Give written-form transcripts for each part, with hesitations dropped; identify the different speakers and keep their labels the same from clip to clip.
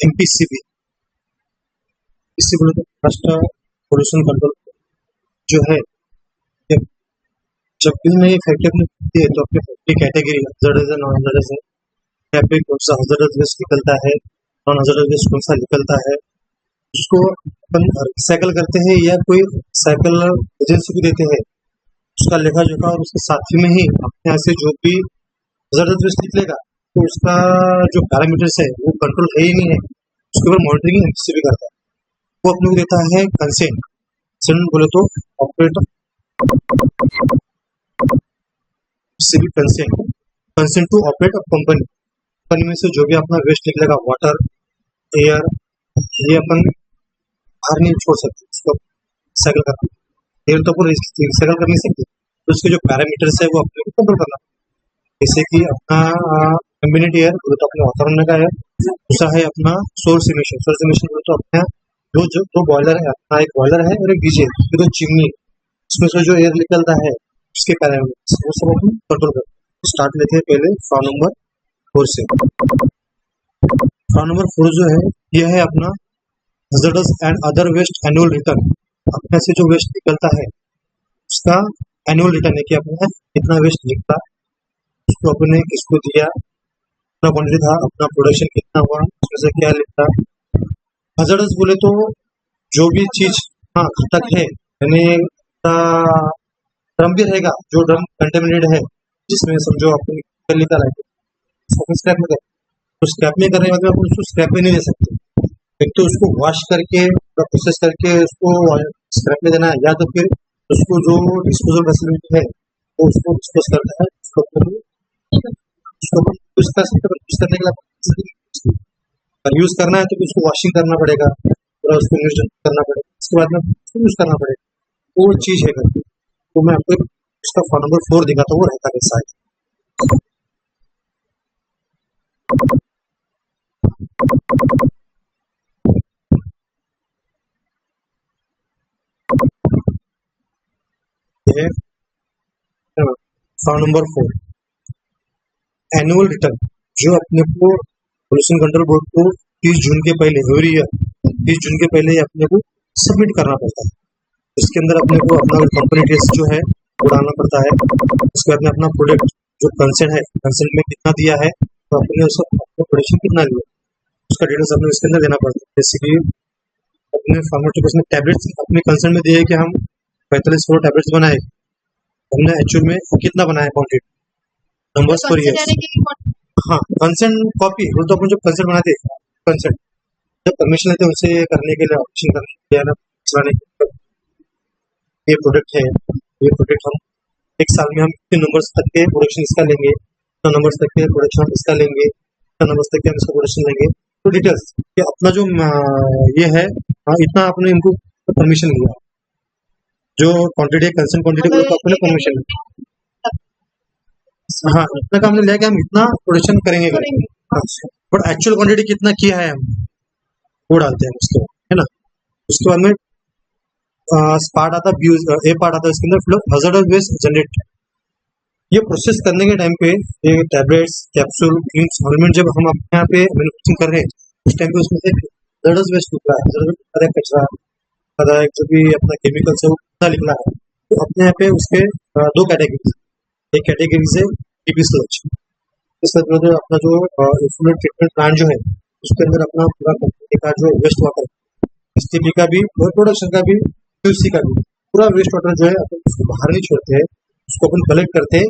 Speaker 1: MPCB, इससे बोले तो महाराष्ट्र पोल्यूशन कंट्रोल जो है, ये जब भी नई फैक्ट्री अपनी खुलती है तो अपनी फैक्ट्री कैटेगरी हजार्डस है, नॉन हजार्डस है, यहाँ पे कौन सा हजार्डस वेस्ट निकलता है, नॉन हजार्डस वेस्ट कौन सा निकलता है, उसको अपन रिसाइकल करते हैं या कोई साइकिल एजेंसी को देते हैं, उसका लेखा जोखा और उसके साथ ही में ही अपने यहाँ से जो भी हजार्डस वेस्ट निकलेगा तो उसका जो पैरामीटर्स है वो कंट्रोल है ही नहीं है, उसके ऊपर मॉनिटरिंग एमपीसीबी करता है, वो अपने को देता है कंसेंट। कंसेंट बोले तो operator civil consent to operate a company में से जो भी अपना वेस्ट निकलेगा, वाटर, एयर, ये अपन बाहर नहीं छोड़ सकते, उसको रिसाइकल करना। एयर तो अपन रिसाइकल कर नहीं सकते, तो उसके जो पैरामीटर्स है वो अपने को कंट्रोल करना। जैसे कि अपना एम्बिएंट एयर बोले तो अपने वातावरण का है, दूसरा है अपना सोर्स इमिशन बोले तो अपना जो बॉयलर है, अपना एक बॉयलर है और एक डीजे, फिर तो चिमनी, उसमें से जो एयर निकलता है उसके पैरामीटर्स वो सब अपन कंट्रोल करते हैं। स्टार्ट लेते हैं पहले फॉ नंबर 4 से। फॉ नंबर 4 जो है यह है अपना hazardous and other waste annual return. अपने से जो वेस्ट निकलता है उसका एनुअल रिटर्न है कि अपने कितना वेस्ट निकला, उसको अपने किसको दिया, कितना क्वांटिटी था, अपना प्रोडक्शन कितना हुआ, उसमें से क्या लिखा। हजार्डस बोले तो जो भी चीज घटक है, यानी ड्रम भी रहेगा, जो ड्रम कंटेमिनेटेड है, जिसमें समझो अपन निकाला है उसको स्क्रैप में कर, तो स्क्रैप में करने के बाद अपन उसको स्क्रैप में नहीं दे सकते। एक तो उसको वॉश करके प्रोसेस करके उसको स्क्रैप में देना है, या तो फिर उसको जो डिस्पोजल फैसिलिटी है वो उसको डिस्पोज करना है, उसको यूज कर सकते हैं। यूज करने के लिए अगर यूज करना है तो उसको वॉशिंग करना पड़ेगा, पूरा उसको यूज करना पड़ेगा, उसके बाद में उसको यूज करना पड़ेगा, वो चीज है करके। तो मैं आपको उसका फॉ नंबर 4 दिखाता हूँ, वो रहता है साइज। फॉ नंबर 4 एनुअल रिटर्न, जो अपने को पोल्यूशन कंट्रोल बोर्ड को 30 जून के पहले, एवरी ईयर 30 जून के पहले अपने को सबमिट करना पड़ता है। इसके अंदर अपने को अपना कंपनी टेस्ट जो है वो डालना पड़ता है। उसके बाद में अपना प्रोडक्ट जो कंसेंट है, कंसेंट में कितना दिया है, तो अपने उसका प्रोडक्शन कितना लिया, उसका डिटेल्स अपने इसके अंदर देना पड़ता है। जैसे कि अपने फार्मास्यूटिकल्स में टैबलेट्स अपने कंसेंट में दिए कि हम 45 करोड़ टैबलेट्स बनाए, हमने एक्चुअल में कितना बनाया, क्वांटिटी, नंबर्स पर ईयर। हाँ, कंसेंट कॉपी बोल तो अपन जो कंसेंट बनाते हैं, कंसेंट जब परमिशन लेते हैं उनसे करने के लिए, ऑप्शन करने या चलाने के, ये प्रोडक्ट है, ये प्रोडक्ट हम एक साल में हम कितने नंबर्स तक के प्रोडक्शन इसका लेंगे, कितना नंबर्स तक के प्रोडक्शन हम इसका लेंगे, कितना नंबर्स तक के हम इसका प्रोडक्शन लेंगे, तो डिटेल्स कि अपना जो ये है इतना आपने इनको परमिशन लिया, जो क्वांटिटी कंसेंट क्वांटिटी को तो अपने परमिशन लिया, हाँ इतना का हमने लिया कि हम इतना प्रोडक्शन करेंगे। बट एक्चुअल क्वांटिटी कितना किया है हम वो डालते हैं उसके, है ना। उसके बाद में पार्ट आता है, ए पार्ट आता है, इसके अंदर हजार्डस वेस्ट जनरेट। ये प्रोसेस करने के टाइम पे ये टैबलेट्स, कैप्सूल, क्रीम, सप्लीमेंट जब हम अपने यहाँ पे मैन्युफैक्चरिंग कर रहे हैं उस टाइम पे उसमें से हजार्डस वेस्ट निकला है, कचरा, जो भी अपना केमिकल्स है वो कितना निकला है। तो अपने यहाँ पे उसके 2 कैटेगरी, एक कैटेगरी से टीपी स्लज, इसका मतलब अपना जो इफ्लुएंट ट्रीटमेंट प्लांट जो है उसके अंदर अपना पूरा कंपनी का जो वेस्ट वाटर, एसटीपी का भी और प्रोडक्शन का भी, क्यूसी का भी, पूरा वेस्ट वाटर जो है अपन उसको बाहर नहीं छोड़ते हैं, उसको अपन कलेक्ट करते हैं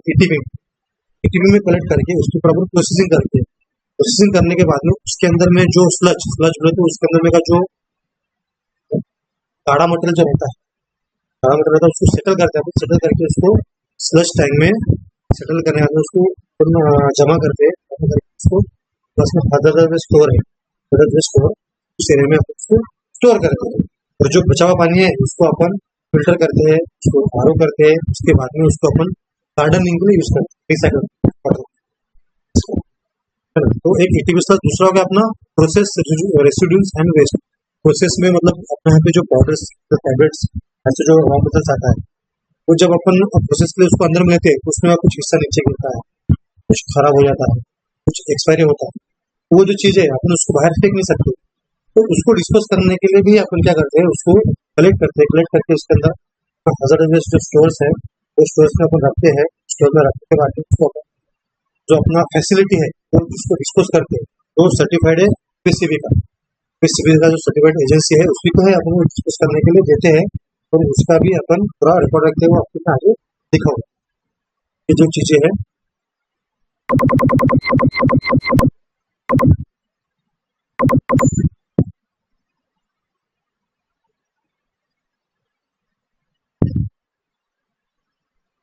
Speaker 1: एटीपी में कलेक्ट करके उसके ऊपर अपन प्रोसेसिंग करते हैं। प्रोसेसिंग करने के बाद में उसके अंदर में जो स्लज बोले तो उसके अंदर में का जो गाढ़ा मटेरियल जो रहता है, गाढ़ा मटेरियल रहता है उसको सेटल करते हैं, सेटल करके उसको स्लज टैंक में सेटल करने के बाद उसको जमा करते हैं, उसको प्लस में हजार्डस वेस्ट स्टोर है, हजार्डस वेस्ट स्टोर उस एरिया में उसको स्टोर करते हैं। और जो बचा हुआ पानी है उसको अपन फिल्टर करते हैं, उसको आरओ करते हैं, उसके बाद में उसको अपन गार्डनिंग के लिए यूज करते हैं, रिसाइकल। तो एक एटीपी स्लज, दूसरा हो गया अपना process residues and waste. Process में मतलब अपने यहाँ पे जो पाउडर्स, जो टैबलेट्स, ऐसे जो रॉ मटेरियल्स आता है वो जब अपन प्रोसेस के लिए उसको अंदर में लेते हैं उसमें कुछ हिस्सा नीचे गिरता है, कुछ खराब हो जाता है, कुछ एक्सपायरी होता है, वो जो चीज़ है अपन उसको बाहर फेंक नहीं सकते, तो उसको डिस्पोज करने के लिए भी अपन क्या करते हैं, उसको कलेक्ट करके उसके अंदर हजार्डस वेस्ट जो स्टोर्स है वो स्टोर्स में अपन रखते हैं। स्टोर में रखने के बाद उसको जो अपना फैसिलिटी है वो उसको डिस्पोज करते हैं, तो सर्टिफाइड है पीसीबी का। पीसीबी का जो सर्टिफाइड एजेंसी है उसी को है अपन को डिस्पोज करने के लिए देते हैं, और उसका भी अपन पूरा रिकॉर्ड रखते हैं, वो आपके आगे दिखाओ ये जो चीजें हैं।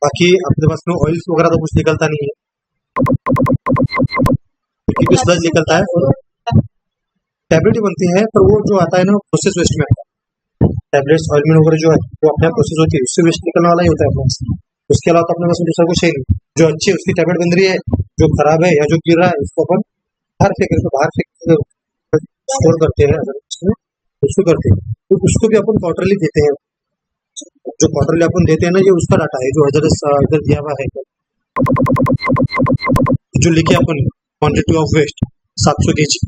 Speaker 1: बाकी अपने पास में ऑयल्स वगैरह तो कुछ निकलता नहीं है, क्योंकि स्लज निकलता है और टैबलेट ही बनती है, पर वो जो आता है ना प्रोसेस वेस्ट में आता है। टैबलेट्स ऑइलमेंट वगैरह जो है वो अपने आप प्रोसेस होती है, उससे वेस्ट निकलने वाला ही होता है अपने पास। उसके अलावा तो अपने पास दूसरा कुछ है नहीं। जो अच्छी है उसकी टैबलेट बन रही है, जो खराब है या जो गिर रहा है उसको अपन बाहर फेंक स्टोर करते हैं, अगर उसमें उसको करते हैं तो उसको भी अपन क्वार्टरली देते हैं। जो क्वार्टरली अपन देते हैं ना, ये उसका डाटा है जो इधर दिया हुआ है, जो लिखे अपन quantity of waste 700 KG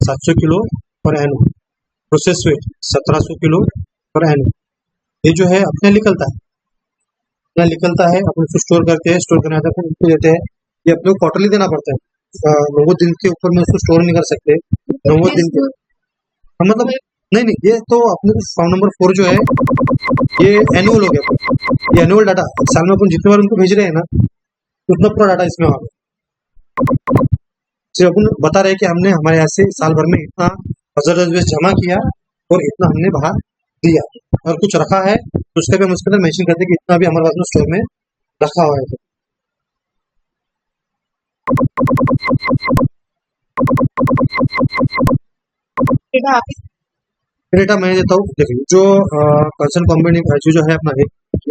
Speaker 1: 700 kilo per annum, process weight 1700 kilo per annum. ये जो है अपने निकलता है, अपन उसको स्टोर करते हैं, स्टोर करने अपन उनको देते हैं। ये अपने को क्वार्टरली देना पड़ता है, 90 दिन के ऊपर में उसको स्टोर नहीं कर सकते। 90 दिन के मतलब नहीं, ये तो अपने फॉर्म नंबर 4 जो है ये एनुअल हो गया। ये एनुअल डाटा साल में अपन जितने बार उनको भेज रहे हैं ना, उतना पूरा डाटा इसमें आ गया। सिर्फ अपन बता रहे हैं कि हमने हमारे यहाँ से साल भर में इतना हजार्डस वेस्ट जमा किया और इतना हमने बाहर दिया, और कुछ रखा है तो उसका भी हम उसके अंदर मेंशन करते हैं कि इतना भी हमारे पास में स्टोर में रखा हुआ है। डेटा मैं देता हूँ। देखिए जो कंसर्न कंपनी जो है अपना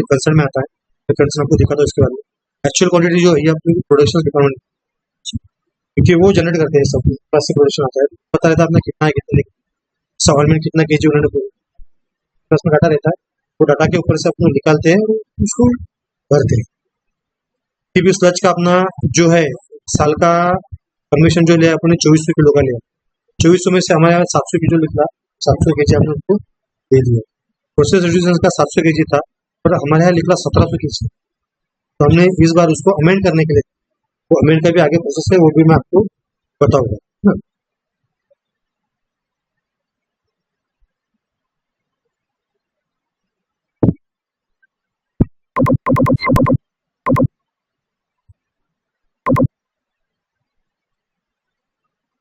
Speaker 1: कंसर्न में आता है, तो कंसर्न आपको दिखाता है उसके बारे में। एक्चुअल क्वांटिटी जो है ये अपनी प्रोडक्शन डिपार्टमेंट, क्योंकि वो जनरेट करते हैं सब प्लास्टिक प्रोडक्शन आता है, पता रहता है अपना कितना है कितने सवाल में कितना केजी उन्होंने उसमें डाटा रहता है। वो डाटा के ऊपर से अपने निकालते हैं और उसको भरते हैं। फिर भी स्लज का अपना जो है साल का परमिशन जो लिया अपने 2400 किलो का लिया, 2400 में से हमारे यहाँ 700 किलो निकला, 700 केजी हमने उनको दे दिया। प्रोसेस रेजिस्टेंस का 700 केजी था, पर हमारे यहाँ निकला 1700 केजी, तो हमने इस बार उसको अमेंड करने के लिए, वो अमेंड का भी आगे प्रोसेस है, वो भी मैं आपको बताऊंगा।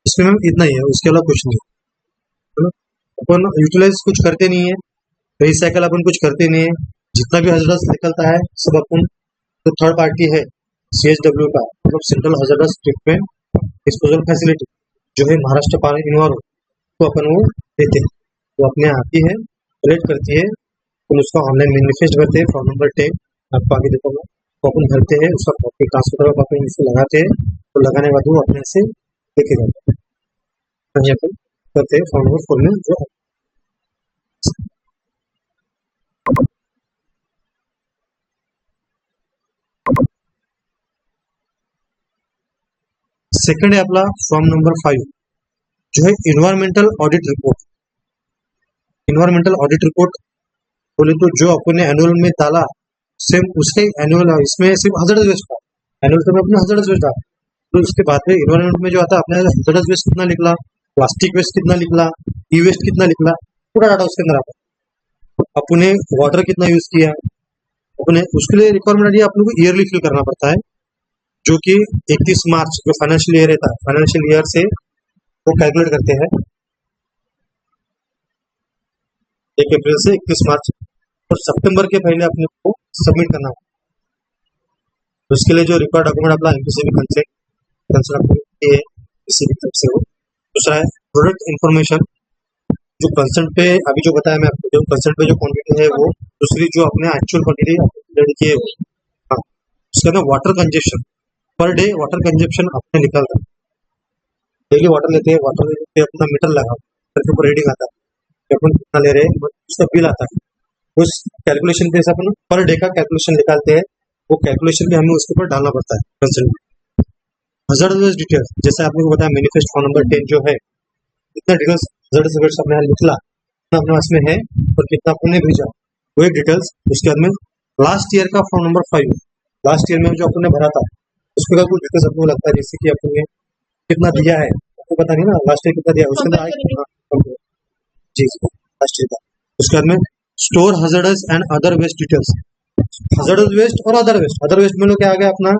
Speaker 1: इसमें मैम इतना ही है, उसके अलावा कुछ नहीं है। अपन यूटिलाइज कुछ करते नहीं है, रिसाइकल अपन कुछ करते नहीं है। जितना भी हजार्डस निकलता है सब अपन जो थर्ड पार्टी है CHW का, मतलब central hazardous treatment disposal facility जो है महाराष्ट्र पानी इन्वारो, तो अपन वो देते हैं। वो अपने आप ही है कलेक्ट करती है, अपन उसका ऑनलाइन मैनिफेस्ट भरते हैं, फॉर्म नंबर 10 आपको आगे देखो मैं, वो अपन भरते हैं, उसका कॉपी ट्रांसफर अपन उसको लगाते हैं, तो लगाने के बाद वो अपने से देखे जाते हैं। यहाँ पर करते हैं फॉर्म नंबर 4 में जो सेकंड है अपना फॉर्म नंबर 5 जो है environmental audit report. Environmental audit report बोले तो जो अपने एनुअल में डाला सेम उसके एनुअल, इसमें सिर्फ हजार्डस वेस्ट का एनुअल में अपने हजार्डस वेस्ट डाला, तो उसके बाद में इन्वायरमेंट में जो आता है अपने हजार्डस वेस्ट कितना निकला, प्लास्टिक वेस्ट कितना निकला, ई वेस्ट कितना निकला, पूरा डाटा उसके अंदर आता है। अपने वाटर कितना यूज किया अपने, उसके लिए रिक्वायरमेंट ये अपने को ईयरली फिल करना पड़ता है, जो कि 31 मार्च जो फाइनेंशियल ईयर रहता है, फाइनेंशियल ईयर से वो कैलकुलेट करते हैं 1 अप्रैल से 31 मार्च, और सितंबर के पहले अपने को सबमिट करना है। उसके लिए जो रिक्वायर्ड डॉक्यूमेंट अपना एमपीसीबी कंसर्न है किसी भी तरफ से हो। दूसरा है प्रोडक्ट इन्फॉर्मेशन, जो कंसर्न पे अभी जो बताया मैं आपको, जो कंसर्न पे जो क्वांटिटी है वो, दूसरी जो अपने एक्चुअल क्वांटिटी की है, हाँ उसके अंदर वाटर कंजप्शन पर डे, वाटर कंजप्शन अपने निकलता है। डेली वाटर लेते हैं, वाटर पे अपना मीटर लगा करके ऊपर रीडिंग आता है, अपन कितना ले रहे हैं, उसका बिल आता है। उस कैलकुलेशन पे अपन पर डे का कैलकुलेशन निकालते हैं, वो कैलकुलेशन भी हमें उसके ऊपर डालना पड़ता है कंसर्न में। हजार्डस डिटेल्स जैसे आपने को बताया मैनिफेस्ट फॉर्म नंबर 10 जो है, इतना डिटेल्स हजार्डस वेस्ट आपने यहाँ लिखला कितना अपने पास में है और कितना आपने भेजा, वो एक डिटेल्स। उसके बाद में लास्ट ईयर का फॉर्म नंबर 5, लास्ट ईयर में जो आपने भरा था उसके बाद कुछ डिटेल्स आपको लगता है, जैसे कि आपने कितना दिया है आपको पता नहीं ना, लास्ट ईयर कितना दिया उसके अंदर जी लास्ट ईयर का। उसके बाद में store hazardous and other waste details, hazardous waste और अदर वेस्ट में लोग क्या आ गया अपना,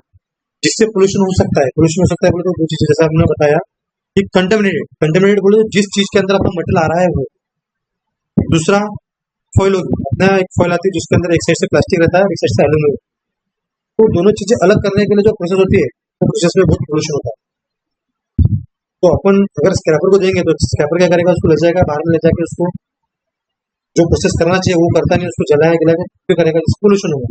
Speaker 1: जिससे पोल्यूशन हो सकता है, पोल्यूशन हो सकता है बोले तो दो चीजें, जैसे आपने बताया कि कंटेमिनेटेड बोले तो जिस चीज के अंदर अपना मटेरियल आ रहा है वो, दूसरा फॉइल होगी, अपना एक फॉइल आती है जिसके अंदर एक साइड से प्लास्टिक रहता है, एक साइड से एल्यूमिनियम, तो दोनों चीजें अलग करने के लिए जो प्रोसेस होती है वो प्रोसेस में बहुत पोल्यूशन होता है। तो अपन अगर स्क्रैपर को देंगे तो स्क्रैपर क्या करेगा, उसको ले जाएगा बाहर में, ले जाके उसको जो प्रोसेस करना चाहिए वो करता नहीं, उसको जलाएगा फिर करेगा, जिससे पोल्यूशन होगा।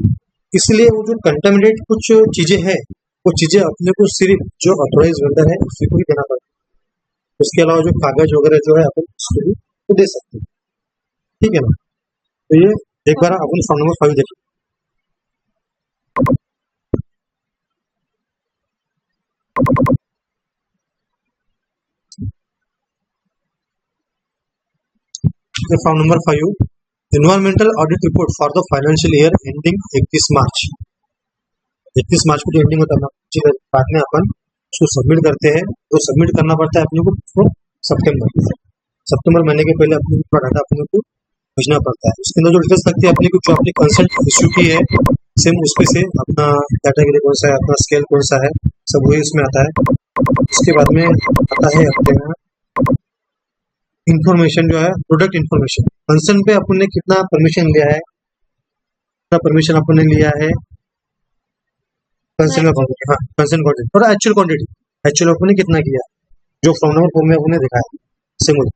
Speaker 1: इसलिए वो जो कंटामिनेट कुछ चीजें हैं वो चीजें अपने को सिर्फ जो ऑथोराइज वेंडर है उसी को ही देना पड़ता है। उसके अलावा जो कागज वगैरह जो है अपन उसको भी तो दे सकते हैं, ठीक है ना। तो ये एक बार अपन फॉर्म नंबर 5 देखिए। Form number 5, environmental audit report for the financial year ending 31 मार्च। 31 मार्च को जो एंडिंग होता है बाद में अपन उसको सबमिट करते हैं, तो सबमिट करना पड़ता है अपने को सितंबर महीने के पहले अपने को डाटा अपने को भेजना पड़ता है। उसके अंदर जो डिटेल्स लगती है अपने को, जो अपनी कंसल्ट इश्यू की है सेम उस पे से अपना कैटेगरी कौन सा है, अपना स्केल कौन सा है, सब वही इसमें आता है। उसके बाद में आता है अपने इंफॉर्मेशन जो है प्रोडक्ट इंफॉर्मेशन, कंसर्न पे अपन ने कितना परमिशन लिया है, कितना परमिशन अपन ने लिया है कंसर्न क्वांटिटी, हाँ कंसर्न क्वांटिटी और एक्चुअल क्वांटिटी, एक्चुअल अपन ने कितना किया, जो फॉर्म नंबर 4 में अपन ने दिखाया single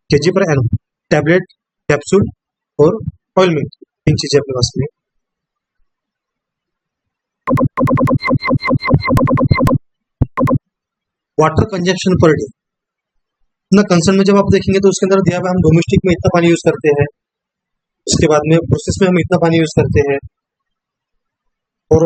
Speaker 1: KG per annum, tablet, capsule और ऑयल मिल्क, 3 चीजें अपने पास में। वाटर कंजप्शन पर डे ना कंसर्न में जब आप देखेंगे तो उसके अंदर दिया हुआ हम डोमेस्टिक में इतना पानी यूज करते हैं, उसके बाद में प्रोसेस में हम इतना पानी यूज करते हैं, और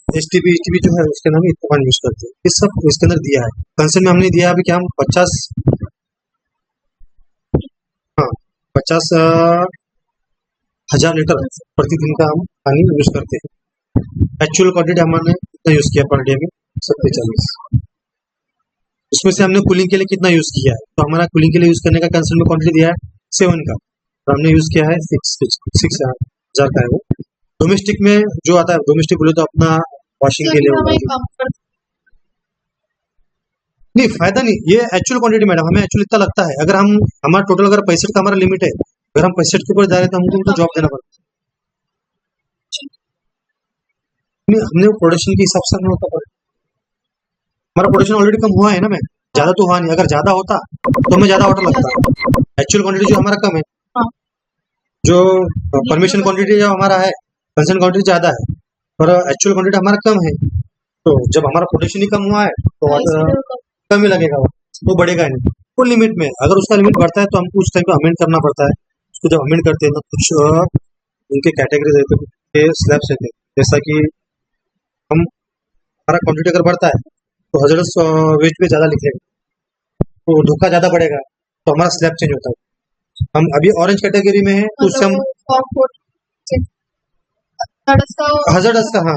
Speaker 1: एसटीपी जो है उसके अंदर हम इतना पानी यूज करते हैं, ये सब इसके अंदर दिया है। कंसर्न में हमने दिया अभी क्या हम 50,000 लीटर प्रतिदिन का हम पानी यूज करते हैं। एक्चुअल क्वांटिटी हमने कितना यूज किया पर डे में 47, उसमें से हमने कूलिंग के लिए कितना यूज किया है, तो हमारा कूलिंग के लिए यूज करने का कंसर्न में क्वांटिटी दिया है 7 का, तो हमने यूज किया है 6,000 का है वो। डोमेस्टिक में जो आता है, डोमेस्टिक बोले तो अपना वॉशिंग के लिए नहीं, फायदा नहीं, ये एक्चुअल क्वांटिटी मैडम, हमें एक्चुअली इतना लगता है, अगर हम हमारा टोटल अगर 65 का हमारा लिमिट है, अगर हम 65 के ऊपर जा रहे हैं तो हमको उनको जॉब देना पड़ता है, हमने प्रोडक्शन के हिसाब से हमें होता पड़ेगा। हमारा प्रोडक्शन ऑलरेडी कम हुआ है ना मैम, ज्यादा तो हुआ नहीं, अगर ज्यादा होता तो हमें ज्यादा ऑर्डर लगता। एक्चुअल क्वांटिटी जो हमारा कम है, जो परमिशन क्वांटिटी जो हमारा है, कंसर्न क्वांटिटी ज्यादा है और एक्चुअल क्वांटिटी हमारा कम है, तो जब हमारा प्रोडक्शन ही कम हुआ है तो ऑर्डर कम ही लगेगा, वो बढ़ेगा नहीं। वो लिमिट में, अगर उसका लिमिट बढ़ता है तो हमको उस टाइम पे अमेंड करना पड़ता है। उसको जब अमेंड करते हैं तो कुछ उनके कैटेगरी रहते हैं, स्लैब्स रहते हैं, जैसा कि हम हमारा क्वांटिटी अगर बढ़ता है तो हजार्डस वेट पे ज्यादा लिखेगा, तो धोखा ज्यादा बढ़ेगा, तो हमारा स्लैब चेंज होता है। हम अभी ऑरेंज कैटेगरी में है तो उससे हम हजार्डस का, हाँ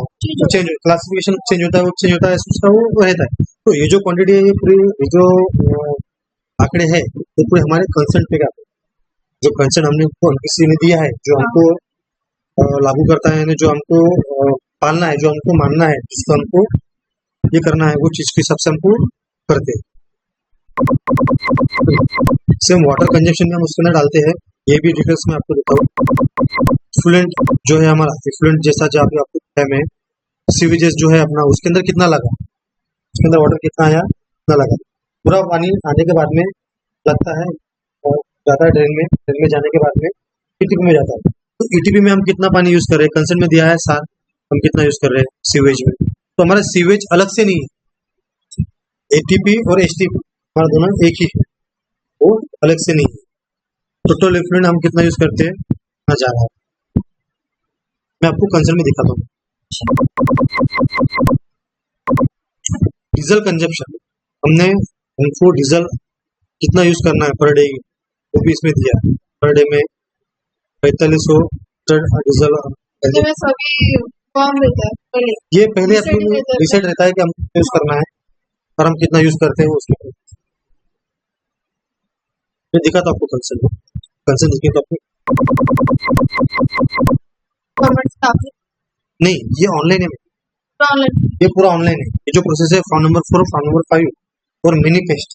Speaker 1: चेंज क्लासिफिकेशन चेंज होता है, वो चेंज होता है उसका, वो रहता है। तो ये जो क्वांटिटी है, ये पूरी ये जो आंकड़े है ये पूरे हमारे कंसर्न पे का, जो कंसर्न हमने किसी ने दिया है, जो हमको लागू करता है, जो हमको पालना है, जो हमको मानना है, जिसको हमको ये करना है, वो चीज के हिसाब से हमको करते हैं। सेम वाटर कंजप्शन में हम उसके अंदर डालते हैं, ये भी डिटेल्स में आपको बताऊँ। इफ्लुएंट जो है हमारा, इफ्लुएंट जैसा जो आपको में सीवेजेस जो है अपना, उसके अंदर कितना लगा, उसके अंदर वाटर कितना आया, कितना लगा, पूरा पानी आने के बाद में लगता है और जाता है ड्रेन में जाने के बाद में ईटीपी में जाता है। तो ईटीपी में हम कितना पानी यूज कर रहे हैं, कंसर्न में दिया है 7, हम कितना यूज कर रहे हैं सीवेज में, तो हमारा सीवेज अलग से नहीं है, एटीपी और एचटीपी हमारा दोनों एक ही है, वो अलग से नहीं है। टोटल इफ्लुएंट हम कितना यूज करते हैं ना जा रहा है, मैं आपको कंसर्न में दिखाता हूँ। डीजल कंजप्शन, हमको डीजल कितना यूज करना है पर डे, वो भी इसमें दिया है। पर डे में 4500 डीजल
Speaker 2: इसमें सभी फॉर्म रहता है पहले
Speaker 1: ये पहले
Speaker 2: Reset
Speaker 1: अपनी
Speaker 2: रहता है।
Speaker 1: रिसेट रहता है कि हम यूज करना है और हम कितना यूज करते हैं वो उसमें मैं दिखा था आपको कंसेंट दिखी तो आपको
Speaker 2: गवर्नमेंट स्टाफ
Speaker 1: नहीं, ये ऑनलाइन है,
Speaker 2: ऑनलाइन
Speaker 1: ये पूरा ऑनलाइन है। ये जो प्रोसेस है फॉर्म नंबर 4, फॉर्म नंबर 5 और मिनी पेस्ट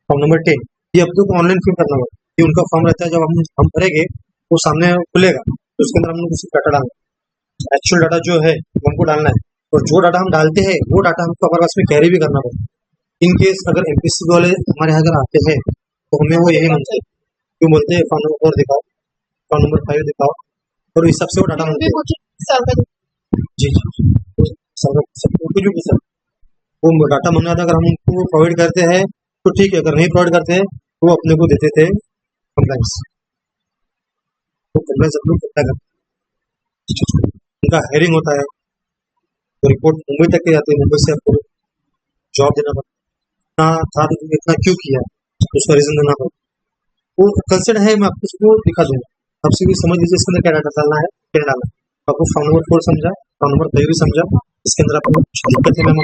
Speaker 1: फॉर्म नंबर 10, ये अपने को ऑनलाइन फिल करना होगा। ये उनका फॉर्म रहता है, जब हम भरेंगे वो सामने खुलेगा तो उसके अंदर हम लोग उसी डाटा डालना है। एक्चुअल डाटा जो है वो हमको डालना है और जो डाटा हम डालते हैं वो डाटा हमको हमारे पास में कैरी भी करना पड़ता है। इन केस अगर एमपीसी वाले हमारे यहाँ अगर आते हैं तो हमें वो यही मांगते हैं, क्यों बोलते हैं फॉर्म नंबर 4 दिखाओ, फॉर्म नंबर 5 दिखाओ और इस हिसाब से वो डाटा
Speaker 2: भी
Speaker 1: मांगते हैं।
Speaker 2: कुछ साल का
Speaker 1: जी कुछ भी सर वो डाटा मांगना था, अगर हम उनको प्रोवाइड करते हैं तो ठीक है, अगर नहीं प्रोवाइड करते हैं तो वो अपने को देते थे कंप्लाइंस। तो कंप्लाइंस अपने को करता है, उनका हायरिंग होता है तो रिपोर्ट मुंबई तक के जाती है, मुंबई से आपको जॉब देना पड़ता है। था तो तुमने इतना क्यों किया, उसका रीजन देना पड़ता है। वो कंसर्न है, मैं आपको उसको दिखा दूंगा, आपसे भी समझ लीजिए इसके अंदर क्या डाटा डालना है, क्या डालना है। आपको फॉर्म नंबर 4 समझा, फॉर्म नंबर 5 भी समझा, इसके अंदर आपको कुछ दिक्कत है मैम?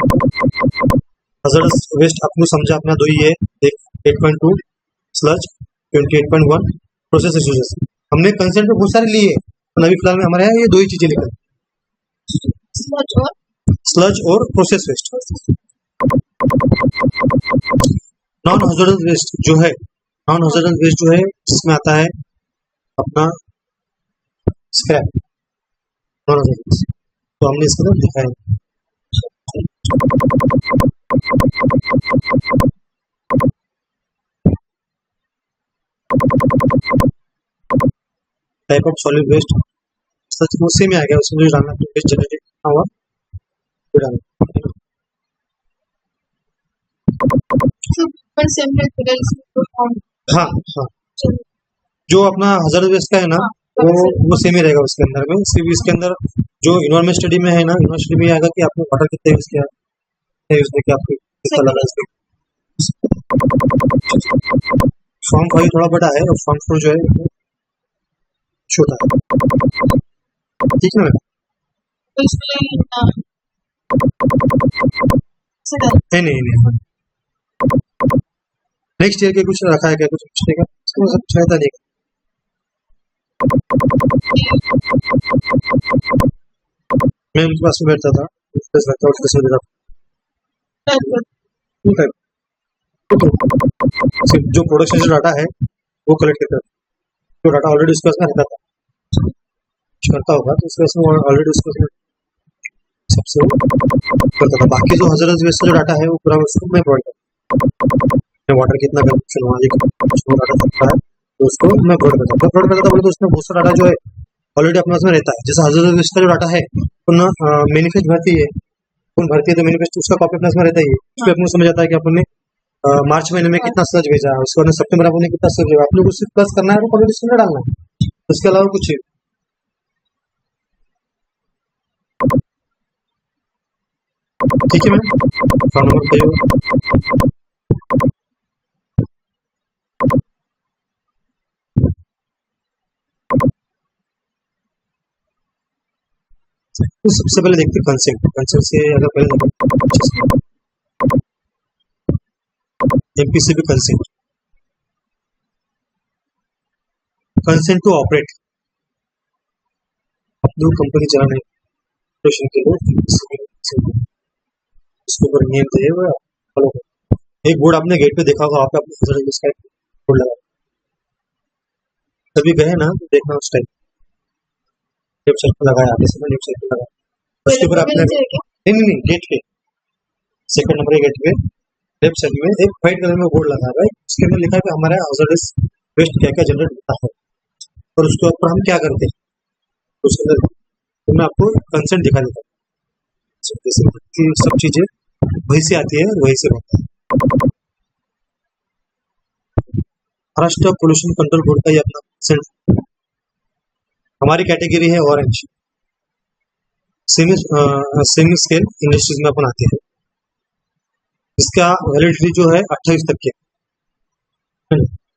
Speaker 1: हजार्डस वेस्ट आपको समझा अपना दो ही है, एक 8.2 स्लज 28.1 प्रोसेस यूजेस। हमने कंसेंट में बहुत सारे लिए तो अभी फिलहाल में हमारे यहाँ ये दो ही चीजें लिखा है, स्लज और process waste. Non hazardous waste जो है, नॉन हजार्डस वेस्ट जो है इसमें आता है अपना स्क्रैप, नॉन हजार्डस, तो हमने इसके अंदर लिखा है टाइप ऑफ सॉलिड वेस्ट, सच वो सेम ही आ गया, उसमें जो डालना है वेस्ट जनरेटेड हुआ वो डालना। हाँ हाँ, जो अपना हजार्ड वेस्ट का है ना वो सेम ही रहेगा उसके अंदर में। सिर्फ इसके अंदर जो इन्वायरमेंट स्टडी में है ना, इन्वायरमेंट स्टडी में आएगा कि आपने वाटर कितना यूज किया है, यूज करके आपको कितना लगा इसमें। फॉर्म 5 थोड़ा बड़ा है और फॉर्म 4 जो है छोटा है, ठीक है ना? नहीं नहीं नहीं, नेक्स्ट ईयर के कुछ रखा है क्या, कुछ पूछने का इसको सब चाहता नहीं। मैं उनके पास में बैठता था, सिर्फ जो प्रोडक्शन से डाटा है वो कलेक्ट करता था, जो डाटा ऑलरेडी उसके पास में रहता था करता होगा तो उसके पास में ऑलरेडी उसके पास में सबसे करता था। बाकी जो हजार्डस वेस्ट का जो डाटा है वो पूरा उसको मैं प्रोवाइड करता, मैं वाटर कितना कंजप्शन हुआ ये डाटा सकता है तो उसको मैं प्रोवाइड करता हूँ। प्रोवाइड करता बोले तो उसमें बहुत सारा डाटा जो है ऑलरेडी अपने पास में रहता है। जैसे हजार्डस वेस्ट का जो डाटा है तो ना मैनिफेस्ट भरती है, कौन भरती है तो मैनिफेस्ट उसका कॉपी अपने पास में रहता ही है, उसमें अपने समझ आता है कि अपने मार्च महीने में कितना सर्च भेजा है, उसके बाद सितंबर आपने कितना सर्च भेजा, आप लोग उससे प्लस करना है और कॉम्पिटिशन में डालना है, उसके अलावा कुछ है। ठीक है मैम, फॉर्म नंबर 5 तो सबसे पहले देखते हैं कंसेंट। कंसेंट से अगर पहले MPCB consent, consent to operate, अपनी कंपनी चलाने ऑपरेशन के लिए उसके ऊपर नियम चाहिए वो फॉलो करो। एक बोर्ड आपने गेट पे देखा होगा, वहाँ पे आपने हजार्ड वेस्ट का बोर्ड लगा, कभी गए ना तो देखना उस टाइम लेफ्ट साइड पे लगाया, आगे से लेफ्ट साइड पे लगाया, उसके ऊपर आपने नहीं गेट पे सेकंड नंबर गेट पे लेफ्ट साइड में एक व्हाइट कलर में बोर्ड लगा है, उसके अंदर लिखा है कि हमारा हजार्डस वेस्ट क्या क्या जनरेट होता है और उसके ऊपर हम क्या करते हैं, उसके अंदर तो मैं आपको कंसेंट दिखा देता हूँ। सब चीजें वहीं से आती है, वहीं से होता है। महाराष्ट्र पोल्यूशन कंट्रोल बोर्ड का ये अपना कंसेंट, हमारी कैटेगरी है ऑरेंज, सेमी स्केल इंडस्ट्रीज में अपन आते हैं। इसका वैलिडिटी जो है 28 तक के,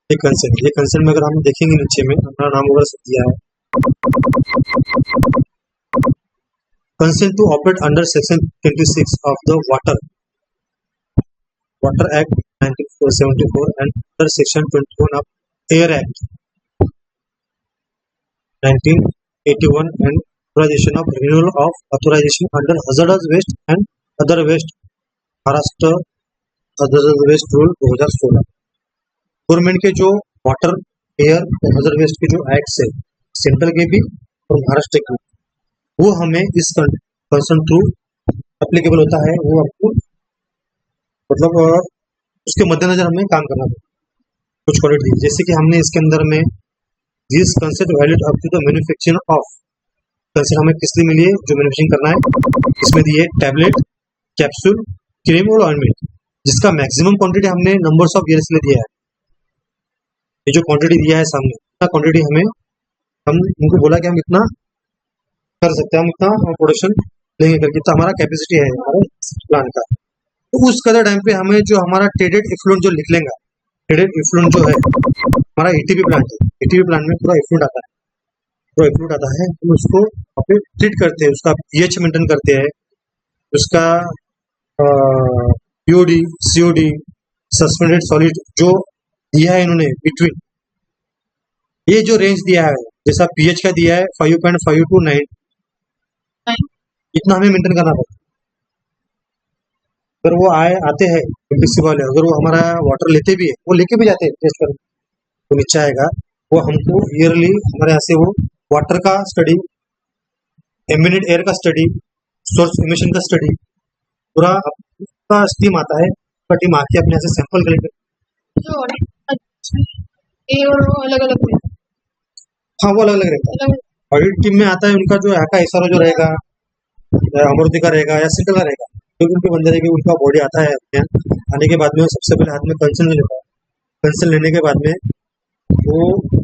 Speaker 1: ये कंसेंट में अगर हम देखेंगे नीचे में अपना नाम वगैरह सब दिया है, consent to operate under section 26 of the water act 1974 and under section 21 of air act 1981 and authorization of renewal of authorization under hazardous waste and other waste Maharashtra hazardous waste rule 2016। Government के जो water air और hazardous waste के जो act है central के भी और महाराष्ट्र के, वो हमें इस कंसर्न थ्रू एप्लीकेबल होता है। वो आपको मतलब उसके मद्देनजर हमें काम करना पड़ता है। कुछ क्वालिटी जैसे कि हमने इसके अंदर में this concept valid up to the manufacturing of, concept हमें किस लिए मिली है, जो मैन्युफैक्चरिंग करना है। इसमें दिए टैबलेट, कैप्सूल, क्रीम और ऑइंटमेंट, जिसका मैक्सिमम क्वांटिटी हमने नंबर्स ऑफ ईयर्स में दिया है। ये जो क्वांटिटी दिया है सामने, इतना क्वांटिटी हम उनको बोला कि हम इतना कर सकते हैं, हम इतना प्रोडक्शन लेंगे करके, तो हमारा कैपेसिटी है हमारे प्लांट का। तो उस कदर टाइम पे हमें जो हमारा ट्रेडेड इफ्लुएंट जो लिख लेंगे, ट्रेडेड इफ्लुएंट जो है हमारा एटीपी प्लांट है, एटीपी प्लांट में पूरा इफ्लुएंट आता है, पूरा इफ्लुएंट आता है, तो उसको ट्रीट करते हैं, उसका पीएच मेंटेन करते हैं, उसका पीओडी, सीओडी, सस्पेंडेड सॉलिड जो दिया है इन्होंने बिटवीन, ये जो रेंज दिया है, जैसा पीएच का दिया है 5.5 to 9, इतना हमें मेंटेन करना पड़ता है। अगर वो आते हैं एमपीसी वाले, अगर वो हमारा वाटर लेते भी है, वो लेके भी जाते हैं टेस्ट करने, तो नीचे आएगा, वो हमको ईयरली हमारे यहाँ से वो वाटर का स्टडी, एम्बिएंट एयर का स्टडी, सोर्स इमिशन का स्टडी, पूरा उसका टीम आता है, उसका टीम आके अपने यहाँ से सैंपल कलेक्ट,
Speaker 2: जो ये और वो अलग अलग रहता है।
Speaker 1: हाँ वो अलग अलग रहता है। ऑडिट टीम में आता है उनका जो यहाँ का एसआरओ जो रहेगा, अमृति का रहेगा या सेंट्रल का रहेगा, क्योंकि उनके बंदे रहेंगे, उनका बॉडी आता है अपने यहाँ। आने के बाद में सबसे पहले हाथ में कंसेंट ले लेता है, कंसेंट लेने के बाद में वो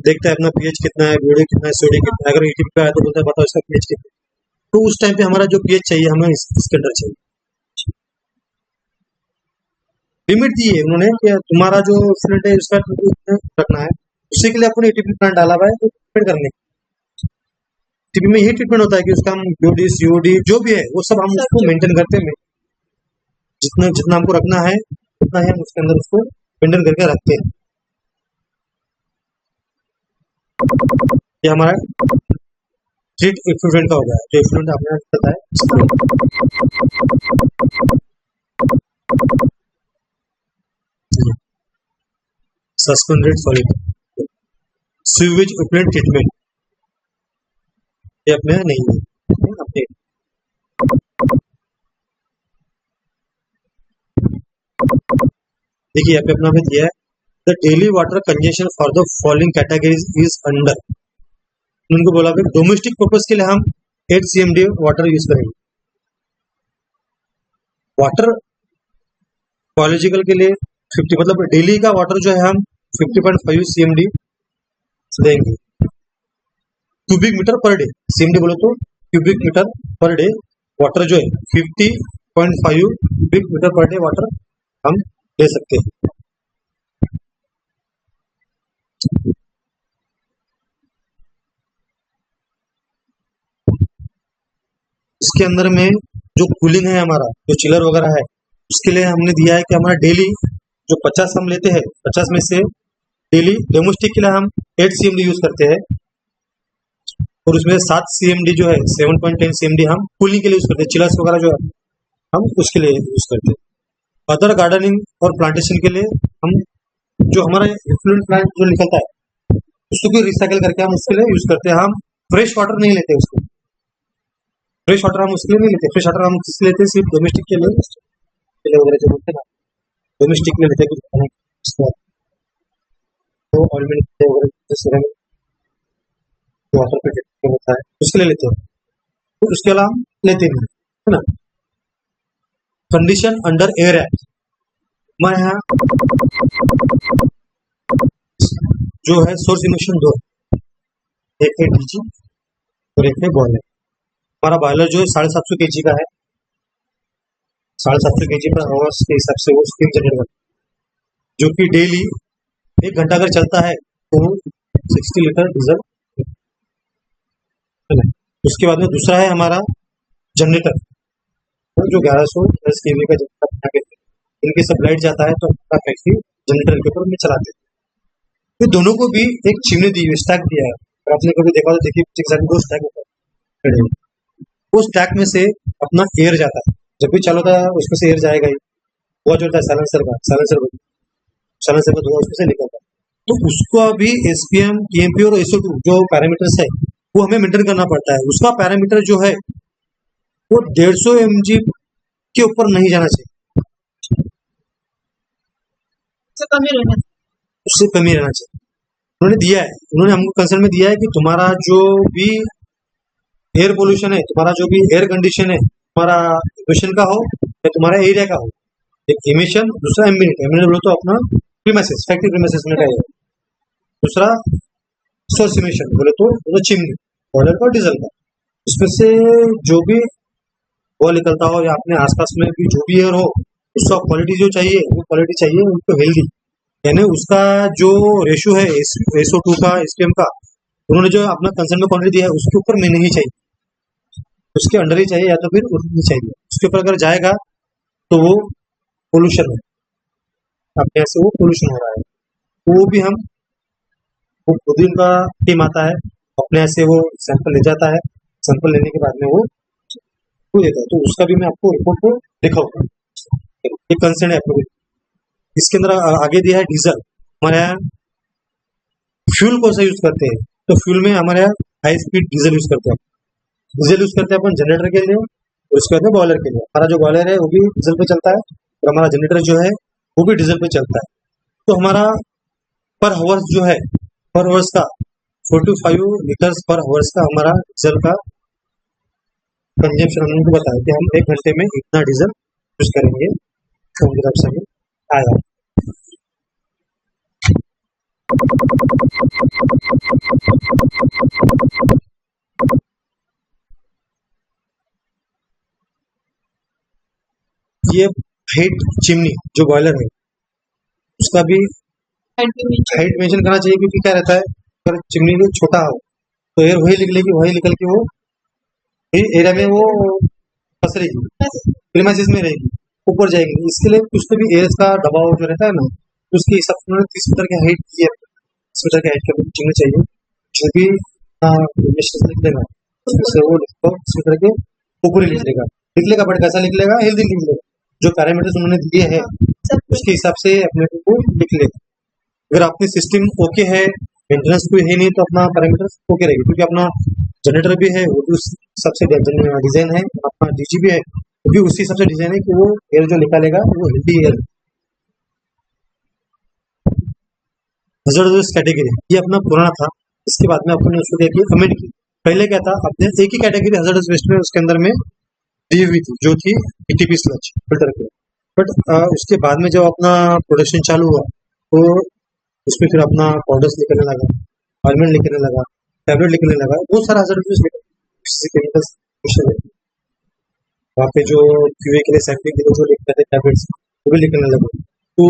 Speaker 1: देखता है अपना पीएच कितना है, बीओडी कितना है, सीओडी कितना है, अगर एटीपी पे आया तो बोलता है बताओ इसका पीएच कितना है, तो उस टाइम पे हमारा जो पीएच चाहिए हमें इसके अंदर चाहिए। लिमिट दी है उन्होंने कि तुम्हारा जो फ्लूइड है इसका रखना है, उसी के लिए अपने एटीपी प्लांट डाला हुआ है, तो ट्रीटमेंट करने टीपी में यही ट्रीटमेंट होता है कि उसका हम बीओडी, सीओडी जो भी है वो सब हम उसको मेंटेन करते हैं। जितना जितना हमको रखना है उतना ही हम उसके अंदर उसको मेंटेन करके रखते हैं। ये हमारा ट्रीट इक्विपमेंट का हो गया, जो इक्विपमेंट आपने बताया। Suspended solid sewage equipment treatment, ये अपने यहाँ नहीं है, अपने देखिए यहाँ पे अपना में दिया है the daily water consumption for the following categories is under. उनको बोला कि डोमेस्टिक पर्पज के लिए हम 8 CMD वाटर यूज करेंगे, वाटर बायोलॉजिकल के लिए 50, मतलब डेली का वाटर जो है हम 50.5 CMD देंगे, cubic metre per day. CMD बोलो तो cubic metre per day water जो है 50.5 cubic metre per day water हम ले सकते हैं। इसके अंदर में जो कूलिंग है हमारा, जो चिलर वगैरह है, उसके लिए हमने दिया है कि हमारा डेली जो 50 हम लेते हैं, 50 में से डेली डोमेस्टिक के लिए हम 8 CMD यूज करते हैं, और उसमें 7 CMD जो है 7.10 CMD हम कूलिंग के लिए यूज करते हैं, चिलर्स वगैरह जो है हम उसके लिए यूज करते हैं। अदर गार्डनिंग और प्लांटेशन के लिए हम जो हमारा इफ्लुएंट प्लांट जो निकलता है उसको रिसाइकल करके हम उसके लिए यूज करते हैं। हम फ्रेश वाटर नहीं लेते, उसको फ्रेश वाटर हम उसके लिए नहीं लेते, फ्रेश वाटर हम किसके लेते हैं, सिर्फ डोमेस्टिक के लिए वगैरह जो होते हैं ना, डोमेस्टिक में लेते हैं, तो ऑलरेडी वाटर पे होता है उसके लिए लेते हैं, तो उसके अलावा हम लेते नहीं है ना। कंडीशन अंडर एयर एक्ट, मैं यहाँ जो है सोर्स इमिशन 2, एक है डीजी और एक है बॉयलर। हमारा बॉयलर जो है 750 kg का है, 750 kg पर आवर्स के हिसाब से वो स्टीम जनरेट करता है, जो कि डेली 1 घंटा अगर चलता है तो 60 लीटर डीजल है ना। उसके बाद में दूसरा है हमारा जनरेटर, जो 1110 केवी का जनरेटर बना के इनके सब लाइट जाता है तो अपना फैक्ट्री जनरेटर के ऊपर में चलाते हैं। तो दोनों को भी एक चिमनी दी हुई स्टैक दिया है, और आपने कभी देखा तो देखिए पीछे के साइड में 2 स्टैक खड़े हैं। वो स्टैक में से अपना एयर जाता है, जब भी चालू होता है उसमें से एयर जाएगा ही। वो जो होता है साइलेंसर का धुआं उसमें से निकलता है। तो उसको अभी एसपीएम, टीएमपी और SO2 जो पैरामीटर्स है वो हमें मेंटेन करना पड़ता है। उसका पैरामीटर जो है वो 150 mg के ऊपर नहीं जाना चाहिए,
Speaker 2: उससे कम ही रहना
Speaker 1: उससे कम ही रहना चाहिए। उन्होंने दिया है, उन्होंने हमको कंसर्न में दिया है कि तुम्हारा जो भी एयर पोल्यूशन है, तुम्हारा जो भी एयर कंडीशन है, तुम्हारा इमिशन का हो या तुम्हारा एरिया का हो, एक इमिशन, दूसरा एम्बिएंट बोलो तो अपना प्रीमाइसेस, फैक्ट्री प्रीमाइसेस में का है, दूसरा सोर्स इमिशन बोले तो चिमनी, बॉयलर का, डीजल का। इसमें से जो भी वो निकलता हो या अपने आसपास में भी जो भी एयर हो, उसका क्वालिटी जो चाहिए वो क्वालिटी चाहिए उनको हेल्दी, यानी उसका जो रेशियो है SO2 का, SPM का, उन्होंने जो अपना कंसर्न में क्वांटिटी दिया है उसके ऊपर में नहीं चाहिए, उसके अंडर ही चाहिए या तो फिर उतना ही चाहिए। उसके ऊपर अगर जाएगा तो वो पोल्यूशन है, अपने यहाँ से वो पोल्यूशन हो रहा है। वो भी हम, वो खुद ही उनका टीम आता है, अपने यहाँ से वो सैंपल ले जाता है, सैंपल लेने के बाद में वो देता है। तो उसका भी मैं आपको रिपोर्ट को दिखाऊंगा, एक कंसर्न है आपको। इसके अंदर आगे दिया है डीजल। हमारे यहाँ फ्यूल कौन सा यूज करते हैं, तो फ्यूल में हमारे यहाँ हाई स्पीड डीजल यूज करते हैं। डीजल यूज करते हैं अपन जनरेटर के लिए, और उसके बाद में बॉयलर के लिए। हमारा जो बॉयलर है वो भी डीजल पे चलता है, और हमारा जनरेटर जो है वो भी डीजल पे चलता है। तो हमारा पर हावर्स जो है, पर हावर्स का 45 लीटर्स पर हावर्स का हमारा डीजल का कंजम्पशन हमने उनको बताया कि हम 1 घंटे में इतना डीजल यूज करेंगे, तो उनके हिसाब से हमें आएगा। ये हाइट चिमनी जो बॉयलर है उसका भी हाइट मेंशन करना चाहिए, क्योंकि क्या रहता है अगर चिमनी को छोटा हो तो एयर वही निकलेगी, वही निकल के वो एरिया में वो फंसेगी, प्रीमाइसेस में रहेगी, ऊपर जाएगी। इसके लिए कुछ तो भी एयर का दबाव जो रहता है ना, उसके हिसाब से उन्होंने 30 मीटर की हाइट की है, 30 मीटर की हाइट की चिमनी चाहिए। जो भी निकलेगा उससे वो 30 मीटर के ऊपर ही निकलेगा, बट कैसा निकलेगा, हेल्दी निकलेगा। जो पैरामीटर्स उन्होंने दिए हैं उसके हिसाब से अपने को निकलेगा। अगर अपनी सिस्टम ओके है, मेंटेनेंस कोई है नहीं, तो अपना पैरामीटर्स ओके रहेगी, क्योंकि अपना जनरेटर भी है वो भी सबसे डिजाइन है, अपना डीजी भी है वो भी उसी हिसाब से डिजाइन है कि वो एयर जो निकालेगा वो हेल्दी एयर। हजार्डस कैटेगरी ये अपना पुराना था, इसके बाद में अपने उसको देखिए कमेंट की। पहले क्या था, अपने एक ही कैटेगरी हजार्डस वेस्ट में उसके अंदर में दी हुई थी, जो थी ETP स्लज फिल्टर के। बट उसके बाद में जब अपना प्रोडक्शन चालू हुआ तो उसमें फिर अपना पाउडर्स निकलने लगा, ऑइलमेंट निकलने लगा, टैबलेट निकलने लगा, बहुत सारा केमिकल्स वहाँ पे जो क्यूए के लिए, सैंपलिंग के लिए जो लिखते थे टैबलेट्स वो भी निकलने लगे। तो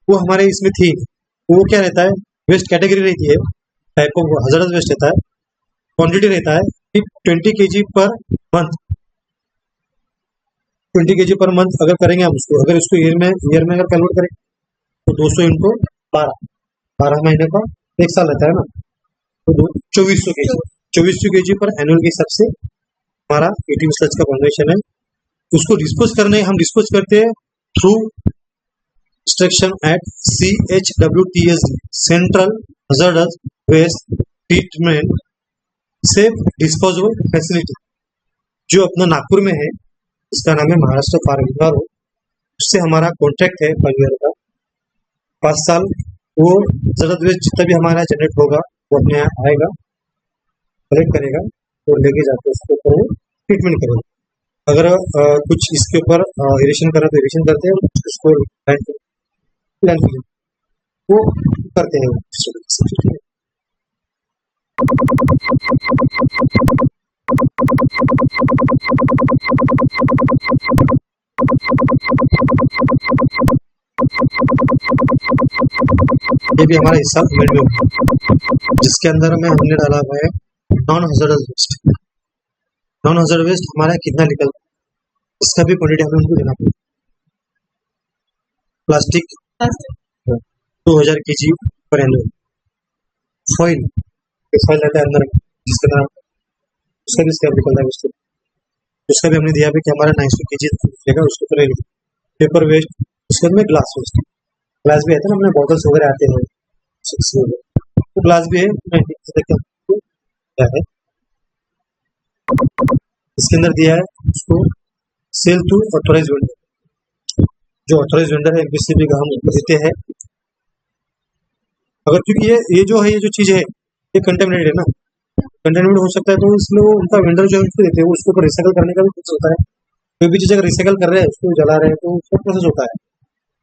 Speaker 1: वो हमारे इसमें थी, तो वो क्या रहता है, वेस्ट कैटेगरी रहती है, टाइप ऑफ हजार्डस वेस्ट रहता है, क्वांटिटी रहता है कि 20 kg per month, 20 kg per month अगर करेंगे हम उसको, अगर उसको ईयर में अगर कन्वर्ट करें तो 200 इंटू 12 महीने का 1 साल रहता है ना, तो 2400 kg पर एनुअल के हिसाब से हमारा ETP स्लज का फॉर्मेशन है। उसको डिस्पोज करने हम डिस्पोज करते हैं through instruction at CHWTSD, central hazardous waste treatment safe disposable facility, जो अपना नागपुर में है, इसका नाम है महाराष्ट्र फार्म। उससे हमारा कॉन्ट्रैक्ट है 5 ईयर का, 5 साल वो हजार्डस वेस्ट जितना भी हमारा जनरेट होगा वो अपने यहाँ आएगा, कलेक्ट करेगा और लेके जाके उसके ऊपर वो ट्रीटमेंट करेगा। अगर कुछ इसके ऊपर इरिगेशन करना तो इरिगेशन करते हैं, उसको वो करते हैं। ये भी हमारा हिस्सा अमेंड में होगा, जिसके अंदर में हमने डाला हुआ है non hazardous waste. Non hazardous waste हमारा कितना निकलता है, इसका भी क्वांटिटी हमें उनको देना पड़ेगा। प्लास्टिक 2000 kg पर एनुअल। फॉइल रहता है अंदर, जिसका नाम उसका भी स्क्रैप निकलता है, उसका भी हमने दिया है कि हमारा 900 kg रहेगा, उसको करेंगे। पेपर वेस्ट, उसके बाद में ग्लास वेस्ट, ग्लास भी आता है ना, अपने बॉटल्स वगैरह आते हैं तो ग्लास भी है। क्या है इसके अंदर दिया है, उसको सेल टू ऑथोराइज वेंडर। जो ऑथोराइज वेंडर है एमपीसीबी का हम उनको देते हैं। अगर क्योंकि ये जो है, ये जो चीज है ये कंटेमिनेटेड है ना, कंटेमिनेटेड हो सकता है, तो इसलिए वो उनका वेंडर जो है उसको देते हैं, उसके ऊपर रिसाइकल करने का भी कुछ होता है। कोई भी चीज अगर रिसाइकल कर रहे हैं, उसको जला रहे हैं, तो उसका प्रोसेस होता है।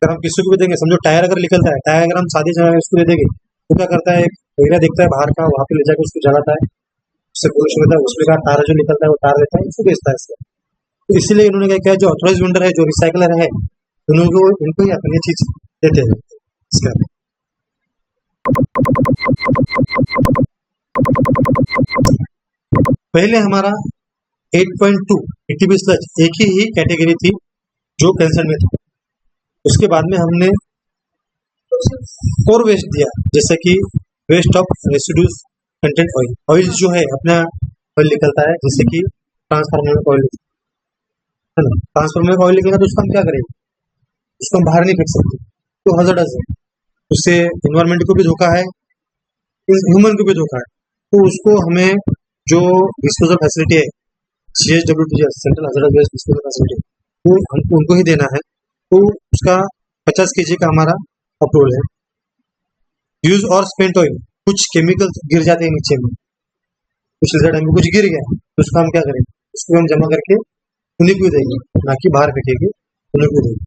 Speaker 1: अगर हम किसी को भी देंगे, समझो टायर अगर निकलता है, टायर अगर हम शादी जगह उसको दे देंगे, तो क्या करता है, कोयला देखता है बाहर का, वहां पे ले जाकर उसको जलाता है, उससे पोल्यूशन होता है, उसमें का तार जो निकलता है वो तार लेता है, उसको बेचता है इससे। तो इसीलिए इन्होंने क्या किया, जो ऑथोराइज वेंडर है, जो रिसाइकलर है, उनको ही अपनी चीज देते हैं इसका। पहले हमारा 8.2 एटीपी स्लज एक ही कैटेगरी थी जो कैंसर में था। उसके बाद में हमने और वेस्ट दिया, जैसे कि waste of residues content oil. Oil जो है अपना ऑयल निकलता है, जैसे कि ट्रांसफार्मर ऑयल है ना, ट्रांसफार्मर ऑयल निकलेगा तो उसको हम क्या करेंगे, उसको हम बाहर नहीं फेंक सकते, तो हजार्डस है, उससे इन्वायरमेंट को भी धोखा है, ह्यूमन को भी धोखा है। तो उसको हमें जो डिस्पोजल फैसिलिटी है, CHWTS central hazardous waste disposal facility, वो हमको उनको ही देना है। तो उसका 50 kg का हमारा अप्रूवल है। यूज और स्पेंट ऑयल, कुछ केमिकल्स गिर जाते हैं नीचे में, कुछ रिजल्ट में कुछ गिर गया, तो उसका हम क्या करेंगे, उसको हम जमा करके उन्हीं को देंगे, ना कि बाहर फेंकेंगे, उन्हीं को देंगे।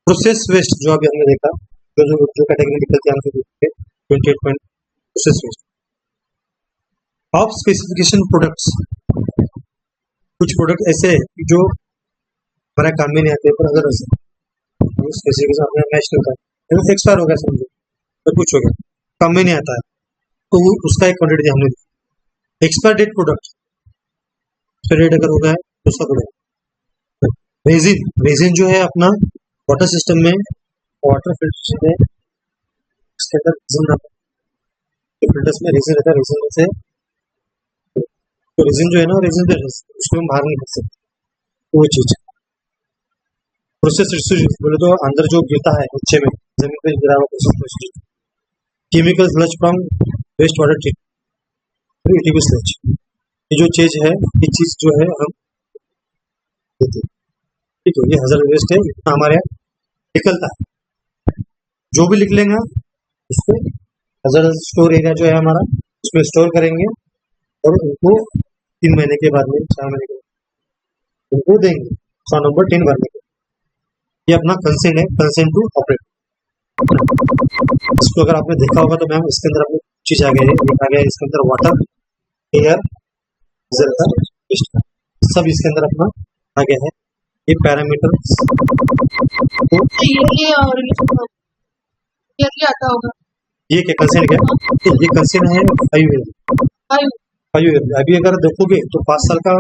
Speaker 1: प्रोसेस वेस्ट जो अभी हमने देखा, जो कैटेगरी निकलती है हमसे 28 process waste. Off specification products, कुछ प्रोडक्ट ऐसे हैं जो हमारे काम में नहीं आते, पर अगर स्पेसिफिकेशन अपने मैच नहीं होता है, एक्सपायर हो गया समझो, तो कुछ हो गया, काम में नहीं आता है, तो उसका एक क्वांटिटी हमने दी। Expire date product, expire date अगर हो गया तो उसका प्रोडक्ट। रेजिन जो है अपना वाटर सिस्टम में, वाटर फिल्टर में, इसके अंदर फिल्टर्स में रेजिन रहता है, रेजिन से तो रेजिन जो है ना, रेजिन उसको हम बाहर नहीं कर सकते, वो चीज। प्रोसेस रिसोर्स बोले तो अंदर जो गिरता है नीचे में, जमीन पे गिरा हुआ chemical sludge from waste water treatment, ETP sludge, ये जो चीज है, ये चीज जो है हम देते हैं, ठीक है। ये हजार्ड वेस्ट है, इतना हमारे यहाँ निकलता है। जो भी लिख लेंगे उसको हजार्ड स्टोर एरिया जो है हमारा, उसमें स्टोर करेंगे और उनको 3 महीने के बाद में, 4 महीने के बाद उनको देंगे 100 नंबर 10 भरने के। ये अपना कंसेंट है, कंसेंट टू ऑपरेट। इसको अगर आपने देखा होगा तो मैम इसके अंदर अपनी चीज आ गया है, इसके अंदर वाटर, एयर, सब इसके अंदर अपना आ गया है। ये पैरामीटर
Speaker 2: ये आता होगा,
Speaker 1: ये क्या कंसेंट क्या, तो ये कंसेंट है 5 ईयर। अभी अगर देखोगे तो 5 साल का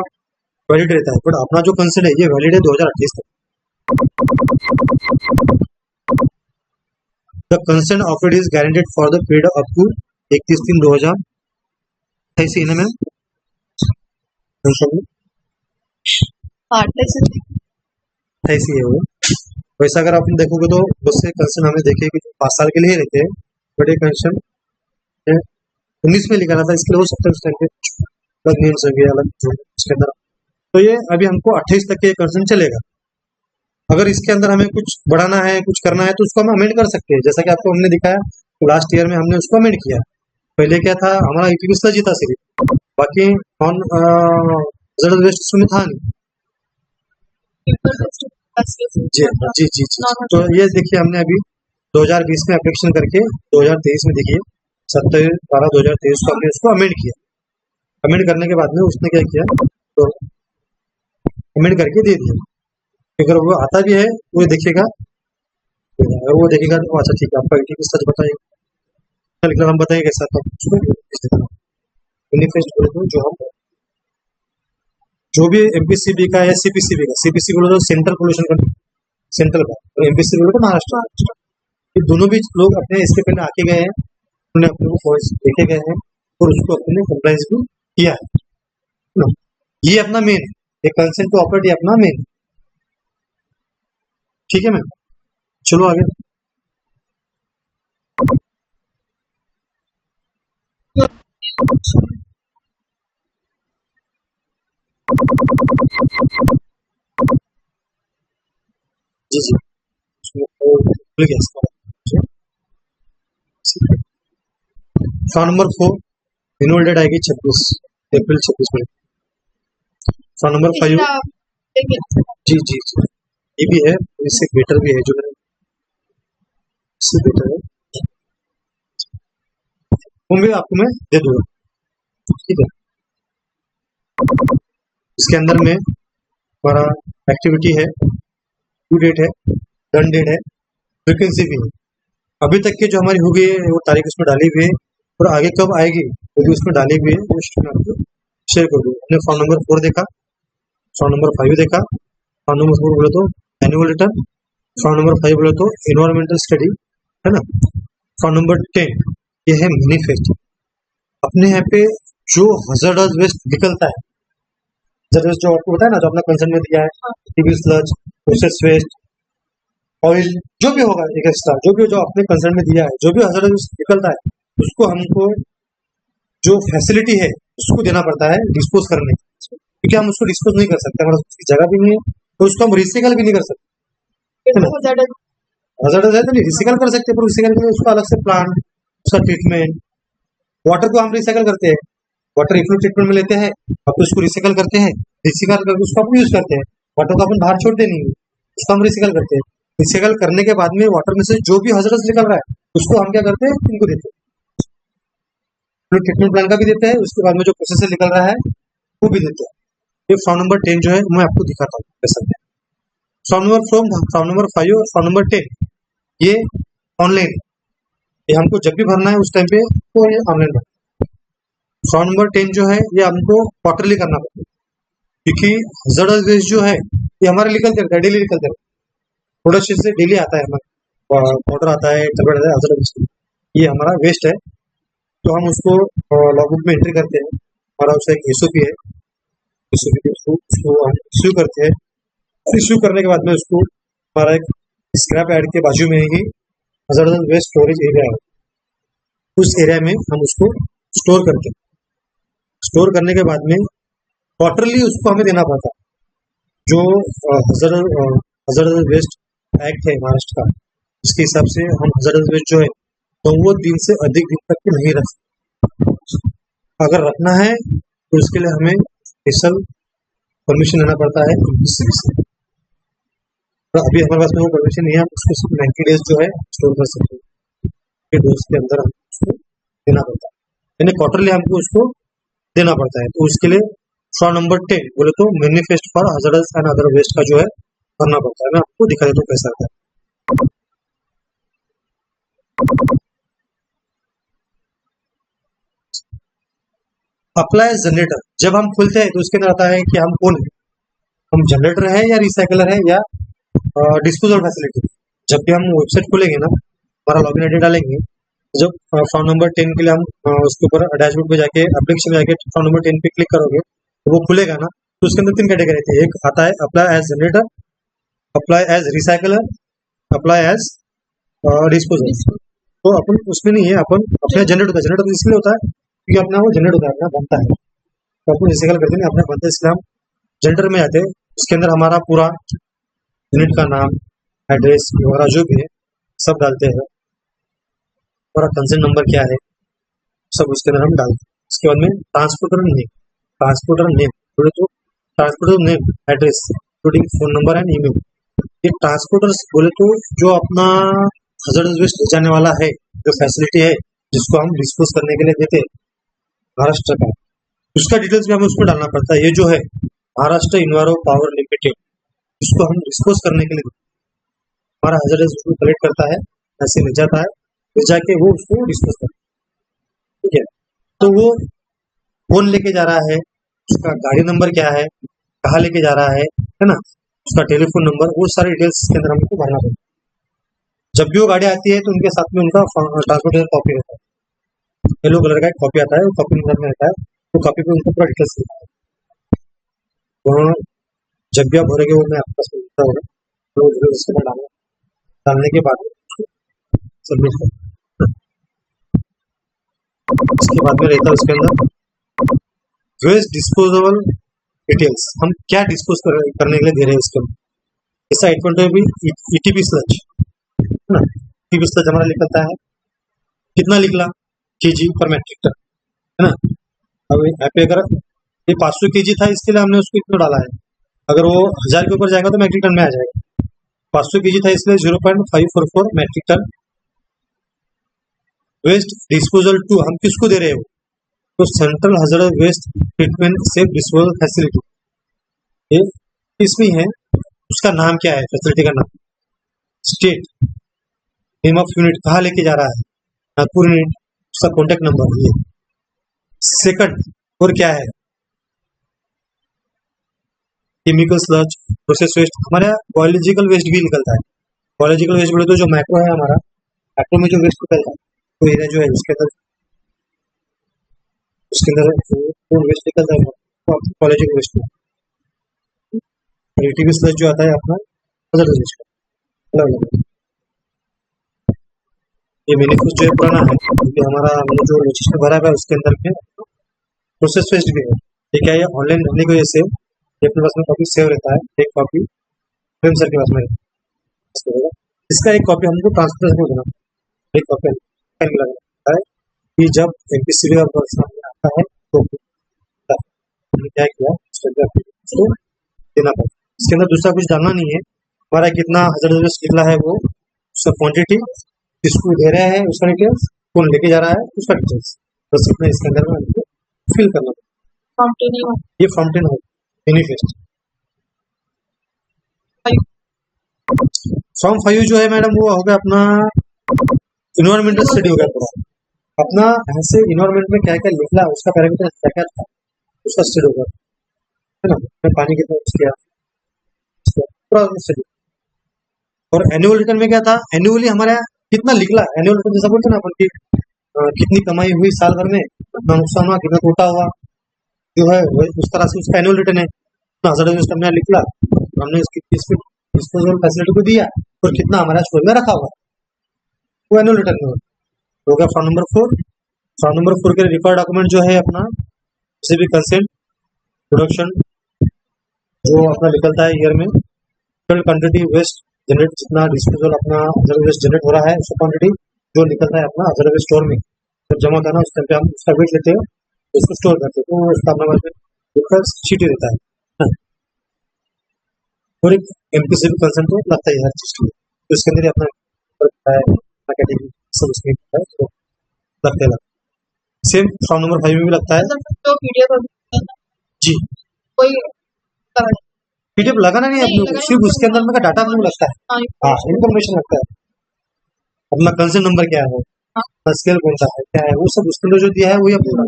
Speaker 1: वैलिड रहता है, बट अपना जो कंसेंट है ये वैलिड है 2028 तक। The consent offered is guaranteed for the period up to 31/3/2028 है मैम। ऐसी है वो। वैसा अगर आप देखोगे तो उससे कंसेंट हमें देखे कि 5 साल के लिए रहते हैं, बट ये कंसेंट 19 में लिखा था, इसके लिए हो सकता है उस टाइम पे अलग नेम्स हो गए, अलग इसके अंदर। तो ये अभी हमको 28 तक के कंसेंट चलेगा। अगर इसके अंदर हमें कुछ बढ़ाना है, कुछ करना है, तो उसको हम अमेंड कर सकते हैं, जैसा कि आपको हमने दिखाया तो लास्ट ईयर में हमने उसको अमेंड किया। पहले क्या था हमारा ईटीपी स्लज ही था सिर्फ, बाकी नॉन हजार्डस वेस्ट उसमें था नहीं। जी जी जी जी। तो ये देखिए हमने अभी 2020 में एप्लीकेशन करके 2023 में देखिए 27/12/2023 को हमने उसको अमेंड किया। अमेंड करने के बाद में उसने क्या किया, तो अमेंड करके दे दिया। अगर वो आता भी है वो देखेगा, अगर वो देखेगा तो अच्छा ठीक है आपका ईटीपी स्लज बताइए। लिखना हम बताएंगे कैसा, तो उसको मैनिफेस्ट बोले तो जो भी एमपीसीबी का या सीपीसीबी का, सीपीसी बोले तो सेंट्रल पोल्यूशन कंट्रोल, सेंट्रल का, और एमपीसी बोले तो महाराष्ट्र। ये दोनों भी लोग अपने इसके पहले आके गए हैं, उन्होंने अपने को फॉरेस्ट देखे गए हैं और उसको अपने कंप्लाइंस भी किया है ना। ये अपना मेन है, कंसेंट टू ऑपरेट, ये अपना मेन, ठीक है मैम। चलो आगे। जी जी, भूल गया इसका। फॉर्म नंबर 4 एनुअल डेट आएगी 26 अप्रैल 26 में। फॉर्म नंबर 5 जी जी जी, ये भी है, इससे बेटर भी है, जो इससे बेटर है वो भी आपको मैं दे दूंगा, ठीक है। इसके अंदर में हमारा एक्टिविटी है, ड्यू डेट है, डन डेट है, फ्रीक्वेंसी भी है। अभी तक की जो हमारी हो गई है वो तारीख उसमें डाली हुई है, और आगे कब आएगी वो भी उसमें डाली हुई है, वो मैं आपको शेयर कर दूँगा। हमने फॉर्म नंबर 4 देखा, फॉर्म नंबर 5 देखा। फॉर्म नंबर 4 बोले तो एनुअल रिटर्न, फॉर्म नंबर 5 बोले तो एनवायरमेंटल स्टडी, है ना। फॉर्म नंबर 10 ये है मैनिफेस्ट। अपने यहाँ पे जो हजार्डस वेस्ट निकलता है, हजार्डस जो आपको होता है ना, जो अपना कंसर्न में दिया है, TV sludge, process waste, oil, जो भी होगा एक एक्स्ट्रा, जो भी जो अपने कंसर्न में दिया है, जो भी हजार्डस निकलता है, उसको हमको जो फैसिलिटी है उसको देना पड़ता है डिस्पोज करने, क्योंकि हम उसको डिस्पोज नहीं कर सकते, हमारा उसकी जगह भी नहीं है, तो उसको हम रिसाइकल भी नहीं कर सकते। हजार्डस है तो नहीं रिसाइकल कर सकते, पर रिसाइकल के लिए उसका अलग से प्लांट, उसका ट्रीटमेंट। वाटर को हम रिसाइकल करते हैं, वाटर इफ्लू ट्रीटमेंट में लेते हैं, आप उसको रिसाइकल करते हैं, रिसाइकल करके उसको आप यूज करते हैं। वाटर को अपन बाहर छोड़ते नहीं, उसको हम रिसाइकल करते हैं। रिसाइकल करने के बाद में वाटर में से जो भी हजार्डस निकल रहा है उसको हम क्या करते हैं, इनको देते हैं, ट्रीटमेंट प्लान का भी देते हैं, उसके बाद में जो प्रोसेस से निकल रहा है वो भी देते हैं। ये फॉर्म नंबर 10 जो है मैं आपको दिखाता हूँ कैसा है। फॉर्म नंबर 5 और फॉर्म नंबर 10 ये ऑनलाइन है, ये हमको जब भी भरना है उस टाइम पे तो ये ऑनलाइन भरना है। फॉर्म नंबर 10 जो है ये हमको क्वार्टरली करना पड़ता है, क्योंकि हजार्डस वेस्ट जो है ये हमारे निकलते रहता है, डेली निकलते रहता है, प्रोडक्शन से डेली आता है, हमारा ऑर्डर आता है, टैबलेट आता है हजार्डस वेस्ट, ये हमारा वेस्ट है, तो हम उसको लॉगबुक में एंट्री करते हैं। हमारा उसका एक एसओपी है, एसओपी के थ्रू उसको हम इश्यू करते हैं, और इश्यू करने के बाद में उसको हमारा एक स्क्रैप यार्ड के बाजू में ही हजार्डस वेस्ट स्टोरेज एरिया है, उस एरिया में हम उसको स्टोर करते हैं। स्टोर करने के बाद में क्वार्टरली उसको हमें देना पड़ता है। जो हजार्डस वेस्ट एक्ट है महाराष्ट्र का, इसके हिसाब से हम हजार्डस वेस्ट जो है 9 दिन से अधिक दिन तक नहीं रख सकते। अगर रखना है तो उसके लिए हमें स्पेशल परमिशन लेना पड़ता है एमपीसीबी से, तो अभी हमारे पास में वो परमिशन नहीं है, हम उसको सिर्फ 90 डेज जो है स्टोर कर सकते हैं, डेज के अंदर हमको उसको देना पड़ता है, यानी क्वार्टरली हमको उसको देना पड़ता है। तो उसके लिए फॉर्म नंबर 10 बोले तो manifest for hazardous and other waste का जो है भरना पड़ता है। मैं आपको दिखा देता हूँ कैसा आता है। अप्लाई जनरेटर, जब हम खुलते हैं तो उसके अंदर आता है कि हम कौन है, हम जनरेटर है या रिसाइकलर है या डिस्पोजल फैसिलिटी। जब भी हम वेबसाइट खोलेंगे ना, हमारा लॉगिन आईडी डालेंगे, जब फॉर्म नंबर 10 के लिए हम उसके ऊपर डैशबोर्ड पे जाके एप्लीकेशन में जाके फॉर्म नंबर 10 पे क्लिक करोगे तो वो खुलेगा ना, तो उसके अंदर 3 कैटेगरी रहती है। एक आता है apply as generator, apply as recycler, apply as disposal. तो अपन उसमें नहीं है, अपन अपना जनरेट होता है। जनरेट इसलिए होता है क्योंकि अपना वो जनरेट होता है, अपना बनता है, तो अपन रिसाइकल करते नहीं, अपना बनता है, इसलिए हम जनरेटर में आते हैं। उसके अंदर हमारा पूरा यूनिट का नाम, एड्रेस वगैरह जो भी है सब डालते हैं, हमारा कंसेंट नंबर क्या है सब उसके अंदर हम डालते हैं। उसके बाद में ट्रांसपोर्टर नेम बोले तो transporter name, address including phone number and email. ये ट्रांसपोर्टर्स बोले तो जो अपना हजार्डस वेस्ट ले जाने वाला है, जो फैसिलिटी है जिसको हम डिस्पोज करने के लिए देते हैं महाराष्ट्र का, उसका डिटेल्स भी हमें उसमें डालना पड़ता है। ये जो है महाराष्ट्र इन्वायरो पावर लिमिटेड, इसको हम डिस्पोज करने के लिए हमारा हजार्डस वेस्ट कलेक्ट करता है, ऐसे ले जाता है, ले जाके वो उसको डिस्पोज करता है। ठीक है। तो वो कौन लेके जा रहा है, उसका गाड़ी नंबर क्या है, कहाँ लेके जा रहा है ना, उसका टेलीफोन नंबर, वो सारे डिटेल्स इसके अंदर हमको भरना पड़ता है। जब भी वो गाड़ी आती है तो उनके साथ में उनका ट्रांसपोर्टेशन कॉपी रहता है, येलो कलर का एक कॉपी आता है, वो कॉपी नंबर में रहता है, वो कॉपी पे उनको पूरा डिटेल्स लिखा है। वहाँ जब भी आप भरेंगे वो मैं आपके पास में लिखा होगा, तो जरूर इसके अंदर डालना, डालने के बाद सबमिट कर, उसके बाद में रहता है उसके अंदर वेस्ट डिस्पोजेबल डिटेल्स, हम क्या डिस्पोज करने के लिए दे रहे हैं उसके अंदर। ऐसा 8.2 भी ईटीपी स्लज है ना, ईटीपी स्लज हमारा निकलता है कितना निकला, केजी पर मेट्रिक टन, है ना। अब यहाँ पे अगर ये 500 केजी था, इसके लिए हमने उसको इतना डाला है, अगर वो 1000 के ऊपर जाएगा तो मेट्रिक टन में आ जाएगा। 500 केजी था इसलिए 0.544 metric tonne. Waste disposal to हम किसको दे रहे हो, तो central hazardous waste treatment safe disposal facility, ये इसमें है। उसका नाम क्या है, फैसिलिटी का नाम, स्टेट, नेम ऑफ यूनिट, कहाँ लेके जा रहा है, नागपुर यूनिट, उसका कॉन्टेक्ट नंबर, ये सेकंड। और क्या है, केमिकल स्लज, प्रोसेस वेस्ट, हमारा बायोलॉजिकल वेस्ट भी निकलता है। बायोलॉजिकल वेस्ट बोले तो जो मैक्रो है हमारा, मैक्रो में जो वेस्ट निकलता है, तो एरिया जो है उसके अंदर जो वेस्ट निकलता है वो बायोलॉजिकल वेस्ट में, टीवी स्लज जो आता है अपना अदर वेस्ट अलग। ये मैनिफेस्ट जो है पुराना है, क्योंकि हमारा मैंने जो रजिस्टर भरा है उसके अंदर में प्रोसेस वेस्ट भी है। ये क्या है, ऑनलाइन रहने की वजह से ये अपने पास में कॉपी सेव रहता है, एक कॉपी प्रेम सर के पास में रहता है, इसका एक कॉपी हमको ट्रांसफर को देना, एक कॉपी लगता है कि जब एमपीसीबी का सामने आता है तो क्या किया उसको देना पड़ता है। इसके अंदर दूसरा कुछ डालना नहीं है, हमारा कितना हजार निकला है वो उसका क्वांटिटी, किसको दे रहे हैं उसका डिटेल्स, कौन लेके जा रहा है उसका डिटेल्स, बस इतना इसके अंदर में हमको फिल करना है। ये फॉर्म 10 हो मैनिफेस्ट। फॉर्म 5 जो है मैडम वो हो गया अपना इन्वायरमेंटल स्टडी हो गया पूरा, अपना ऐसे इन्वायरमेंट में क्या क्या निकला, उसका पैरामीटर क्या क्या था उसका स्टडी होगा, है ना, पानी कितना यूज किया पूरा स्टडी। और एनुअल रिटर्न में क्या था, एनुअली हमारा कितना निकला, एनुअल रिटर्न जैसा बोलते ना अपन की कितनी कमाई हुई साल भर में, कितना नुकसान हुआ, कितना टोटा हुआ, जो है उस तरह से उसका एनुअल रिटर्न है। हजार हमने निकला, हमने इसकी डिस्पोजल फैसिलिटी को दिया और कितना हमारा स्टोर में रखा हुआ, वो एनुअल रिटर्न में हो गया। फॉर्म नंबर 4, फॉर्म नंबर 4 के रिक्वायर्ड डॉक्यूमेंट जो है अपना किसी भी कंसेंट प्रोडक्शन जो अपना निकलता है ईयर में, टोटल क्वांटिटी वेस्ट जनरेट, जितना डिस्पोजल अपना अदर वेस्ट जनरेट हो रहा है उसका क्वांटिटी जो निकलता है अपना अदर वेस्ट स्टोर में, जब जमा करना उस टाइम पे हम उसका वेट लेते हैं, उसको स्टोर करते हैं, तो उसका अपना शीट रहता है और एक एमपीसीबी कंसेंट तो लगता है हर चीज के लिए, तो इसके अंदर अपना कैटेगरी सब उसमें है तो लगता है। सेम फॉर्म नंबर 5 में भी लगता है
Speaker 2: तो पीडीएफ
Speaker 1: जी,
Speaker 2: कोई
Speaker 1: पीडीएफ लगाना नहीं है अपने को, सिर्फ उसके अंदर में का डाटा अपने को लगता है, हाँ इन्फॉर्मेशन लगता है, अपना कंसेंट नंबर क्या है, स्केल कौन सा है, क्या है, वो सब उसके अंदर जो दिया है वही अपना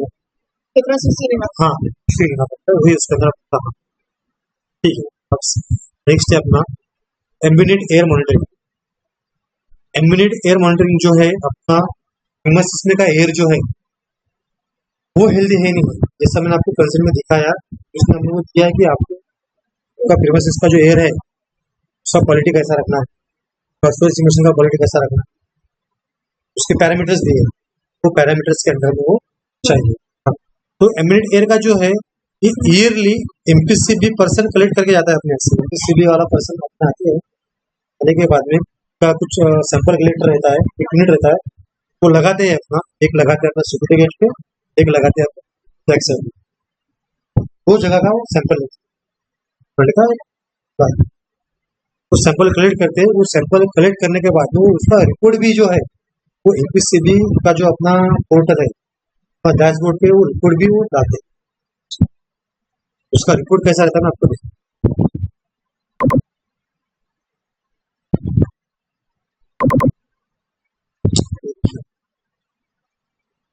Speaker 1: हाँ इसी लेना पड़ता है, वही उसके अंदर। ठीक है, अब नेक्स्ट है अपना ambient air monitoring. Ambient air monitoring जो है अपना प्रीमाइसेस में का एयर जो है वो हेल्दी है नहीं, जैसा मैंने आपको कंसेंट में दिखाया, उसमें हमने वो किया है कि आपका प्रीमाइसेस का जो एयर है उसका क्वालिटी कैसा रखना है, ट्रांसपोर्टेशन का क्वालिटी कैसा रखना है, उसके पैरामीटर्स दिए, वो पैरामीटर्स के अंदर में वो चाहिए। तो एम्बिएंट एयर का जो है ये ईयरली एमपीसीबी पर्सन कलेक्ट करके जाता है अपने से, एमपीसीबी वाला पर्सन अपने आते हैं, आने के बाद में का कुछ सैंपल कलेक्टर रहता है, एक यूनिट रहता है, वो लगाते हैं अपना, एक लगाते हैं अपना सिक्योरिटी गेट पे, एक लगाते हैं अपना बैक साइड पे, वो जगह का वो सैंपल का वो सैंपल कलेक्ट करते हैं, वो सैंपल कलेक्ट करने के बाद में उसका रिपोर्ट भी जो है वो एमपीसीबी का जो अपना पोर्टल है डैशबोर्ड पे वो रिपोर्ट भी वो डालते हैं, उसका रिपोर्ट कैसा रहता है ना आपको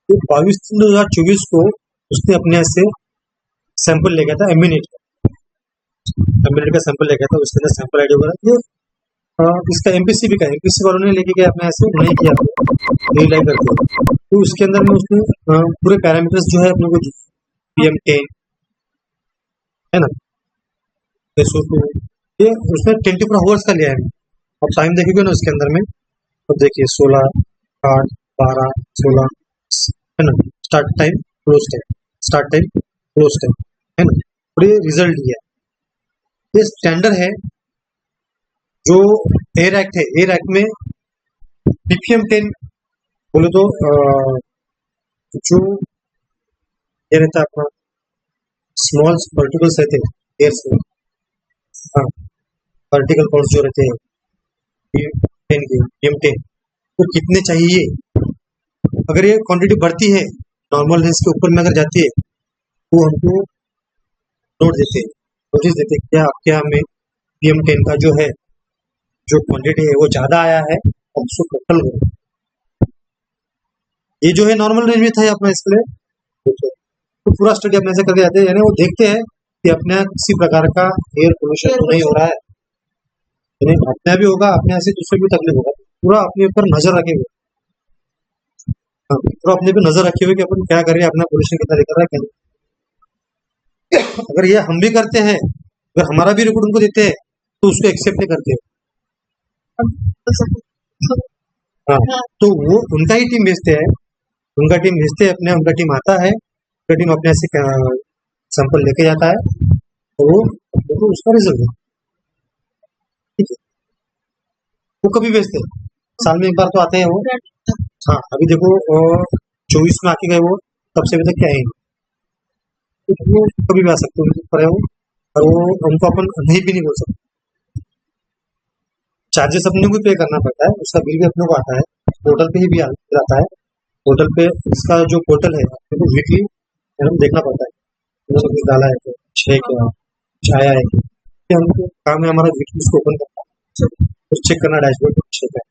Speaker 1: तो 22/3/2024 को उसने अपने यहाँ से सैंपल ले गया था एम्यूनेट का सैंपल ले गया था, उसके अंदर सैंपल आईडी वगैरह ये इसका एमपीसीबी का एमपीसी वालों ने लेके गया अपने यहाँ से, उन्हें किया रिलाई करके। तो उसके अंदर में उसने पूरे पैरामीटर्स जो है अपने को PM10 है ना, SO2 ये उसने 24 आवर्स का लिया है। अब टाइम देखोगे ना उसके अंदर में, तो देखिए 16, 8, 12, 16 है ना, start time close time, start time close time है ना, और ये रिजल्ट दिया। ये स्टैंडर्ड है जो एयर एक्ट है, एयर एक्ट में PPM10 बोले तो जो ये रहता है अपना स्मॉल पार्टिकल्स रहते हैं एयर से, हाँ पार्टिकल कॉन्स जो रहते हैं PM10 वो कितने चाहिए, अगर ये क्वांटिटी बढ़ती है नॉर्मल रेंज के ऊपर में अगर जाती है तो हमको नोटिस देते हैं क्या आपके यहाँ में PM10 का जो है जो क्वांटिटी है वो ज्यादा आया है, और उसको टोटल करो। ये जो है नॉर्मल रेंज में था अपना, इसके लिए तो पूरा स्टडी अपने से करके जाते हैं, यानी वो देखते हैं कि अपने यहाँ किसी प्रकार का एयर पोल्यूशन तो नहीं हो रहा है, यानी अपने यहाँ भी होगा, अपने यहाँ से दूसरे भी तकलीफ होगा। पूरा अपने ऊपर नजर रखे हुए, हाँ, पूरा अपने पे नजर रखे हुए कि अपन क्या करें, अपना पोल्यूशन कितना कर रहा है क्या नहीं। अगर ये हम भी करते हैं, अगर हमारा भी रिपोर्ट उनको देते हैं तो उसको एक्सेप्ट नहीं करते, हाँ, तो वो उनका ही टीम भेजते हैं, उनका टीम भेजते हैं अपने, उनका टीम आता है, उनका टीम अपने से सैंपल लेके जाता है, तो वो तो उसका रिजल्ट है, ठीक है। वो कभी भेजते हैं, साल में एक बार तो आते हैं वो, हाँ अभी देखो 24 में आके गए वो, तब से अभी तक क्या है तो वो कभी भी आ सकते हैं, उनके ऊपर है वो, और वो उनको अपन नहीं भी नहीं बोल सकते। चार्जेस अपने को पे करना पड़ता है, उसका बिल भी अपने को आता है, पोर्टल पे ही भी आता है, पोर्टल पे इसका जो पोर्टल है अपने को वीकली देखना पड़ता है, उन्होंने कुछ डाला है तो छः क्या कुछ आया है कि हमको काम है हमारा वीकली उसको ओपन करना है, तो चेक करना डैशबोर्ड पर चेक है।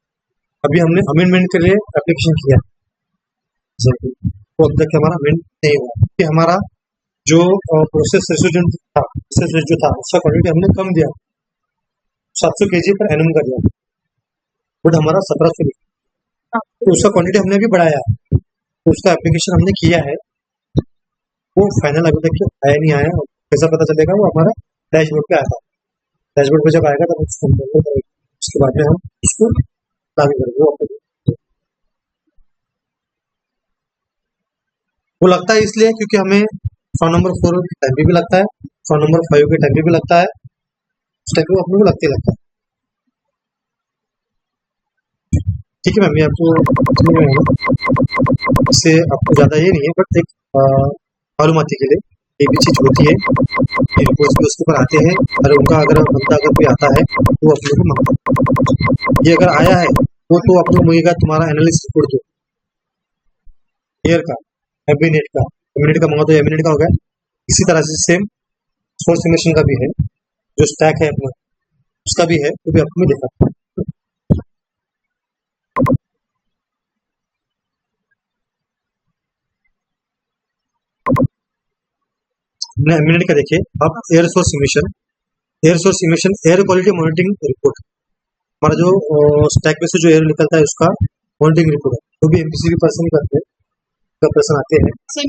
Speaker 1: अभी हमने अमेंडमेंट के लिए एप्लीकेशन किया तो अब तक हमारा अमेंड नहीं हुआ, कि हमारा जो प्रोसेस रेशो जो था उसका क्वांटिटी हमने कम दिया, 700 kg पर एनम कर दिया, बट हमारा 1700 तो उसका क्वांटिटी हमने भी बढ़ाया, तो उसका एप्लीकेशन हमने किया है, वो फाइनल अभी तक आया नहीं आया, कैसा पता चलेगा वो हमारा डैशबोर्ड पे आएगा, डैशबोर्ड पे जब आएगा तब उसको उसके बाद में हम उसको लागू करेंगे। वो लगता है इसलिए क्योंकि हमें फॉर्म नंबर 4 के टाइम पे भी लगता है, फॉर्म नंबर 5 के टाइम पे भी लगता है, उस टाइम पे अपने को लगता है। ठीक है मैम, ये आपको इससे आपको ज़्यादा ये नहीं है, बट एक मालूमाती के लिए एक भी चीज़ होती है, रिपोर्ट्स भी उसके ऊपर आते हैं, और उनका अगर बंदा अगर कोई आता है तो वो अपने को मांगता है, ये अगर आया है वो तो अपने को मांगेगा तुम्हारा एनालिस्ट रिपोर्ट दो एयर का, एमिनेट का मंगा तो एमिनेट का हो गया, इसी तरह से सेम सोर्स इमिशन का भी है, जो स्टैक है अपना उसका भी है, वो भी आपको मैं दिखाता हूँ। हमने एमिनेट का देखिए, अब air source emission air quality monitoring report, हमारा जो स्टैक में से जो एयर निकलता है उसका मॉनिटरिंग रिपोर्ट है, वो भी एमपीसीबी पर्सन करते हैं, पर्सन आते हैं, सी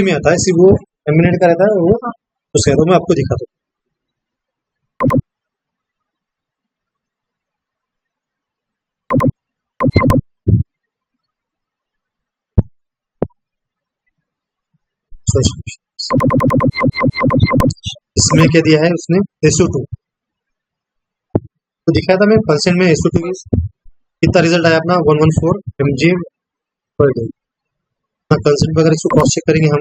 Speaker 1: में आता है, सी वो एमिनेट का रहता है, वो उसका तो मैं आपको दिखाता हूँ। इसमें क्या दिया है उसने, SO2 तो दिखाया था मैं परसेंट में, SO2 कितना रिजल्ट आया अपना 114 mg पर डे, कंसेंट वगैरह इसको क्रॉस चेक करेंगे हम,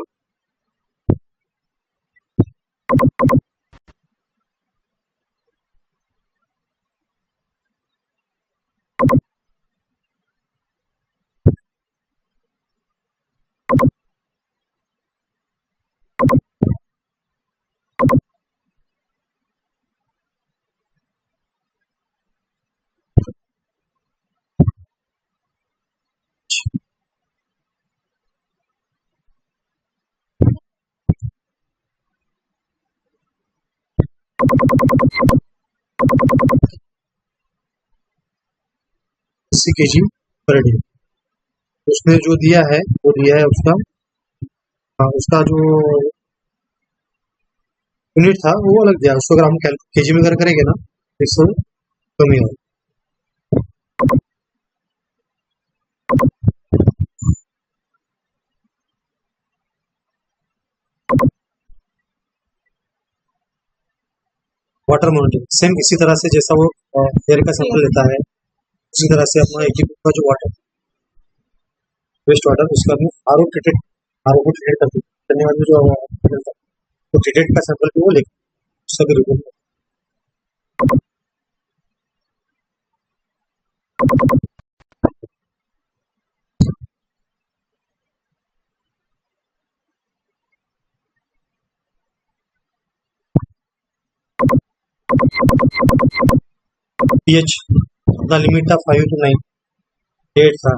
Speaker 1: 80 kg पर डे। उसने जो दिया है वो दिया है उसका, हाँ, उसका जो यूनिट था वो अलग दिया। उसको अगर हम केजी में अगर करेंगे ना, 100 कमी हो। वाटर मॉनिटरिंग सेम इसी तरह से, जैसा वो एयर का सैंपल लेता है, उसी तरह से अपना इक्विपमेंट का जो वाटर वेस्ट वाटर उसका भी आर ओ को ट्रीटेड करने वाले जो तो ट्रीटेड का सैंपल भी वो लेगा, उसका भी रिपोर्ट। पीएच अपना लिमिट था 5 to 9, 8 था।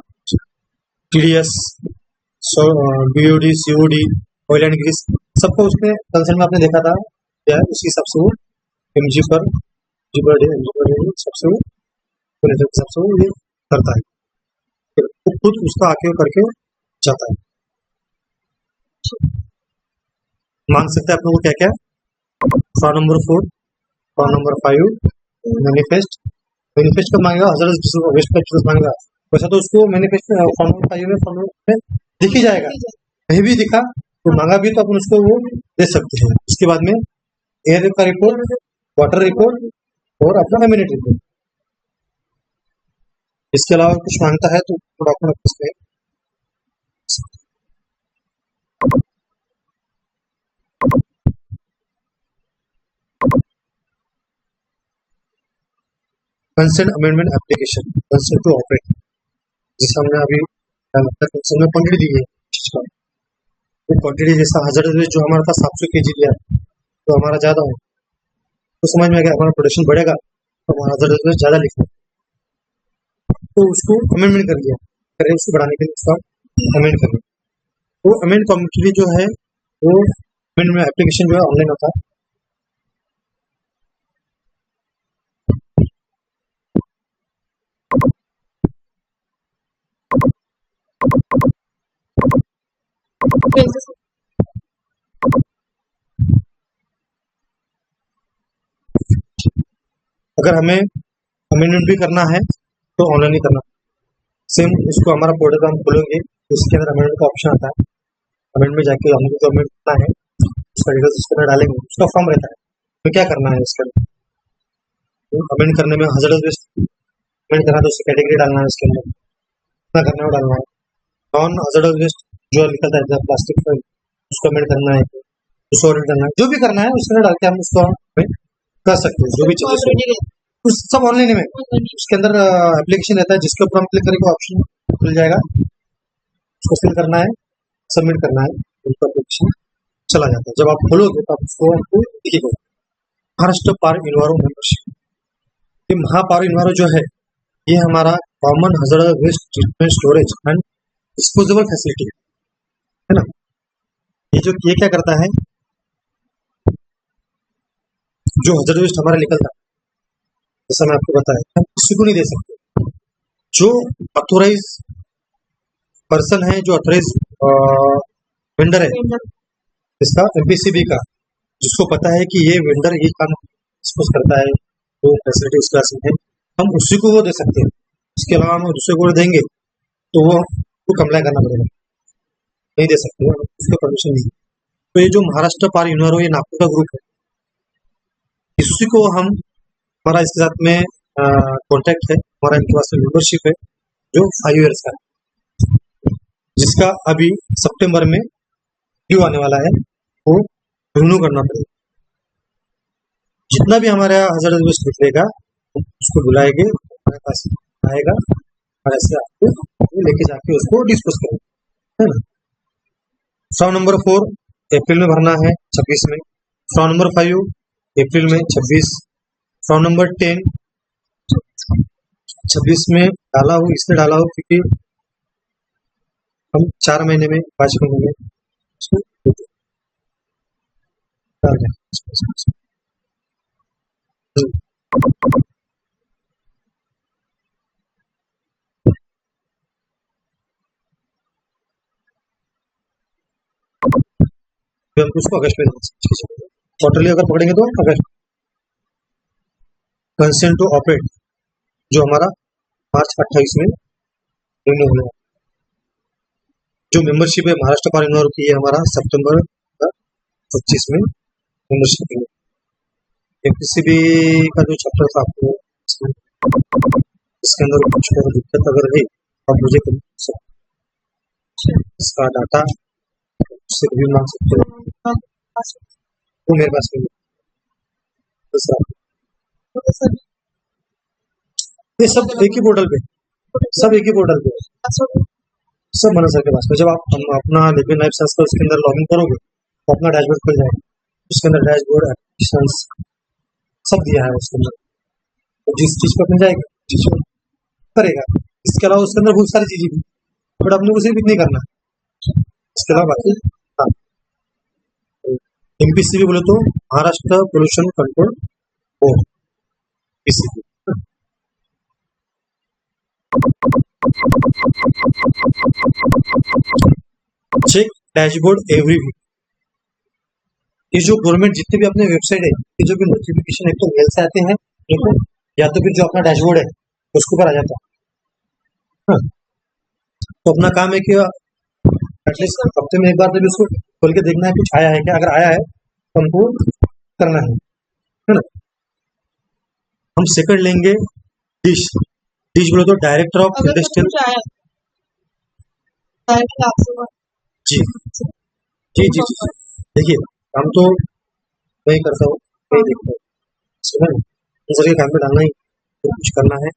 Speaker 1: TDS, BOD, COD, oil and grease, सबको उसने कंसर्न में आपने देखा था क्या है, उसी हिसाब से वो एमजी पर जी per day, MG per day सबसे वो हिसाब से वो ये करता है, फिर वो खुद उसका आके करके जाता है। मान सकते हैं आप लोगों को क्या क्या, form number 4, form number 5 manifest. Manifest कब मांगेगा, हजार्डस वेस्ट का मांगेगा, वैसा तो उसको मैनिफेस्ट फॉर्म नंबर 5 में, फॉर्म नंबर में दिख ही जाएगा, कहीं भी दिखा तो मांगा भी तो अपन उसको वो दे सकते हैं। उसके बाद में एयर का रिपोर्ट, वाटर रिपोर्ट और अपना कम्युनिटी रिपोर्ट। इसके अलावा कुछ मांगता है तो डॉक्यूमेंट उसमें consent amendment application, consent to operate, जिसे हमने अभी कंसेंट में क्वांटिटी दी है, वो क्वांटिटी जैसा हजार्डस वेस्ट जो हमारे पास 700 kg दिया है तो हमारा ज़्यादा है, तो समझ में आ गया हमारा प्रोडक्शन बढ़ेगा तो हमारा हजार्डस वेस्ट ज़्यादा लिखना, तो उसको अमेंडमेंट कर दिया, करें उसको बढ़ाने के लिए उसका अमेंड कर दिया। तो अमेंड कमिटी जो है वो अमेंडमेंट एप्लीकेशन जो है ऑनलाइन होता है। अगर हमें अमेंडमेंट भी करना है तो ऑनलाइन ही करना, सेम उसको हमारा पोर्टल हम खोलेंगे तो उसके अंदर अमेंडमेंट का ऑप्शन आता है, अमेंडमेंट जाके हमको जो अमेंड करना है उसका डिटेल्स उसके अंदर डालेंगे, उसका फॉर्म रहता है तो क्या करना है उसके अंदर, तो अमेंड करने में हजार्डस वेस्ट अमेंड करना है तो उसकी कैटेगरी डालना है, उसके अंदर कितना करना है वो डालना है, नॉन हजार्डस वेस्ट जो निकलता है प्लास्टिक का उसको अमेंड करना है, उसको अमेंड करना है, जो भी करना है उसके अंदर डाल के हम उसको कर सकते हैं, जो भी चीजें उस सब ऑनलाइन में उसके अंदर एप्लीकेशन रहता है, जिसके ऊपर हम क्लिक करेंगे ऑप्शन खुल जाएगा, उसको फिल करना है, सबमिट करना है, उसका एप्लीकेशन चला जाता है। जब आप खोलोगे तो आप उसको आपको दिखेगा महाराष्ट्र पार इन्वायरो मेंबरशिप। ये महापार इन्वायरो जो है ये हमारा common hazardous waste treatment storage and disposable facility है ना। ये क्या करता है, जो हजार्डस वेस्ट हमारा निकलता है जैसा मैं आपको बताया हम किसी को नहीं दे सकते, जो ऑथोराइज पर्सन है, जो ऑथोराइज वेंडर है इसका एमपीसीबी का, जिसको पता है कि ये वेंडर ये काम डिस्पोज करता है, वो फैसिलिटी उस क्लास में है, हम उसी को वो दे सकते हैं। इसके अलावा हम दूसरे को देंगे तो वो कंप्लाई करना पड़ेगा, नहीं दे सकते, उसको परमिशन नहीं। तो ये जो महाराष्ट्र पार इन्वायरो ये नागपुर का ग्रुप है, इसी को हम हमारा इसके साथ में कॉन्टैक्ट है, हमारा इनके पास मेंबरशिप है जो 5 ईयर्स का है, जिसका अभी सितंबर में ड्यू आने वाला है, वो रिन्यू करना पड़ेगा। जितना भी हमारा हजार्डस वेस्ट निकलेगा उसको बुलाएंगे, हमारे पास आएगा और ऐसे आपको लेके जाके उसको डिस्पोज करेंगे, है ना। फॉर्म नंबर 4 अप्रैल में भरना है 26 में, फॉर्म नंबर 5 अप्रैल में 26, फॉर्म नंबर 10 26 में डाला हो, इसलिए डाला हो क्योंकि हम 4 महीने में 5 महीने में उसको डाल दें। फिर हम उसको अगस्त में क्वार्टरली अगर पकड़ेंगे तो अगस्त। कंसेंट टू ऑपरेट जो हमारा मार्च 28 में रिन्यू होने वाला। जो मेंबरशिप है महाराष्ट्र का रिन्यू की है हमारा सितंबर 25 में मेंबरशिप है। एमपीसीबी का जो चैप्टर था आपको इसके अंदर कुछ दिक्कत अगर है आप मुझे इसका डाटा उससे भी मांग सकते हो, वो मेरे पास नहीं है। ये सब एक ही पोर्टल पे, सब एक ही पोर्टल पे, सब मनन सर के पास में। जब आप अपना लिपिन लाइफ सर्च कर उसके अंदर लॉगिन करोगे तो अपना डैशबोर्ड खुल जाएगा। उसके अंदर डैशबोर्ड एप्लीकेशंस सब दिया है उसके अंदर, तो जिस चीज पर अपने जाएगा चीज करेगा। इसके अलावा उसके अंदर बहुत सारी चीजें भी, बट अपने को सिर्फ इतनी करना है। इसके अलावा बाकी हाँ, एमपीसीबी बोले तो Maharashtra pollution control board, PCB. Check dashboard every week. ये जो गवर्नमेंट जितने भी अपने वेबसाइट है ये जो भी नोटिफिकेशन एक तो मेल से आते हैं या तो फिर जो अपना डैशबोर्ड है उसके ऊपर आ जाता है। हाँ, तो अपना काम है कि एटलीस्ट हफ्ते में एक बार जब इसको खोल के देखना है कुछ आया है क्या, अगर आया है तो हमको करना है ना। हम सेकंड लेंगे डिश। डिश बोले तो डायरेक्टर ऑफ इंडस्ट्रियल जी जी जी जी। देखिए काम तो वही करता हूँ, वही देखता हूँ, सुना सर के काम पे डालना ही तो कुछ करना है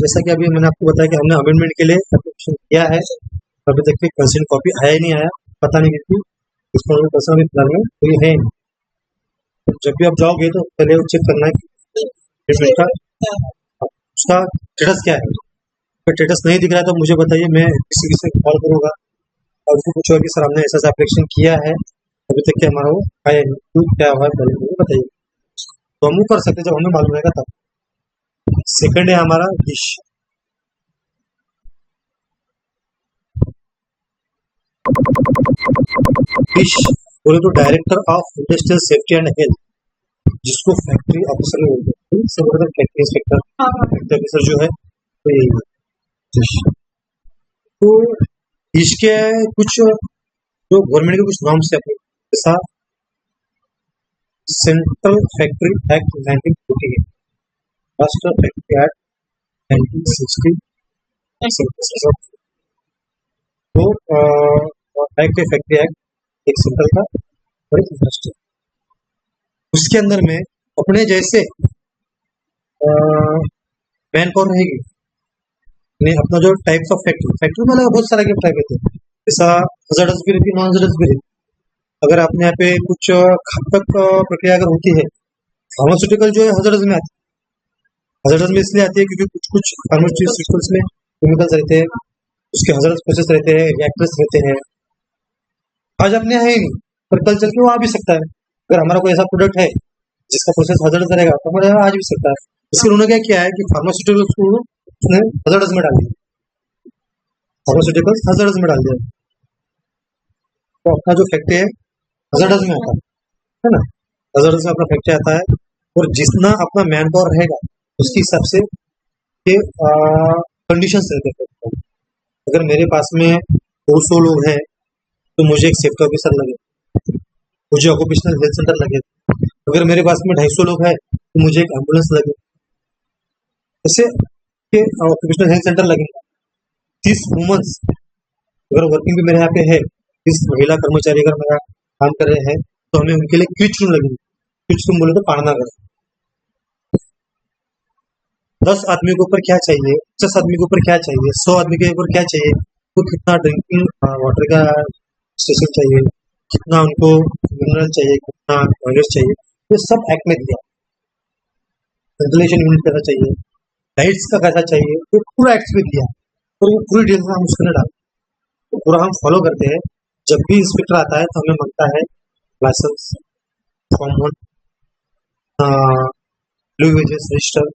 Speaker 1: जैसा कि अभी मैंने आपको बताया कि हमने अमेंडमेंट के लिए एप्लीकेशन किया है, अभी तक कंसेंट कॉपी आया ही नहीं आया, पता नहीं कितनी इसको पैसा भी फिलहाल में कोई है नहीं। तो जब भी आप जाओगे तो पहले वो चेक करना है कि का उसका स्टेटस क्या है। अगर स्टेटस नहीं दिख रहा है तो मुझे बताइए, मैं किसी से कॉल करूँगा और उसको पूछूंगा कि सर हमने ऐसा एप्लीकेशन किया है अभी तक क्या हमारा वो आया नहीं, क्या हुआ है पहले मुझे बताइए, तो हम वो कर सकते जब हमें मालूम रहेगा तब। सेकंड है हमारा डिश। डिश बोले तो director of industrial safety and health, जिसको फैक्ट्री ऑफिसर में बोलते हैं, इससे बोलते हैं फैक्ट्री इंस्पेक्टर, फैक्ट्री ऑफिसर जो है तो यही है डिश। तो डिश के कुछ जो गवर्नमेंट के कुछ नॉर्म्स है अपने, जैसा सेंट्रल फैक्ट्री एक्ट 1948, राष्ट्र फैक्ट्री एक्ट 1960, तो एक्ट है फैक्ट्री एक्ट एक सेंट्रल का और एक इंडस्ट्रियल। उसके अंदर में अपने जैसे मैन पावर रहेगी, अपना जो टाइप्स ऑफ फैक्ट्री में अलग बहुत सारे के टाइप रहते हैं, जैसा हजार्डस भी रहती है, नॉन हजार्डस भी रहती है। अगर आपने यहाँ पे कुछ घातक प्रक्रिया अगर होती है, फार्मास्यूटिकल जो है हजार्डस में आती है। हजार्डस में इसलिए आती है क्योंकि कुछ कुछ फार्मास्यूटिकल्स में केमिकल्स रहते हैं, उसके हजार्डस प्रोसेस रहते हैं, रिएक्टर्स रहते हैं। आज अपने है ही नहीं, पर कल चल के वो आ भी सकता है। अगर हमारा कोई ऐसा प्रोडक्ट है जिसका प्रोसेस हजार्डस रहेगा तो हमारे यहाँ आज भी सकता है। इसलिए उन्होंने क्या किया है कि फार्मास्यूटिकल्स को उसने हजार्डस में डाल दिया, फार्मास्यूटिकल्स हजार्डस में डाल दिया, तो अपना जो फैक्ट्री है हजार्डस में आता है ना, हजार्डस में अपना फैक्ट्री आता है। और जितना अपना मैन पावर रहेगा उसके हिसाब से कंडीशंस रहते हैं। अगर मेरे पास में 200 लोग हैं तो मुझे एक सेफ्टी ऑफिसर लगे, मुझे ऑक्यूपेशनल हेल्थ सेंटर लगे। अगर मेरे पास में 250 लोग हैं तो मुझे एक एम्बुलेंस लगे। ऐसे ऑक्यूपेशनल हेल्थ सेंटर लगेगा। 30 वुमेन्स अगर वर्किंग भी मेरे यहाँ पे है, 30 महिला कर्मचारी अगर मेरा काम कर रहे हैं तो हमें उनके लिए क्विच रूम लगेंगे। क्विच रूम बोले तो पाड़ना घर। 10 आदमी के ऊपर क्या चाहिए, 50 आदमी के ऊपर क्या चाहिए, 100 आदमी के ऊपर क्या चाहिए, तो कितना ड्रिंकिंग वाटर का स्टेशन चाहिए, कितना उनको मिनरल चाहिए, कितना टॉयलेट चाहिए, ये सब एक्ट में दिया। वेंटिलेशन यूनिट कैसा चाहिए, लाइट्स का कैसा चाहिए, ये पूरा एक्ट में दिया और वो पूरी डिटेल्स हम उसके अंदर डालते हैं। तो पूरा हम फॉलो करते हैं। जब भी इंस्पेक्टर आता है तो हमें मांगता है licence, form 1, blue wages register,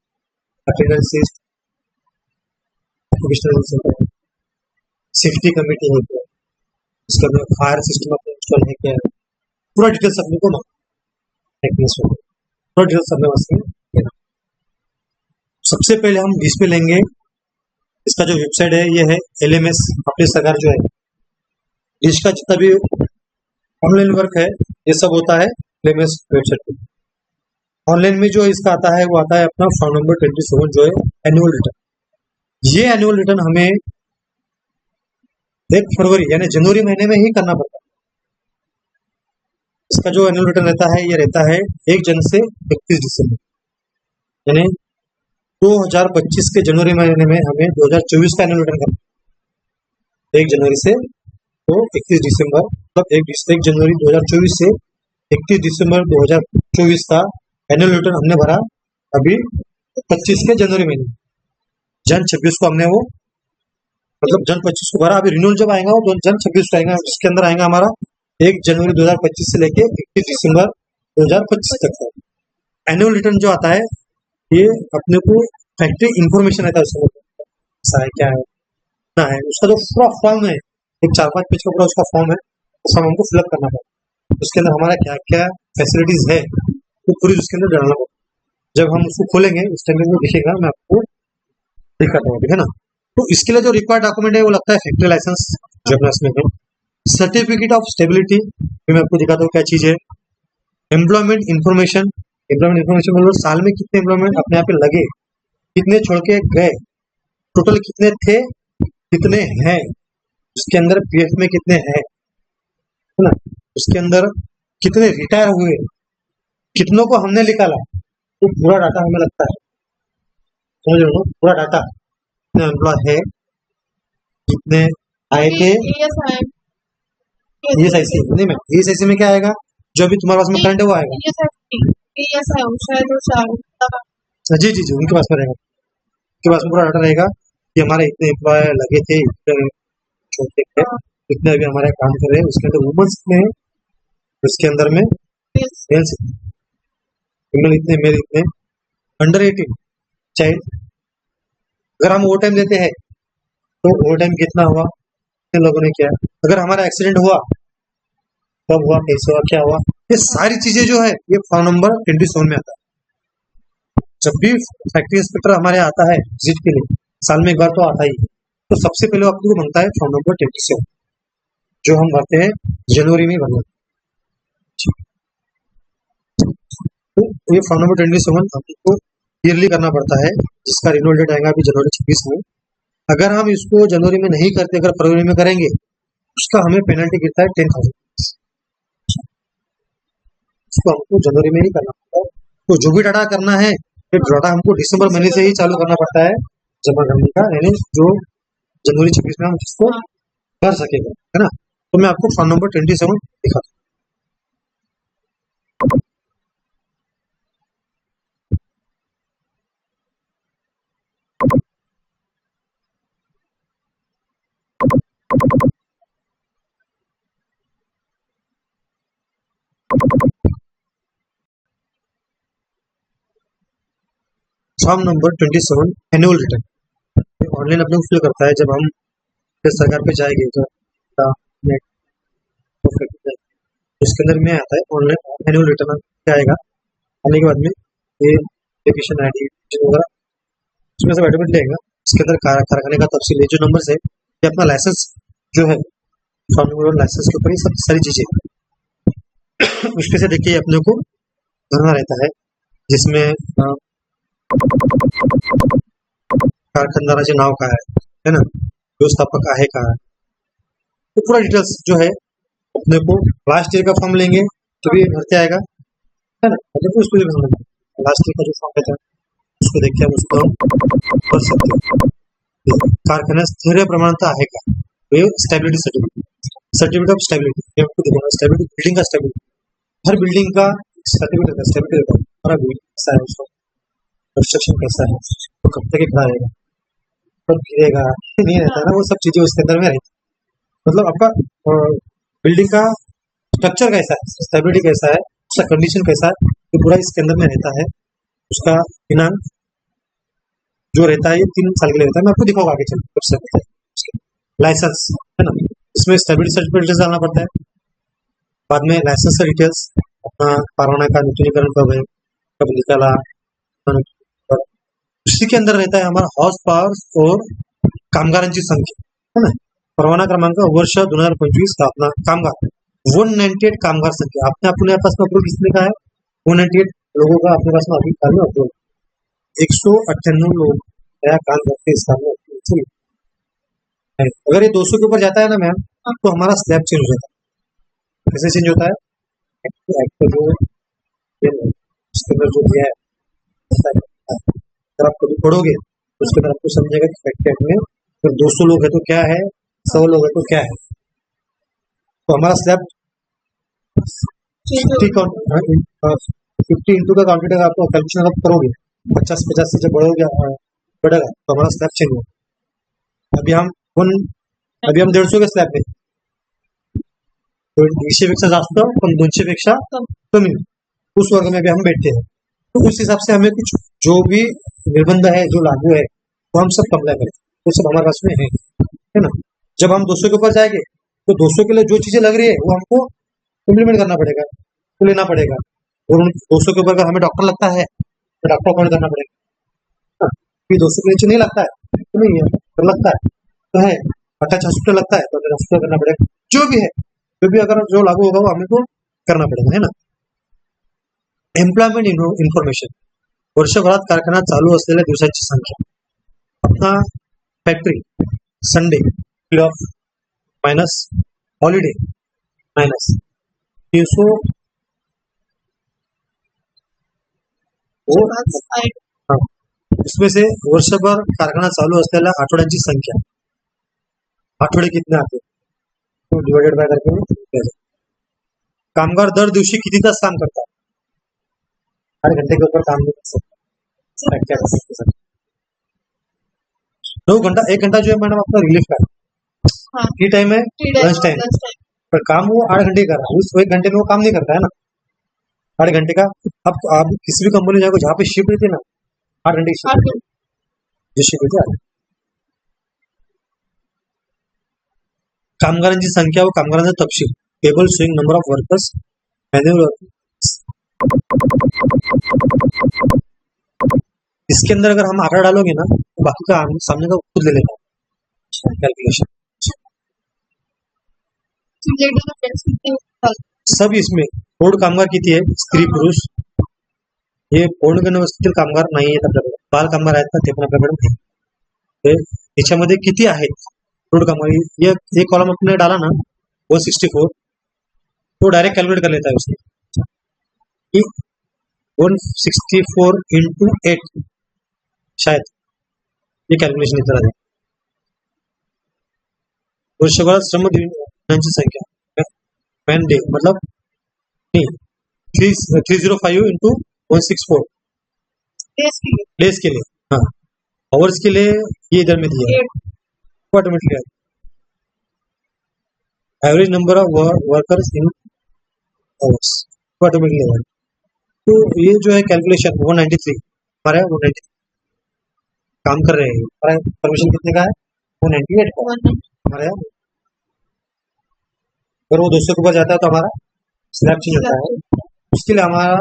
Speaker 1: attendance list, occupational health centre, safety committee है क्या, इसके अंदर फायर सिस्टम अपने इंस्टॉल है क्या, पूरा डिटेल्स अपने को टेक्निक्स में पूरा डिटेल्स अपने वास्ते लेना। सबसे पहले हम इसमें लेंगे, इसका जो वेबसाइट है ये है LMS। अपनी सरकार जो है इसका जितना भी ऑनलाइन वर्क है ये सब होता है LMS वेबसाइट पे। ऑनलाइन में जो इसका आता है वो आता है अपना फॉर्म नंबर 27 जो है एनुअल रिटर्न। ये एनुअल रिटर्न हमें 1 फरवरी यानी जनवरी महीने में ही करना पड़ता है। इसका जो एनुअल रिटर्न रहता है ये रहता है 1 जनवरी से 31 दिसंबर, यानी 2025 के जनवरी महीने में हमें 2024 का एनुअल रिटर्न करना है। 1 जनवरी से तो 31 दिसंबर, मतलब 1 जनवरी 2024 से 31 दिसंबर 2024 का एनुअल रिटर्न हमने भरा अभी 25 के जनवरी महीने। जन 26 को हमने वो मतलब जन 25 को भरा। अभी रिन्यूअल जब आएगा वो जन 26 को आएगा, जिसके अंदर आएगा हमारा 1 जनवरी 2025 से लेके 31 दिसंबर 2025 तक का एनुअल रिटर्न जो आता है। ये अपने को फैक्ट्री इंफॉर्मेशन रहता है उसमें क्या है ना है, उसका जो पूरा फॉर्म है एक 4-5 पेज का पूरा उसका फॉर्म है, वो फॉर्म हमको फिलअप करना पड़ता है। उसके अंदर हमारा क्या क्या फैसिलिटीज है वो पूरी उसके अंदर डालना पड़ता है। जब हम उसको खोलेंगे उस टाइम में वो दिखेगा, मैं आपको दिखाता हूँ, ठीक है ना। तो इसके लिए जो रिक्वायर्ड डॉक्यूमेंट है वो लगता है फैक्ट्री लाइसेंस जो अपना इसमें है, सर्टिफिकेट ऑफ स्टेबिलिटी, मैं आपको दिखाता हूँ क्या चीज है। एम्प्लॉयमेंट इन्फॉर्मेशन, एम्प्लॉयमेंट इन्फॉर्मेशन मतलब साल में कितने एम्प्लॉयमेंट अपने यहाँ पे लगे, कितने छोड़ के गए, टोटल कितने थे, कितने हैं, उसके अंदर PF में कितने हैं, है ना, उसके अंदर कितने रिटायर हुए, कितनों को हमने निकाला, तो पूरा डाटा हमें लगता है, समझ रहे हो, पूरा डाटा कितने एम्प्लॉय है, कितने आए थे। ESIC नहीं में ESIC में क्या आएगा, जो अभी तुम्हारे पास में करंट है वो आएगा। जी जी जी उनके पास में रहेगा, उनके पास में पूरा डाटा रहेगा कि हमारे इतने एम्प्लॉय लगे थे, इतने छोटे थे, इतने अभी हमारे काम कर रहे हैं। उसके अंदर वुमेन्स में, उसके अंदर में मेल्स, फीमेल इतने, मेल इतने, अंडर 18 चाइल्ड। अगर हम ओवर टाइम लेते हैं तो ओवर टाइम कितना हुआ, कितने लोगों ने किया, अगर हमारा एक्सीडेंट हुआ कब हुआ, कैसे हुआ, क्या हुआ, ये सारी चीजें जो है ये फॉर्म नंबर 27 में आता है। जब भी फैक्ट्री इंस्पेक्टर हमारे आता है विजिट के लिए, साल में एक बार तो आता ही है, तो सबसे पहले आपको बनता है फॉर्म नंबर 27 जो हम भरते हैं जनवरी में भरना। तो ये फॉर्म नंबर 27 आपको ईयरली करना पड़ता है, जिसका रिन्यूअल डेट आएगा अभी जनवरी 26 में। अगर हम इसको जनवरी में नहीं करते, अगर फरवरी में करेंगे, उसका हमें पेनल्टी गिरता है 10,000। इसको हमको जनवरी में ही करना पड़ता है। तो जो भी डाटा करना है, ये डाटा हमको दिसंबर महीने से ही चालू करना पड़ता है जमा करने का, यानी जो जनवरी 26 में हम इसको कर सकेंगे, है ना। तो मैं आपको फॉर्म नंबर 27 दिखाता हूँ। Form number 27 annual return online अपने को फिल करता है। जब हम सरकार पे जाएंगे तो उसके अंदर में आता है ऑनलाइन एनुअल रिटर्न क्या आएगा, आने के बाद में ये एप्लीकेशन ID वगैरह उसमें सब एडमिट लेगा। इसके अंदर कारखाने का तफसील है, जो नंबर है, ये अपना लाइसेंस जो है, फॉर्म नंबर लाइसेंस के ऊपर ही सब सारी चीजें उसके से देखिए अपने को भरना रहता है, जिसमें कारखानदाराचे नाव काय है ना, व्यवस्थापक आहे का, तो पूरा डिटेल्स जो है अपने को लास्ट ईयर का फॉर्म लेंगे तो भी भरते आएगा, है ना। मतलब उसको लास्ट ईयर का जो फॉर्म रहता है उसको देख के हम उसको कर सकते हैं। कारखान्यात स्थैर्य प्रमाणता आहे का, तो स्टेबिलिटी सर्टिफिकेट ऑफ स्टेबिलिटी आपको देखना, स्टेबिलिटी बिल्डिंग का स्टेबिलिटी, हर बिल्डिंग का सर्टिफिकेट का स्टेबिलिटी रहता है, हमारा बिल्डिंग कैसा है, उसका कंस्ट्रक्शन कैसा है, तो कब तक खड़ा रहेगा, कब गिरेगा नहीं रहता है ना, वो सब चीजें उसके अंदर में रहती है। मतलब आपका बिल्डिंग का स्ट्रक्चर कैसा है, स्टेबिलिटी कैसा है, उसका कंडीशन कैसा है, तो पूरा इसके अंदर में रहता है। उसका दिनांक जो रहता है ये 3 साल के लिए रहता है, मैं आपको दिखाऊंगा आगे चल। लाइसेंस है ना, इसमें स्टेबिलिटी सर्टिफिकेट डिटेल्स डालना पड़ता है, बाद में लाइसेंस का डिटेल्स, अपना परवाना का नूतनीकरण कब है, कब निकाला, और उसी के अंदर रहता है हमारा हॉर्स पावर और कामगारांची संख्या है ना, परवाना क्रमांक वर्ष 2025 का अपना कामगार 198 कामगार संख्या अपने पास में अप्रूव किसने का है, 198 लोगों का अपने पास में अभी काम में अप्रूव, 198 लोग नया काम करते हैं इस काम में। अगर ये 200 के ऊपर जाता है ना मैम, तो हमारा स्लैब चेंज हो जाता है। कैसे चेंज होता है, एक्ट जो उसके अंदर जो दिया है, अगर आप कभी पढ़ोगे तो उसके अंदर आपको समझेगा कि फैक्ट एक्ट में अगर 200 लोग है तो क्या है, 100 लोग है तो क्या है। तो हमारा स्लैब 50 इंटू का काउंटेड अगर आपको कैलकुलेशन आप करोगे 50 से जब बढ़ेगा तो हमारा स्लैब चेंज होगा। अभी हम 150 के स्लॅब आहे, 100 पेक्षा जास्त पण 200 पेक्षा कमी, उस वर्ग में भी हम बैठते हैं। तो उस हिसाब से हमें कुछ जो भी निर्बंध है जो लागू है वो हम सब अप्लाई करें, वो सब हमारे पास में है ना। जब हम 200 के ऊपर जाएंगे तो 200 के लिए जो चीजें लग रही है वो हमको इम्प्लीमेंट करना पड़ेगा, वो लेना पड़ेगा। और 200 के ऊपर अगर हमें डॉक्टर लगता है तो डॉक्टर अपॉइंट करना पड़ेगा। फिर 200 के नीचे नहीं लगता है तो नहीं है, तो लगता है तो है, अटैच हॉस्पिटल लगता है तो हॉस्पिटल करना पड़ेगा। जो भी है, जो भी अगर जो लागू होगा वो हमें को करना पड़ेगा, है ना। एम्प्लॉयमेंट इन्फॉर्मेशन, वर्षभरात कारखान्यात चालू असलेल्या दिवसांची संख्या, अपना factory Sunday off minus holiday minus 300 हाँ, इसमें से वर्षभर कारखाना चालू असलेल्या आठवड्यांची संख्या, आठवडे कितने आते तो डिवाइडेड बाय करके कामगार दर दिवशी किती तास काम करतात, 8 घंटे के ऊपर काम नहीं कर सकते। 9 घंटा, 1 घंटा जो है मैडम अपना रिलीफ का
Speaker 2: हाँ,
Speaker 1: ये टाइम है लंच टाइम, पर काम वो 8 घंटे कर रहा है, उस 1 घंटे में वो काम नहीं करता है ना 8 घंटे का। अब आप किसी भी कंपनी जाओगे जहाँ पे शिफ्ट रहती है ना 8 घंटे की शिफ्ट, जो शिफ्ट होती है। कामगारांची संख्या व कामगारांचा तपशील, table showing number of workers manual, इसके अंदर अगर हम आंकड़ा डालोगे ना तो बाकी का सामने का खुद ले लेगा कैलकुलेशन सब इसमें। पूर्ण कामगार किती आहे, स्त्री पुरुष, हे पूर्ण वस्तीतील कामगार नाही आहेत आपल्याकडे, बाल कामगार आहेत ना ते पण आपल्याकडे नाही, याच्यामध्ये किती आहेत पूर्ण कामगार, ये कॉलम अपने डाला ना 164 तो डायरेक्ट कैलकुलेट कर लेता है उसने 164 इंटू 8 शायद ये कैलकुलेशन इतना है। वर्षभरात श्रम दिनांची संख्या मैन डे मतलब नहीं 305 इंटू 164 डेज के लिए, हाँ आवर्स के लिए ये इधर में दिया है automatically. Average number of workers in hours automatically, तो ये जो है कैलकुलेशन 193 हमारा 193 काम कर रहे हैं, हमारा परमिशन कितने का है 198 का हमारे यहाँ। अगर वो 200 के ऊपर जाता है तो हमारा स्लैब चेंज होता है, उसके लिए हमारा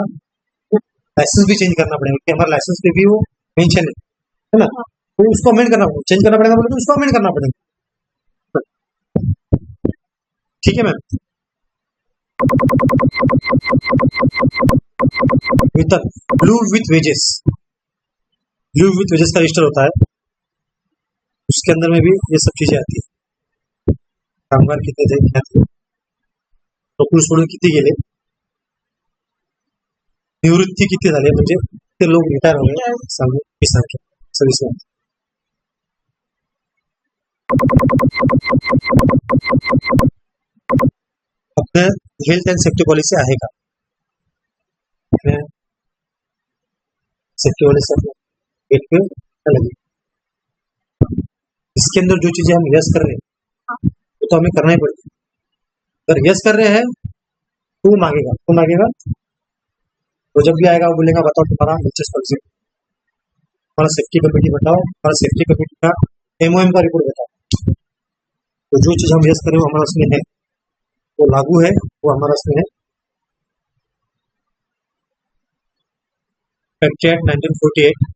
Speaker 1: लाइसेंस भी चेंज करना पड़ेगा, कि हमारा लाइसेंस पे भी वो मेंशन है ना, तो उसको अमेंड करना पड़ेगा, चेंज करना पड़ेगा बोले तो उसको अमेंड करना पड़ेगा, ठीक है मैम। वेतन blue with wages, blue with wages का रजिस्टर होता है, उसके अंदर में भी ये सब चीजें आती है, कामगार कितने थे क्या थे, नोकरी सोडून किती गेले, निवृत्ती किती झाले म्हणजे ते लोक रिटायर हो गए, सांगू ही संख्या सविस्तर। अपने हेल्थ एंड सेफ्टी पॉलिसी आहे का, सेफ्टी पॉलिसी गेट पे लगी, इसके अंदर जो चीजें हम यस कर रहे हैं वो तो हमें करना ही पड़ेगा। अगर यस कर रहे हैं तो वो मांगेगा वो जब भी आएगा वो बोलेगा बताओ तुम्हारा एचएस पॉलिसी, हमारा सेफ्टी कमेटी बताओ, हमारा सेफ्टी कमेटी का एमओएम का रिपोर्ट बताओ, तो जो चीज हम यस करें वो हमारा उसमें है, वो लागू है, वो हमारा उसमें है। Factory act 1948,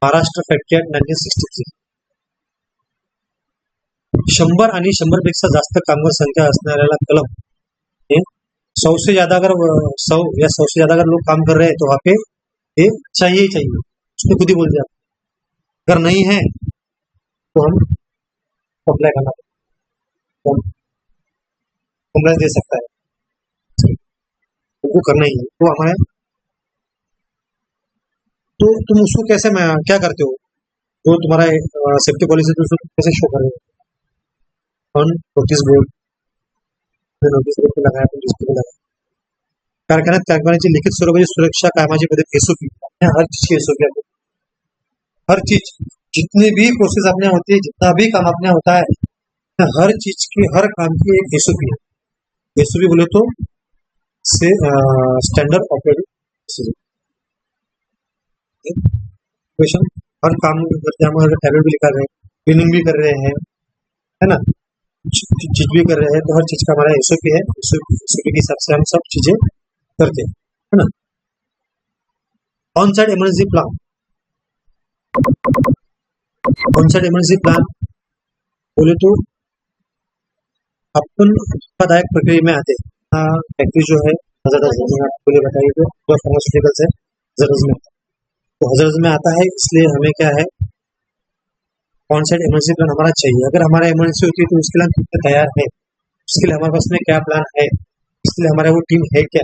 Speaker 1: Maharashtra factory act 1963. 100 आणि 100पेक्षा जास्त कामगार संख्या असणाऱ्याला कलम हे 100 से ज्यादा अगर 100 या 100 से ज्यादा अगर लोग काम कर रहे हैं तो वहाँ पे ये चाहिए ही चाहिए, उसको खुद ही बोल दिया। अगर नहीं है तो हम अप्लाई करना कंप्लेंट दे सकता है, उनको करना ही है। तो हमारे तो तुम उसको कैसे मैं क्या करते हो, जो तुम्हारा सेफ्टी पॉलिसी तो उसको कैसे शो कर रहे हो on notice board, notice board पे लगाया, नोटिस पे लगाया। कारखान्यात कारखान्याची लिखित स्वरूपाची सुरक्षा कामाची पद्धत एसओपी, हर चीज की एसओपी है, हर चीज जितने भी प्रोसेस अपने होती है, जितना भी काम अपने होता है, हर चीज की हर काम की एक एसओपी है। एसओपी बोले तो से स्टैंडर्ड ऑपरेटिंग प्रोसेस। हर काम करते हम अगर टैबलेट भी लिखा रहे हैं, क्लीनिंग भी कर रहे हैं, है ना, चीज भी कर रहे हैं, तो हर चीज का हमारा एसओपी है। एसओपी के हिसाब से हम सब चीजें करते हैं, है ना। On side emergency plan, on side emergency plan बोले तो अपन उत्पादक प्रक्रिया में आते हैं। फैक्ट्री जो है आपको बताइए तो फार्मास्यूटिकल्स है, हजरत में, तो हजरत में आता है, इसलिए हमें क्या है ऑन साइड इमरजेंसी प्लान हमारा चाहिए। अगर हमारा इमरजेंसी होती है तो उसके लिए हम कितने तैयार है, उसके लिए हमारे पास में क्या प्लान है, इसके लिए हमारा वो टीम है क्या,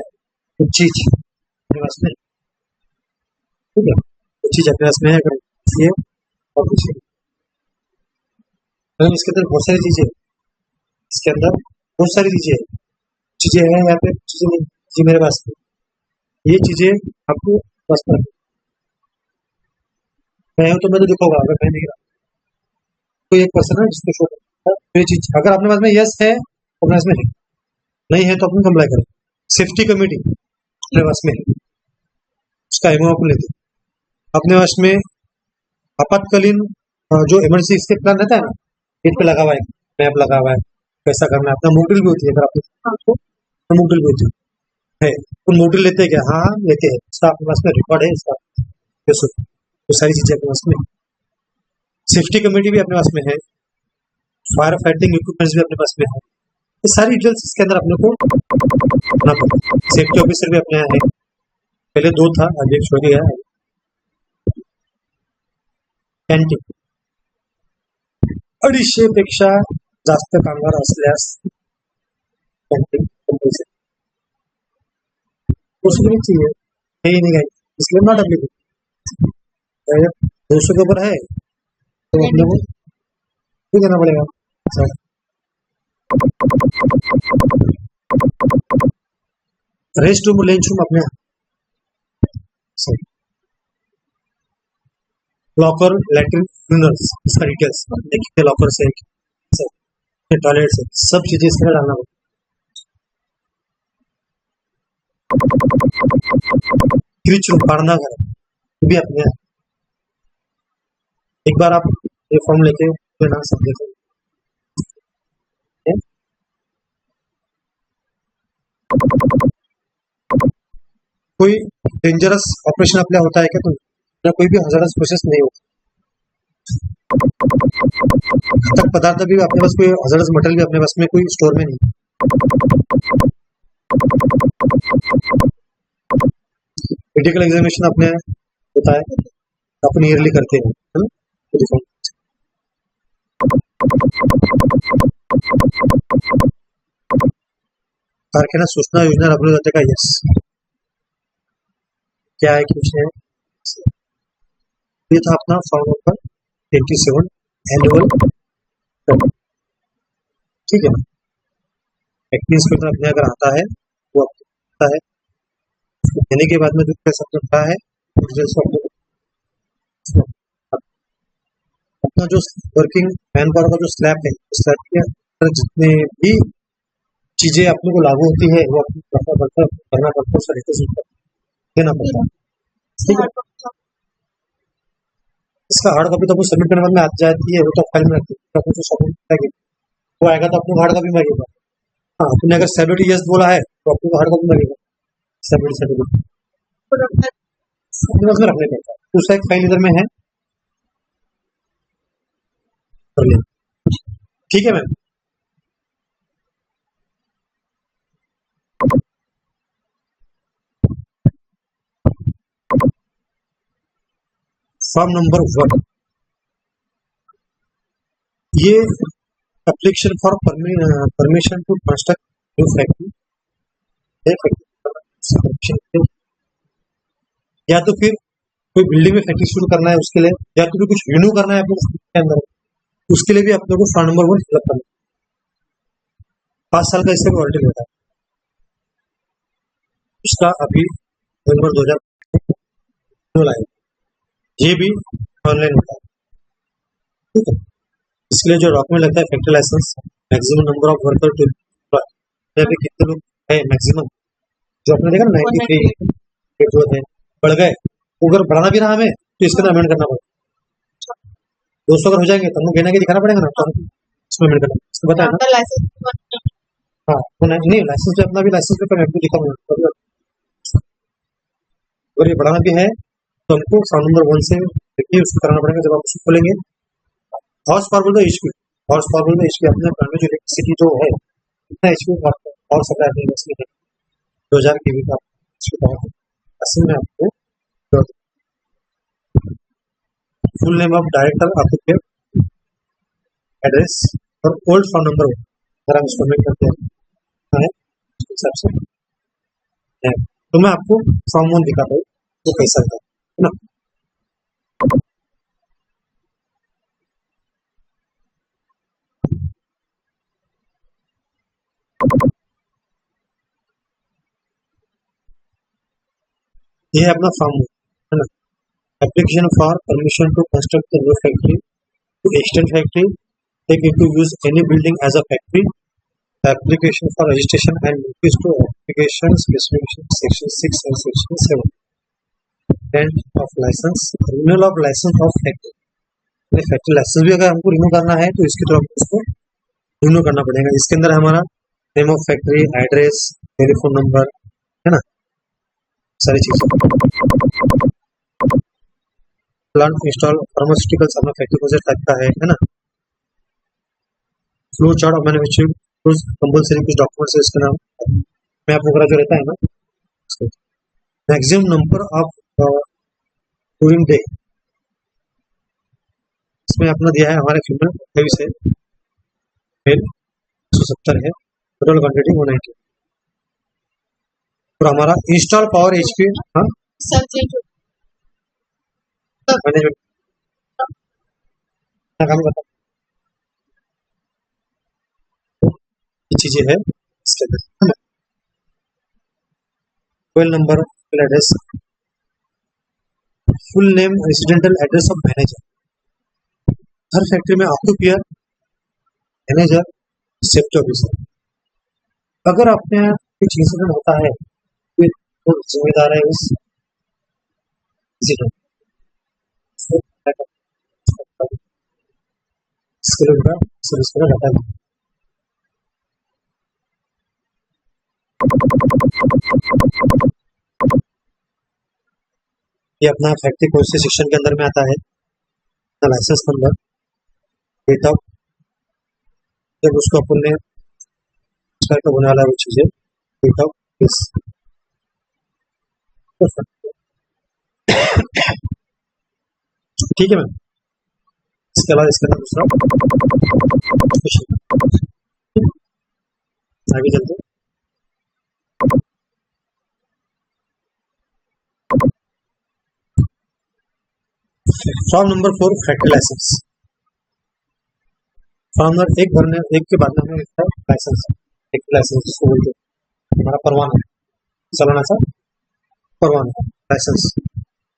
Speaker 1: कुछ चीज अपने पास में, ठीक है, कुछ चीज अपने पास में है, अगर ये और कुछ इसके अंदर बहुत सारी चीजें, इसके अंदर बहुत सारी चीजें हैं, यहाँ पे चीजें नहीं जी मेरे पास में, ये चीजें आपको बस में मैं हूँ तो मैं तो दिखाऊंगा, अगर मैं नहीं रहा तो एक पर्सन है जिसको शो करता है, तो ये चीज अगर अपने पास में यस है तो अपने पास में है, नहीं है तो अपन कंप्लाई करें। सेफ्टी कमेटी अपने पास में है, उसका एमओ अपन लेते हैं। अपने पास में आपातकालीन जो इमरजेंसी इसके प्लान रहता है ना, पेज पे लगा हुआ है, मैप लगा हुआ है, कैसा करना है, अपना मोटिल भी होती है, अगर आपको मोटिल भी होती है तो मोटिल लेते हैं क्या, हाँ हाँ लेते हैं, इसका अपने पास में रिकॉर्ड है, इसका तो सारी चीजें अपने पास में। सेफ्टी कमेटी भी अपने पास में है, फायर फाइटिंग इक्विपमेंट्स भी अपने पास में है, ये सारी डिटेल्स इसके अंदर अपने को रखना पड़ता है। सेफ्टी ऑफिसर भी अपने यहाँ है, पहले 2 था, अभी एक छोड़ दिया है। कॅन्टीन 250 पेक्षा जास्त कामगार असल्यास कॅन्टीन कंपल्सरी, उसमें चाहिए नहीं नहीं गई, इसलिए नॉट अप्लीकेबल। 200 के ऊपर है तो अपने को भी देना पड़ेगा। रेस्ट रूम लंच रूम अपने लॉकर लैट्रिन यूरिनल्स, इसका डिटेल्स देखिए, लॉकर से टॉयलेट से सब चीजें इसमें डालना पड़ेगा। किच रूम पाड़ना घर भी अपने यहाँ। एक बार आप ये फॉर्म लेके ना सब देखो, कोई डेंजरस ऑपरेशन आपल्या होता है क्या, तो कोई भी हजारस प्रोसेस नहीं होता, घातक पदार्थ भी अपने पास, कोई हजारस मटेरियल भी अपने पास में कोई स्टोर में नहीं। मेडिकल एग्जामिनेशन अपने होता है, अपन ईयरली करते हैं, है ना। कारखाना सूचना योजना राबवली जाते का, यस क्या है कि कुछ है, ये था अपना फॉर्म नंबर 27 एनुअल, ठीक है। फैक्ट्री इंस्पेक्टर अपने अगर आता है वो आता है, देने के बाद में जो पैसा होता है अपना जो वर्किंग मैन पावर का जो स्लैब है, स्लैब के अंदर जितने भी चीजें अपने को लागू होती है वो अपने करना पड़ता है, उसका डिटेल्स देना पड़ता है, ठीक है। इसका हार्ड कॉपी तो आपको सबमिट करने के बाद में आ जाती है, वो तो फाइल में रखती है, आपको जो सबमिट करेगी वो आएगा तो आपको हार्ड कॉपी मांगेगा। हाँ, आपने अगर सेलिब्रिटी यस बोला है तो आपको हार्ड कॉपी मांगेगा सेलिब्रिटी अपने पास में रखने पड़ता है। तो उसका एक फाइल इधर में है, ठीक है मैम। फॉर्म नंबर 1, ये application for permission to construct new factory, या तो फिर कोई बिल्डिंग में फैक्ट्री शुरू करना है उसके लिए, या तो फिर कुछ रिन्यू करना है अपने के अंदर, उसके लिए भी अपने को फॉर्म नंबर 1 फिलअप करना है। 5 साल का इसका भी वारंटी रहता है। उसका अभी नवंबर 2000 आएगा, ये भी ऑनलाइन होता है, ठीक है। इसलिए जो डॉक्यूमेंट लगता है factory licence, maximum number of worker to अभी कितने लोग है मैक्सिमम, जो आपने देखा ना 93 है, बढ़ गए, अगर बढ़ाना भी रहा हमें तो इसके अंदर अमेंड करना पड़ेगा। 200 अगर हो जाएंगे तो हमको कहना कि दिखाना पड़ेगा ना, तो इसमें अमेंड करना इसको बताया ना। हाँ, तो नहीं लाइसेंस पे अपना भी लाइसेंस पेपर मैं आपको दिखाऊंगा। अगर ये बढ़ाना भी है तो हमको फॉर्म नंबर 1 से देखिए उसको कराना पड़ेगा। जब आप उसको खोलेंगे, हॉर्स पावर बोल दो एचपी, हॉर्स पावर बोल दो एचपी, अपने प्लांट में जो इलेक्ट्रिसिटी जो है कितना एचपी पावर सप्लाई अपने इसमें है 2000 केवी का एचपी पावर। असल में आपको फुल नेम ऑफ डायरेक्टर, आपके एड्रेस और ओल्ड फोन नंबर अगर हम उसको मेक करते हैं उस हिसाब से है। तो मैं आपको फॉर्म 1 दिखाता हूँ वो कैसा था, है ना। ये है अपना फॉर्म 1, है ना। Application for permission to construct new factory, to extend factory, take into use any building as a factory, application for registration and notice to application specification section 6 and section 7, grant of licence, renewal of licence of factory. Factory licence भी अगर हमको renew करना है तो इसके through हमको उसको renew करना पड़ेगा। इसके अंदर हमारा name of factory, address, telephone number, है ना, सारी चीजें। प्लांट इंस्टॉल फार्मास्यूटिकल्स अपना फैक्ट्री प्रोजेक्ट लगता है ना। फ्लो चार्ट ऑफ मैन्युफैक्चरिंग कुछ कंपलसरी कुछ डॉक्यूमेंट्स है इसके नाम, मैप वगैरह जो रहता है ना। Maximum number of touring day इसमें अपना दिया है हमारे फीमेल 28 है, मेल 170 है, टोटल क्वांटिटी 190। और हमारा इंस्टॉल पावर एचपी, हाँ मैनेजमेंट काम बता चीजें है इसके अंदर, है ना। Mobile number, address, full name, residential address of manager. Her factory में ऑक्यूपियर, मैनेजर, सेफ्टी ऑफिसर। अगर आपने यहाँ कुछ इंसिडेंट होता है तो जिम्मेदार है उस इंसिडेंट इसके लिए उनका सर्विस का डाटा है। ये अपना फैक्ट्री कौन से सेक्शन के अंदर में आता है, लाइसेंस नंबर, डेट ऑफ, जब उसको अपन ने होने वाला है वो चीजें, डेट ऑफ दिस, ठीक है मैम। इसके बाद इसके अंदर दूसरा आगे चलते। Form number 4 factory licence. Form number 1 भरने, 1 के बाद में इसका लाइसेंस, फैक्ट्री लाइसेंस जिसको बोलते हैं, हमारा परवाना चलाना सा परवाना लाइसेंस।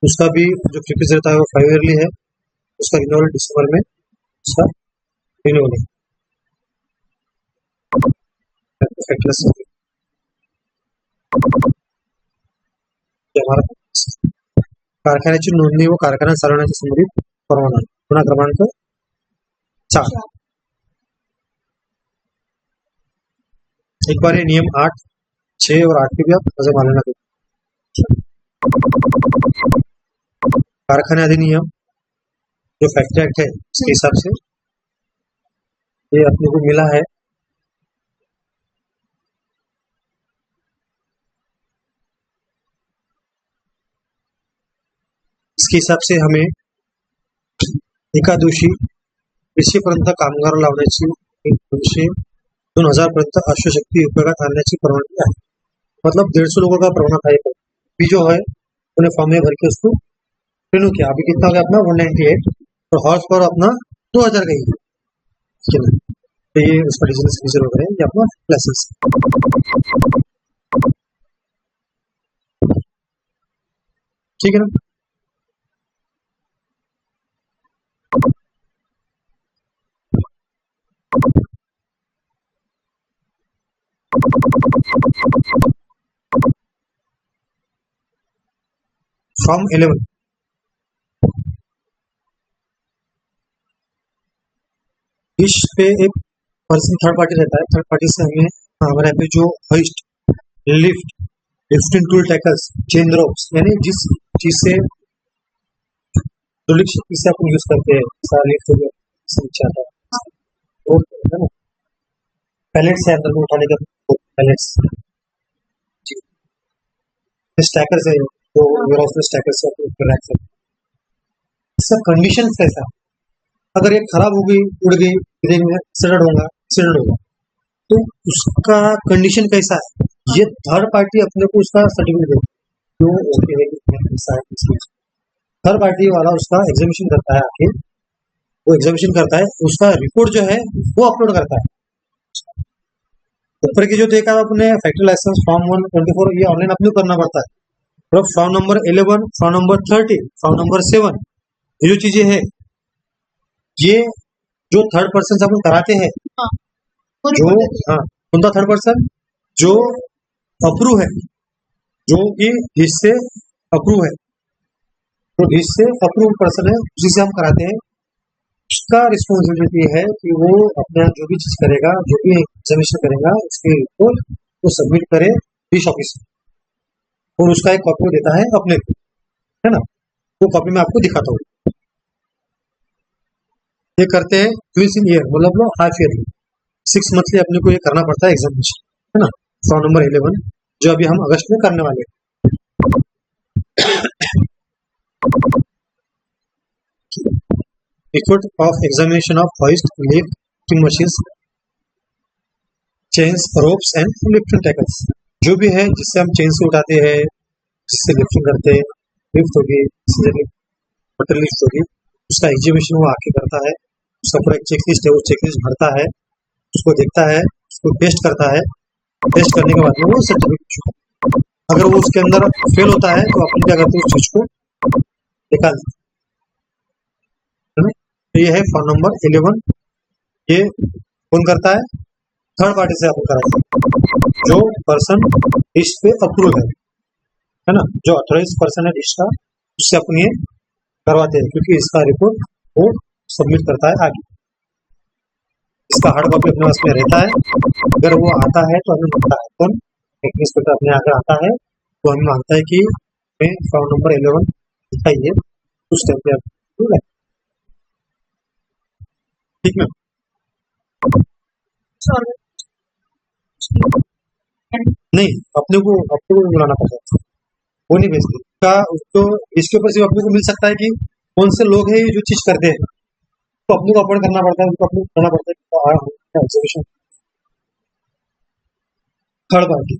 Speaker 1: उसका भी जो फीस रहता है वो 5 ईयरली है, उसका रिन्यूअल दिसंबर में उसका रिन्यूअल है। हमारा कारखान्याची नोंदणी व कारखाना चालवण्याच्या संबंधित परवाना गुन्हा क्रमांक 4। एक बार ये नियम 8, 6 और 8 की भी आप नजर मार लेना। कारखाने अधिनियम जो फैक्ट्री एक्ट है उसके हिसाब से ये अपने को मिला है। इसके हिसाब से हमें एका दिवशी 200पर्यंत कामगार लावण्याची, 2000 पर्यंत अश्वशक्ती उपयोगात आणण्याची परवानगी आहे। मतलब 150 लोगों का परवाना था। अभी जो है उन्हें फॉर्म में भर के उसको रिन्यू किया। अभी कितना हो गया अपना 198 और हॉर्स पावर अपना 2000 का ही है। तो ये उसका डीजल हो गया, ये अपना लाइसेंस। ठीक है ना। फॉर्म 11 इस पे एक पर्सन थर्ड पार्टी रहता है। थर्ड पार्टी से हमें हमारे यहाँ पे जो hoist, lift, lifting tool tackles, chain ropes यानी जिस चीज से हाइड्रोलिक शक्ति से अपन यूज करते हैं, सारा लिफ्ट हो गया, नीचे आता है वो है ना। पैलेट्स है अंदर में उठाने का, पैलेट्स स्टैकर्स है, तो वेयरहाउस में स्टैकर्स से अपन रख सकते हैं। इसका कंडीशन कैसा, अगर ये खराब हो गई, उड़ गई, गिरेंगे, एक्सीडेंट होगा तो उसका कंडीशन कैसा है, ये थर्ड पार्टी अपने को उसका सर्टिफिकेट देती। थर्ड पार्टी वाला उसका एग्जामिनेशन करता है, आके वो एग्जामिनेशन करता है, उसका रिपोर्ट जो है वो अपलोड करता है। ऊपर की जो देखा आपने फैक्ट्री लाइसेंस फॉर्म 124 ये ऑनलाइन अपलोड करना पड़ता है। और form number 11, form number 30, form number 7 ये जो चीजें हैं, ये जो थर्ड पर्सन से अपन कराते हैं, जो उनका थर्ड पर्सन जो अप्रूव है, जो कि जिससे अप्रूव है, तो जिससे अप्रूव पर्सन है उसी से हम कराते हैं। उसका रिस्पॉन्सिबिलिटी है कि वो अपना जो भी चीज करेगा, जो भी एग्जामिनेशन करेगा, उसके रिपोर्ट वो सबमिट करे डिश ऑफिस में, और उसका एक कॉपी देता है अपने को, है ना। वो कॉपी में आपको दिखाता हूँ। ये करते हैं ट्विस इन ईयर, मतलब हाफ ईयरली 6 मंथली अपने को ये करना पड़ता है एग्जामिनेशन, है ना। फॉर्म नंबर 11 जो अभी हम अगस्त में करने वाले हैं। Record of examination of hoist, lifting machines, chains, ropes and lifting tackles, जो भी है जिससे हम चेन से उठाते हैं, जिससे लिफ्टिंग करते हैं, लिफ्ट होगी, बटन लिफ्ट होगी, उसका एग्जामिनेशन वो आके करता है। उसका पूरा एक चेकलिस्ट है, वो चेकलिस्ट भरता है, उसको देखता है, उसको टेस्ट करता है। टेस्ट करने के बाद में वो सर्टिफिकेट, अगर वो उसके अंदर फेल होता है तो अपन क्या करते हैं, उस चीज को निकाल देते हैं। तो ये है फॉर्म नंबर 11। ये कौन करता है, थर्ड पार्टी से अपन कराते हैं, जो पर्सन डिश पे अप्रूव है ना, जो ऑथराइज पर्सन है डिश का, उससे अपन ये करवाते हैं, क्योंकि इसका रिपोर्ट वो सबमिट करता है आगे। इसका हार्ड कॉपी अपने पास में रहता है। अगर वो आता है तो हमें मानता है, कौन इंस्पेक्टर अपने आगे आता है तो हमें मानता है कि फॉर्म नंबर 11 दिखाइए, उस टाइम पे आप ठीक है। नहीं, अपने को बुलाना पड़ता है, वो नहीं भेजते का उसको। इसके ऊपर सिर्फ अपने को मिल सकता है कि कौन से लोग हैं जो चीज करते हैं, तो अपने को अपॉइंट करना पड़ता है, उनको अपने करना पड़ता है एग्जीबिशन थर्ड पार्टी।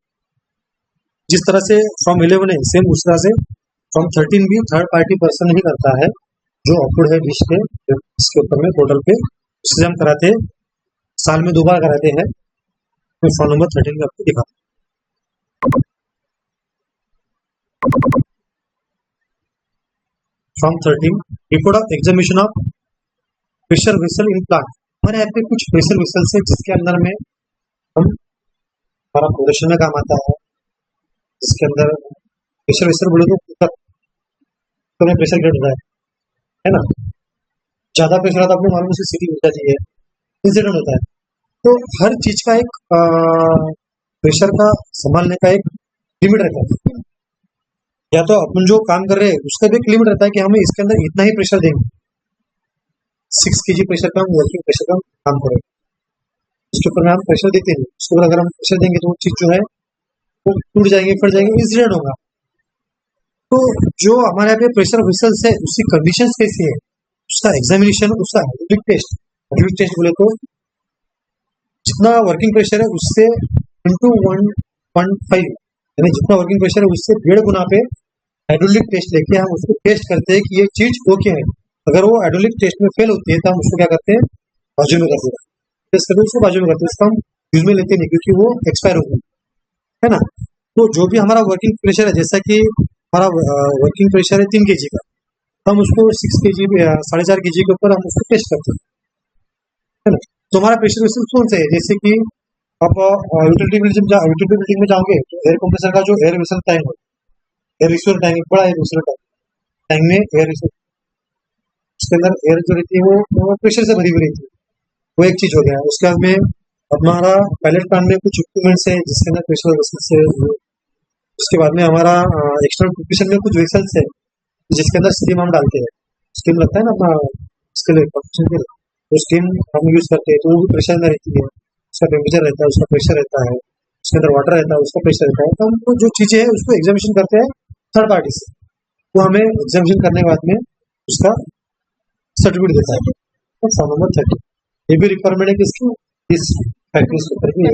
Speaker 1: जिस तरह से फॉर्म 11 है, सेम उस तरह से फॉर्म 13 भी थर्ड पार्टी पर्सन ही करता है, जो अप्रूव है डिश पे, इसके ऊपर में पोर्टल पे, उससे हम कराते हैं, साल में 2 बार कराते हैं। तो फॉर्म नंबर 13 में आपको दिखा, form 13 report of examination of pressure vessel in plant. हमारे यहाँ पे कुछ प्रेशर वेसल है जिसके अंदर में हम हमारा प्रोडक्शन में काम आता है। जिसके अंदर प्रेशर वेसल बोले तो कुकर में प्रेशर ग्रेड होता है ना, ज्यादा प्रेशर आता है, आपको मालूम, उसकी सीटी उठ जाती है, इंसिडेंट होता है। तो हर चीज का एक प्रेशर का संभालने का एक लिमिट रहता है। या तो अपन जो काम कर रहे हैं उसका भी एक लिमिट रहता है कि हमें इसके अंदर इतना ही प्रेशर देंगे, 6 kg प्रेशर का हम वर्किंग प्रेशर का काम करें, उसके ऊपर में हम प्रेशर देते हैं, उसके ऊपर अगर हम प्रेशर देंगे तो वो चीज जो है वो टूट जाएंगे, फट जाएंगे, इंसिडेंट होगा। तो जो हमारे यहाँ पे प्रेशर वेसल्स है उसकी कंडीशन कैसी है, उसका एग्जामिनेशन, उसका हाइड्रोलिक टेस्ट बोले तो जितना वर्किंग प्रेशर है उससे इंटू 1.5, यानी जितना वर्किंग प्रेशर है उससे 1.5 गुना पे हाइड्रोलिक टेस्ट लेके हम उसको टेस्ट करते हैं कि ये चीज ओके है। अगर वो हाइड्रोलिक टेस्ट में फेल होती है तो हम उसको क्या करते हैं, बाजू में करते हैं, टेस्ट करते हैं उसको बाजू में करते हैं, उसको हम यूज में लेते नहीं क्योंकि वो एक्सपायर हो गया है ना। तो जो भी हमारा वर्किंग प्रेशर है, जैसा कि हमारा वर्किंग प्रेशर है 3 kg का, हम उसको 6 kg 4.5 kg के ऊपर हम उसको टेस्ट करते हैं, है ना। तो हमारा प्रेशर वेसल कौन सा है, जैसे कि आप यूटिलिटी बिल्डिंग में जाओगे तो एयर कंप्रेसर का जो एयर वेसल टैंक हो, एयर रिसीवर टैंक, बड़ा एयर रिसीवर टैंक में एयर रिसीवर, उसके अंदर एयर जो रहती है वो प्रेशर से भरी हुई रहती है, वो एक चीज हो गया। उसके बाद में हमारा पायलट प्लान में कुछ इक्विपमेंट्स है जिसके अंदर प्रेशर वेसल्स है। उसके बाद में हमारा एक्सटर्नल प्रोपेशन में कुछ वेसल्स है जिसके अंदर स्टीम हम डालते हैं, स्टीम लगता है ना अपना इसके लिए कंप्रेशन के लिए, तो स्टीम हम यूज करते हैं तो वो भी प्रेशर में रहती है, उसका टेम्परेचर रहता है, उसका प्रेशर रहता है, उसके अंदर वाटर रहता है, उसका प्रेशर रहता है। तो हम जो चीजें है उसको एग्जामिनेशन करते हैं थर्ड पार्टी से, वो हमें एग्जामिनेशन करने के बाद में उसका सर्टिफिकेट देता है। तो फॉर्म नंबर 30 ये भी रिक्वायरमेंट है कि इसकी इस फैक्ट्रीज के ऊपर भी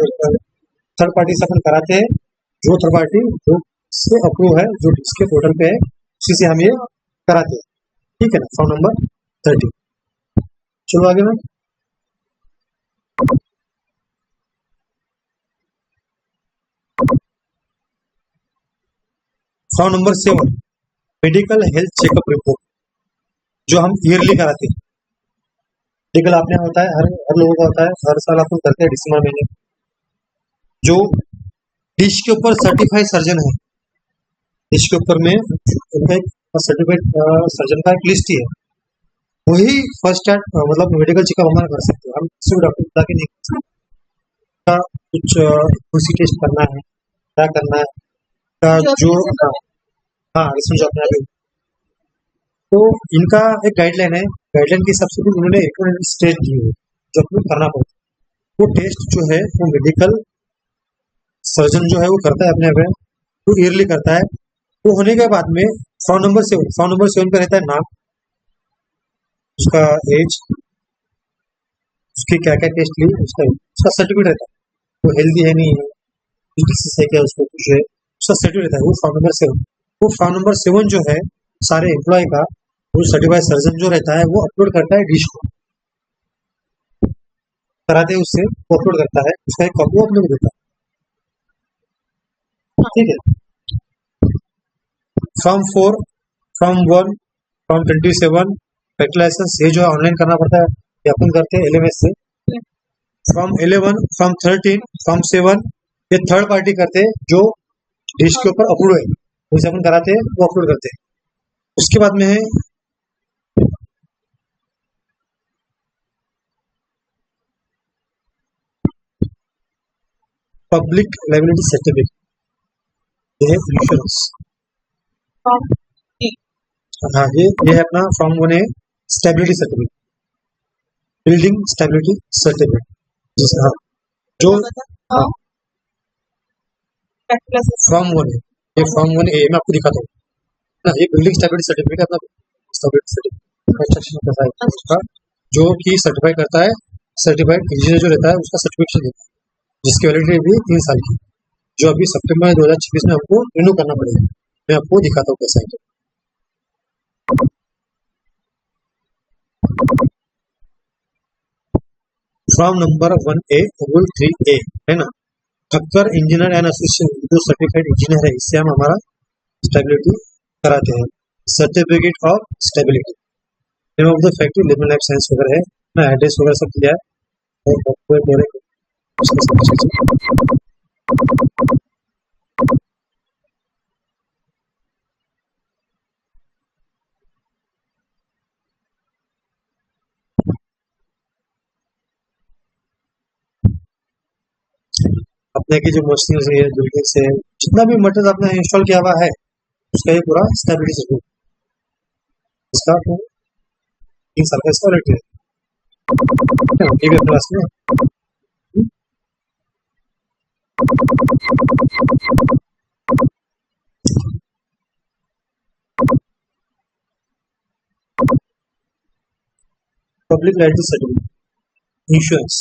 Speaker 1: थर्ड पार्टी से अपन कराते हैं, जो थर्ड पार्टी जो से अप्रूव है, जो इसके पोर्टल पे है उसी से हम ये कराते हैं, ठीक है ना। फॉर्म नंबर 30, चलो आगे में। Form number 7, medical health checkup report, जो हम ईयरली कराते हैं। मेडिकल आपने होता है, हर लोगों का होता है, हर साल अपन करते हैं दिसंबर महीने। जो डिश के ऊपर सर्टिफाइड सर्जन है, डिश के ऊपर में उनका एक सर्टिफाइड सर्जन का एक लिस्ट ही है, वही फर्स्ट एड मतलब मेडिकल चेकअप हमारा कर सकते हैं। हम किसी डॉक्टर बता के नहीं कर सकते का कुछ उसी टेस्ट करना है, क्या करना है का जो हाँ रिसर्च अपने आप। तो इनका एक गाइडलाइन है, गाइडलाइन के हिसाब से भी उन्होंने एक टेस्ट दी है जो अपने करना पड़ता है। वो टेस्ट जो है वो मेडिकल सर्जन जो है वो करता है अपने आप, वो ईयरली करता है। वो होने के बाद में फॉर्म नंबर 7 पे रहता है नाम, उसका एज, उसकी क्या क्या टेस्ट ली, उसका सर्टिफिकेट रहता है, वो हेल्दी है नहीं है, कुछ डिसीज है क्या, उसको कुछ है, उसका सर्टिफिकेट रहता है। वो फॉर्म नंबर 7, वो फॉर्म नंबर 7 जो है सारे एम्प्लॉय का, वो सर्टिफाइड सर्जन जो रहता है वो अपलोड करता है डिश को, कराते हैं उससे, वो अपलोड करता है, उसका एक कॉपी अपलोड देता है, ठीक है। Form 4, form 1, form 27 factory licence, ये जो है ऑनलाइन करना पड़ता है, ये अपन करते हैं LMS से। फॉर्म 11, फॉर्म 13, फॉर्म 7 ये थर्ड पार्टी करते हैं, जो डिश के ऊपर अप्रूव है उसे अपन कराते हैं, वो अपलोड करते हैं। उसके बाद में है पब्लिक लाइबिलिटी सर्टिफिकेट, ये है इंश्योरेंस। हाँ ये है अपना फॉर्म 1 है stability certificate, building stability certificate. हाँ जो हाँ फॉर्म 1 है, ये फॉर्म 1A मैं आपको दिखाता हूँ ना, ये बिल्डिंग स्टेबिलिटी सर्टिफिकेट अपना स्टेबिलिटी सर्टिफिकेट कंस्ट्रक्शन का है उसका, जो कि सर्टिफाई करता है, सर्टिफाइड इंजीनियर जो रहता है उसका सर्टिफिकेशन देता है, जिसकी वैलिडिटी भी 3 साल की, जो अभी सितंबर 2026 में हमको रिन्यू करना पड़ेगा। मैं आपको दिखाता हूँ कैसा है। Form number 1A rule 3A है ना, अक्कर इंजीनियर एंड एसोसिएशन जो सर्टिफाइड इंजीनियर है इससे हम हमारा स्टेबिलिटी कराते हैं। Certificate of stability, name of the factory, limit life science वगैरह है ना, एड्रेस वगैरह सब दिया है और अपने की जो मशीन है बिल्डिंग से जितना भी मटेरियल आपने इंस्टॉल किया हुआ है उसका ये पूरा स्टेबिलिटी सर्टिफिकेट इसका तो 3 साल का इसका वैलिडिटी है ना, ठीक है क्लास में। Public liability certificate insurance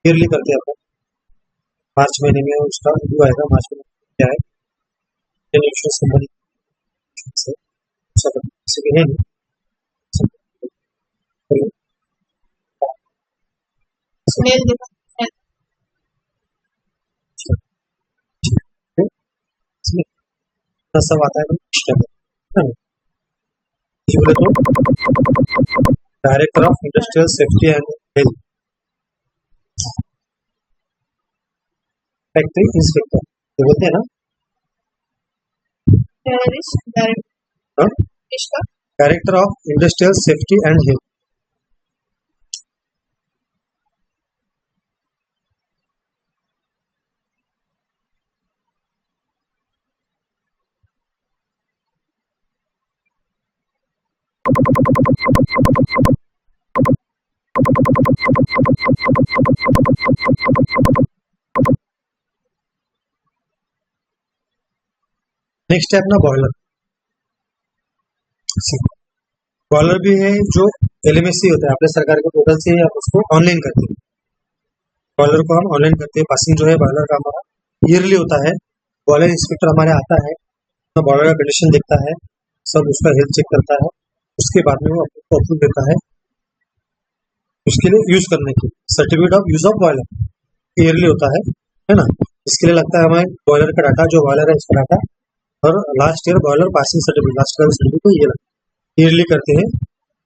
Speaker 1: yearly करते हैं अपन, मार्च महीने में उसका रिव्यू आएगा, मार्च में क्या है इंश्योरेंस कंपनी से सब किसी के है नहीं
Speaker 2: मेल दिखा
Speaker 1: इसमें सब आता है ना। ये बोले तो director of industrial safety and health, factory inspector ये बोलते हैं ना,
Speaker 2: इसका
Speaker 1: director of industrial safety and health. Next है अपना बॉयलर। बॉयलर भी है जो एलएमएससी होता है, अपने सरकार के पोर्टल से आप उसको ऑनलाइन करते हैं, बॉयलर को हम ऑनलाइन करते हैं। पासिंग जो है बॉयलर का हमारा ईयरली होता है। बॉयलर इंस्पेक्टर हमारे आता है, तो बॉयलर का कंडीशन देखता है, सब उसका हेल्थ चेक करता है, उसके बाद में वो आपको अप्रूव देता है उसके लिए यूज करने की certificate of use of boiler yearly होता है ना। इसके लिए लगता है हमें बॉयलर का डाटा, जो बॉयलर है उसका डाटा, और last year boiler passing certificate, last year certificate ये ईयरली करते हैं।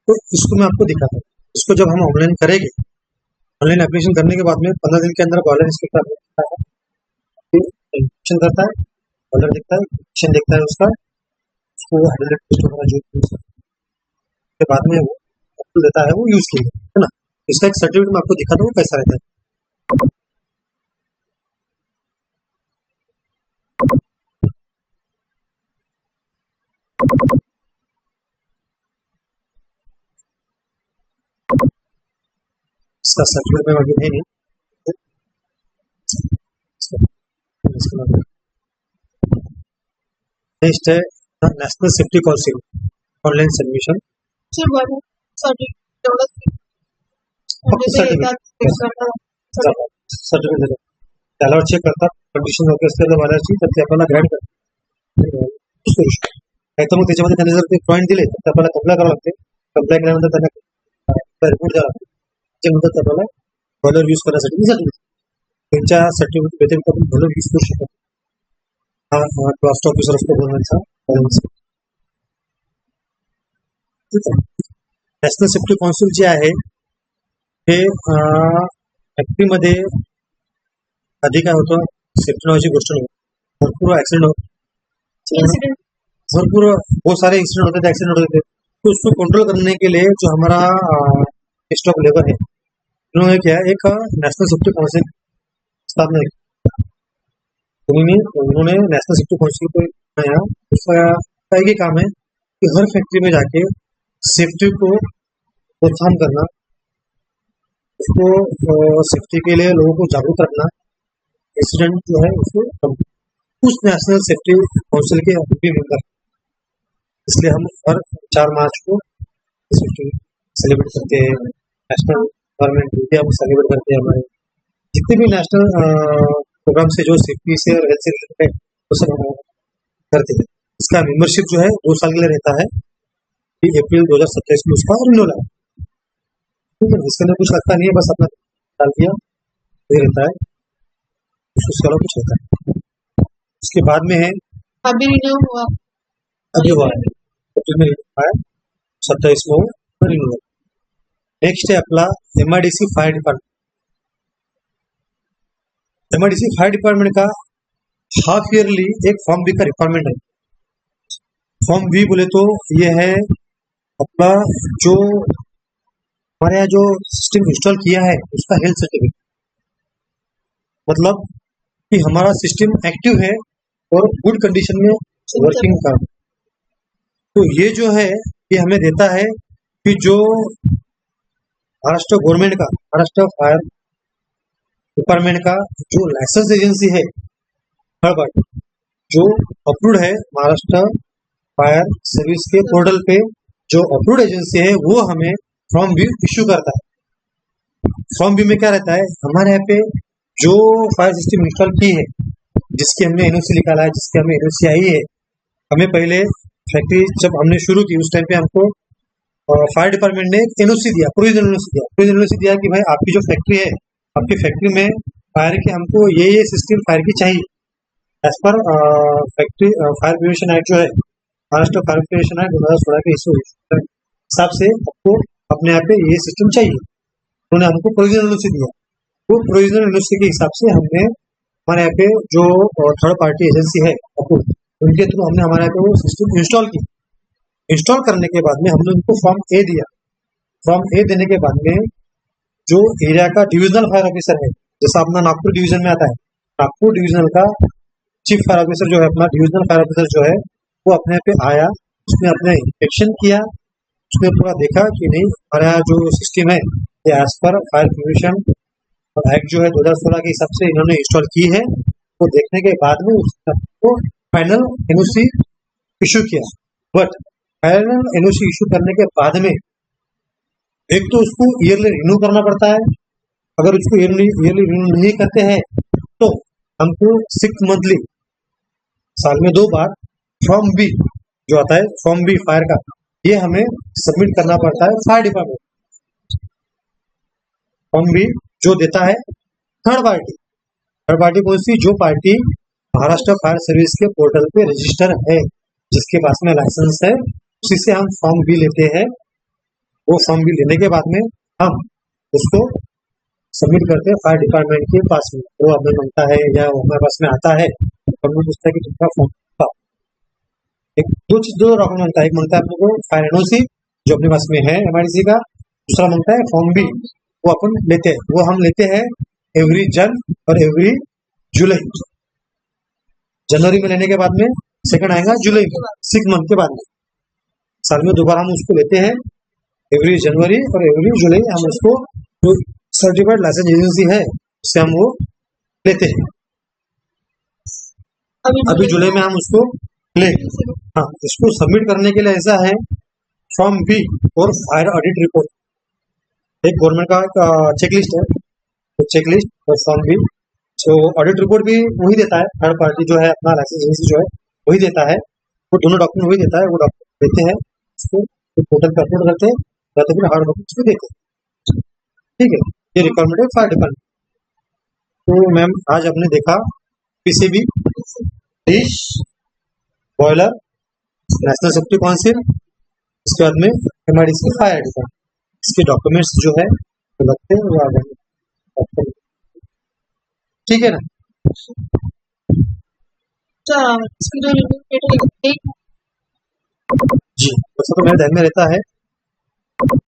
Speaker 1: तो इसको मैं आपको दिखाता हूँ। इसको जब हम ऑनलाइन करेंगे, ऑनलाइन एप्लीकेशन करने के बाद में 15 दिन के अंदर बॉयलर इंस्पेक्टर करता है, बॉयलर देखता है, कंडीशन देखता है उसका, उसको जो के बाद में वो आपको देता है, वो यूज किया है ना। इसका एक सर्टिफिकेट मैं आपको दिखाता हूँ कैसा रहता है। इसका सर्टिफिकेट में अभी है नहीं। नेक्स्ट है national safety council online submission certificate त्याला चेक करतात, कंडिशन ओके असते तर वाल्याची तर ते आपल्याला ग्रँट करतात, नाही तर मग त्याच्यामध्ये त्यांनी जर ते पॉईंट दिले तर आपल्याला अप्लाय करावं लागते। अप्लाय केल्यानंतर त्यांना रिपोर्ट द्यावा लागतो, त्याच्यानंतर आपल्याला बॉयलर यूज करण्यासाठी सर्टिफिकेट, त्यांच्या सर्टिफिकेट व्यतिरिक्त आपण बॉयलर यूज करू शकतो। हा क्लास ऑफिसर असतो गव्हर्नमेंटचा, ठीक आहे। नॅशनल सेफ्टी काउन्सिल जे आहे हे फॅक्टरीमध्ये आधी काय होतं, सेफ्टी नावाची गोष्ट नव्हती, भरपूर ऍक्सिडेंट होते, भरपूर बहुत सारे इंसिडेंट होते थे, एक्सीडेंट होते थे। तो उसको कंट्रोल करने के लिए जो हमारा स्टॉक लेबर है, उन्होंने क्या एक नेशनल सेफ्टी काउंसिल स्थापना की, उन्होंने नेशनल सेफ्टी काउंसिल को बनाया। उसका एक ही काम है कि हर फैक्ट्री में जाके सेफ्टी को प्रोत्साहन करना, उसको सेफ्टी के लिए लोगों को जागरूक रखना, एक्सीडेंट जो है उसको उस नेशनल सेफ्टी काउंसिल के भी मेंबर, इसलिए हम हर 4 मार्च को सेफ्टी सेलिब्रेट करते हैं। नेशनल गवर्नमेंट डे हम सेलिब्रेट करते हैं। हमारे जितने भी नेशनल प्रोग्राम से जो सेफ्टी से और हेल्थ से रिलेटेड है वो सब हम करते हैं। इसका मेंबरशिप जो है 2 साल के लिए रहता है, अप्रैल 2027 में उसका रिन्यूअल है, ठीक है। इसके अंदर कुछ लगता नहीं है, बस अपना डाल दिया ये रहता है, उसके अलावा कुछ रहता है। उसके बाद में है
Speaker 2: अभी रिन्यू हुआ,
Speaker 1: अभी हुआ है 27 में रिन्यूअल। नेक्स्ट है अपना MIDC fire department. MIDC fire department का हाफ ईयरली एक फॉर्म बी का रिक्वायरमेंट है। फॉर्म बी बोले तो ये है अपना जो हमारे यहाँ जो सिस्टम इंस्टॉल किया है उसका हेल्थ सर्टिफिकेट, मतलब कि हमारा सिस्टम एक्टिव है और गुड कंडीशन में वर्किंग कर। तो ये जो है ये हमें देता है कि जो महाराष्ट्र गवर्नमेंट का, महाराष्ट्र फायर डिपार्टमेंट का जो लाइसेंस एजेंसी है थर्ड पार्टी, जो अप्रूव्ड है महाराष्ट्र फायर सर्विस के पोर्टल पे, जो अप्रूव्ड एजेंसी है वो हमें फॉर्म भी इश्यू करता है। फॉर्म भी में क्या रहता है, हमारे यहाँ पे जो फायर सिस्टम इंस्टॉल की है, जिसकी हमने एनओसी निकाला है, जिसकी हमें एनओसी आई है, हमें पहले फैक्ट्री जब हमने शुरू की उस टाइम पे हमको फायर डिपार्टमेंट ने एनओसी दिया, प्रोविजनल एनओसी दिया कि भाई आपकी जो फैक्ट्री है, आपकी फैक्ट्री में फायर के हमको ये सिस्टम फायर की चाहिए। As per factory fire prevention act जो है, महाराष्ट्र फायर प्रिवेंशन एक्ट 2016 के हिसाब से आपको अपने यहाँ पे ये सिस्टम चाहिए। उन्होंने हमको प्रोविजनल एनओसी दिया। वो प्रोविजनल एनओसी के हिसाब से हमने हमारे यहाँ पे जो थर्ड पार्टी एजेंसी है उनके थ्रू हमने हमारे यहाँ पे वो सिस्टम इंस्टॉल की। इंस्टॉल करने के बाद में हमने उनको फॉर्म ए दिया। फॉर्म ए देने के बाद में जो एरिया का डिविजनल फायर ऑफिसर है, जैसा अपना नागपुर डिवीजन में आता है, नागपुर डिवीजनल का चीफ फायर ऑफिसर जो है, अपना डिविजनल फायर ऑफिसर जो है, वो अपने पे आया, उसने अपने इंस्पेक्शन किया, उसने पूरा देखा कि नहीं हमारा जो सिस्टम है ये as per fire prevention act जो है 2016 के हिसाब से इन्होंने इंस्टॉल की है। वो देखने के बाद में उसको फाइनल एनओसी इशू किया। बट फाइनल एनओसी इशू करने के बाद में एक तो उसको ईयरली रिन्यू करना पड़ता है। अगर उसको ईयरली रिन्यू नहीं करते हैं तो हमको 6 मंथली, साल में 2 बार फॉर्म बी जो आता है, फॉर्म बी फायर का, ये हमें सबमिट करना पड़ता है फायर डिपार्टमेंट। फॉर्म बी जो देता है थर्ड पार्टी। थर्ड पार्टी कौन सी? जो पार्टी महाराष्ट्र फायर सर्विस के पोर्टल पे रजिस्टर है, जिसके पास में लाइसेंस है, उसी से हम फॉर्म बी लेते हैं। वो फॉर्म बी लेने के बाद में हम उसको सबमिट करते हैं फायर डिपार्टमेंट के पास में। वो हमें मांगता है या वो हमारे पास में आता है, हमें पूछता है कि तुमका फॉर्म था। एक दो डॉक्यूमेंट मांगता है। एक मांगता है अपने को फायर एनओसी जो अपने पास में है एमआईडीसी का, दूसरा मांगता है फॉर्म बी, वो अपन लेते हैं। वो हम लेते हैं एवरी जन और एवरी जुलाई। जनवरी में लेने के बाद में सेकंड आएगा जुलाई में, 6 मंथ के बाद में। साल में 2 बार हम उसको लेते हैं, एवरी जनवरी और एवरी जुलाई। हम उसको जो सर्टिफाइड लाइसेंस एजेंसी है उससे हम वो लेते हैं। अभी जुलाई में हम उसको लेंगे। हाँ, इसको सबमिट करने के लिए ऐसा है, फॉर्म बी और फायर ऑडिट रिपोर्ट, एक गवर्नमेंट का चेकलिस्ट है, तो चेकलिस्ट और फॉर्म बी। तो ऑडिट रिपोर्ट भी वही देता है, थर्ड पार्टी जो है अपना लाइसेंस एजेंसी जो है वही देता है। वो दोनों डॉक्यूमेंट वही देता है। वो डॉक्यूमेंट देते हैं, उसको पोर्टल पर अपलोड करते हैं, या तो फिर हार्ड कॉपी उसको देते हैं। ठीक है, ये रिक्वायरमेंट है फायर डिपार्टमेंट। तो मैम आज आपने देखा PCB, dish, boiler, national safety council, इसके बाद में एमआईडीसी फायर डिपार्टमेंट, इसके डॉक्यूमेंट्स जो है वो लगते हैं, वो आ जाएंगे। ठीक है ना? जी, वैसे तो मेरे ध्यान में रहता है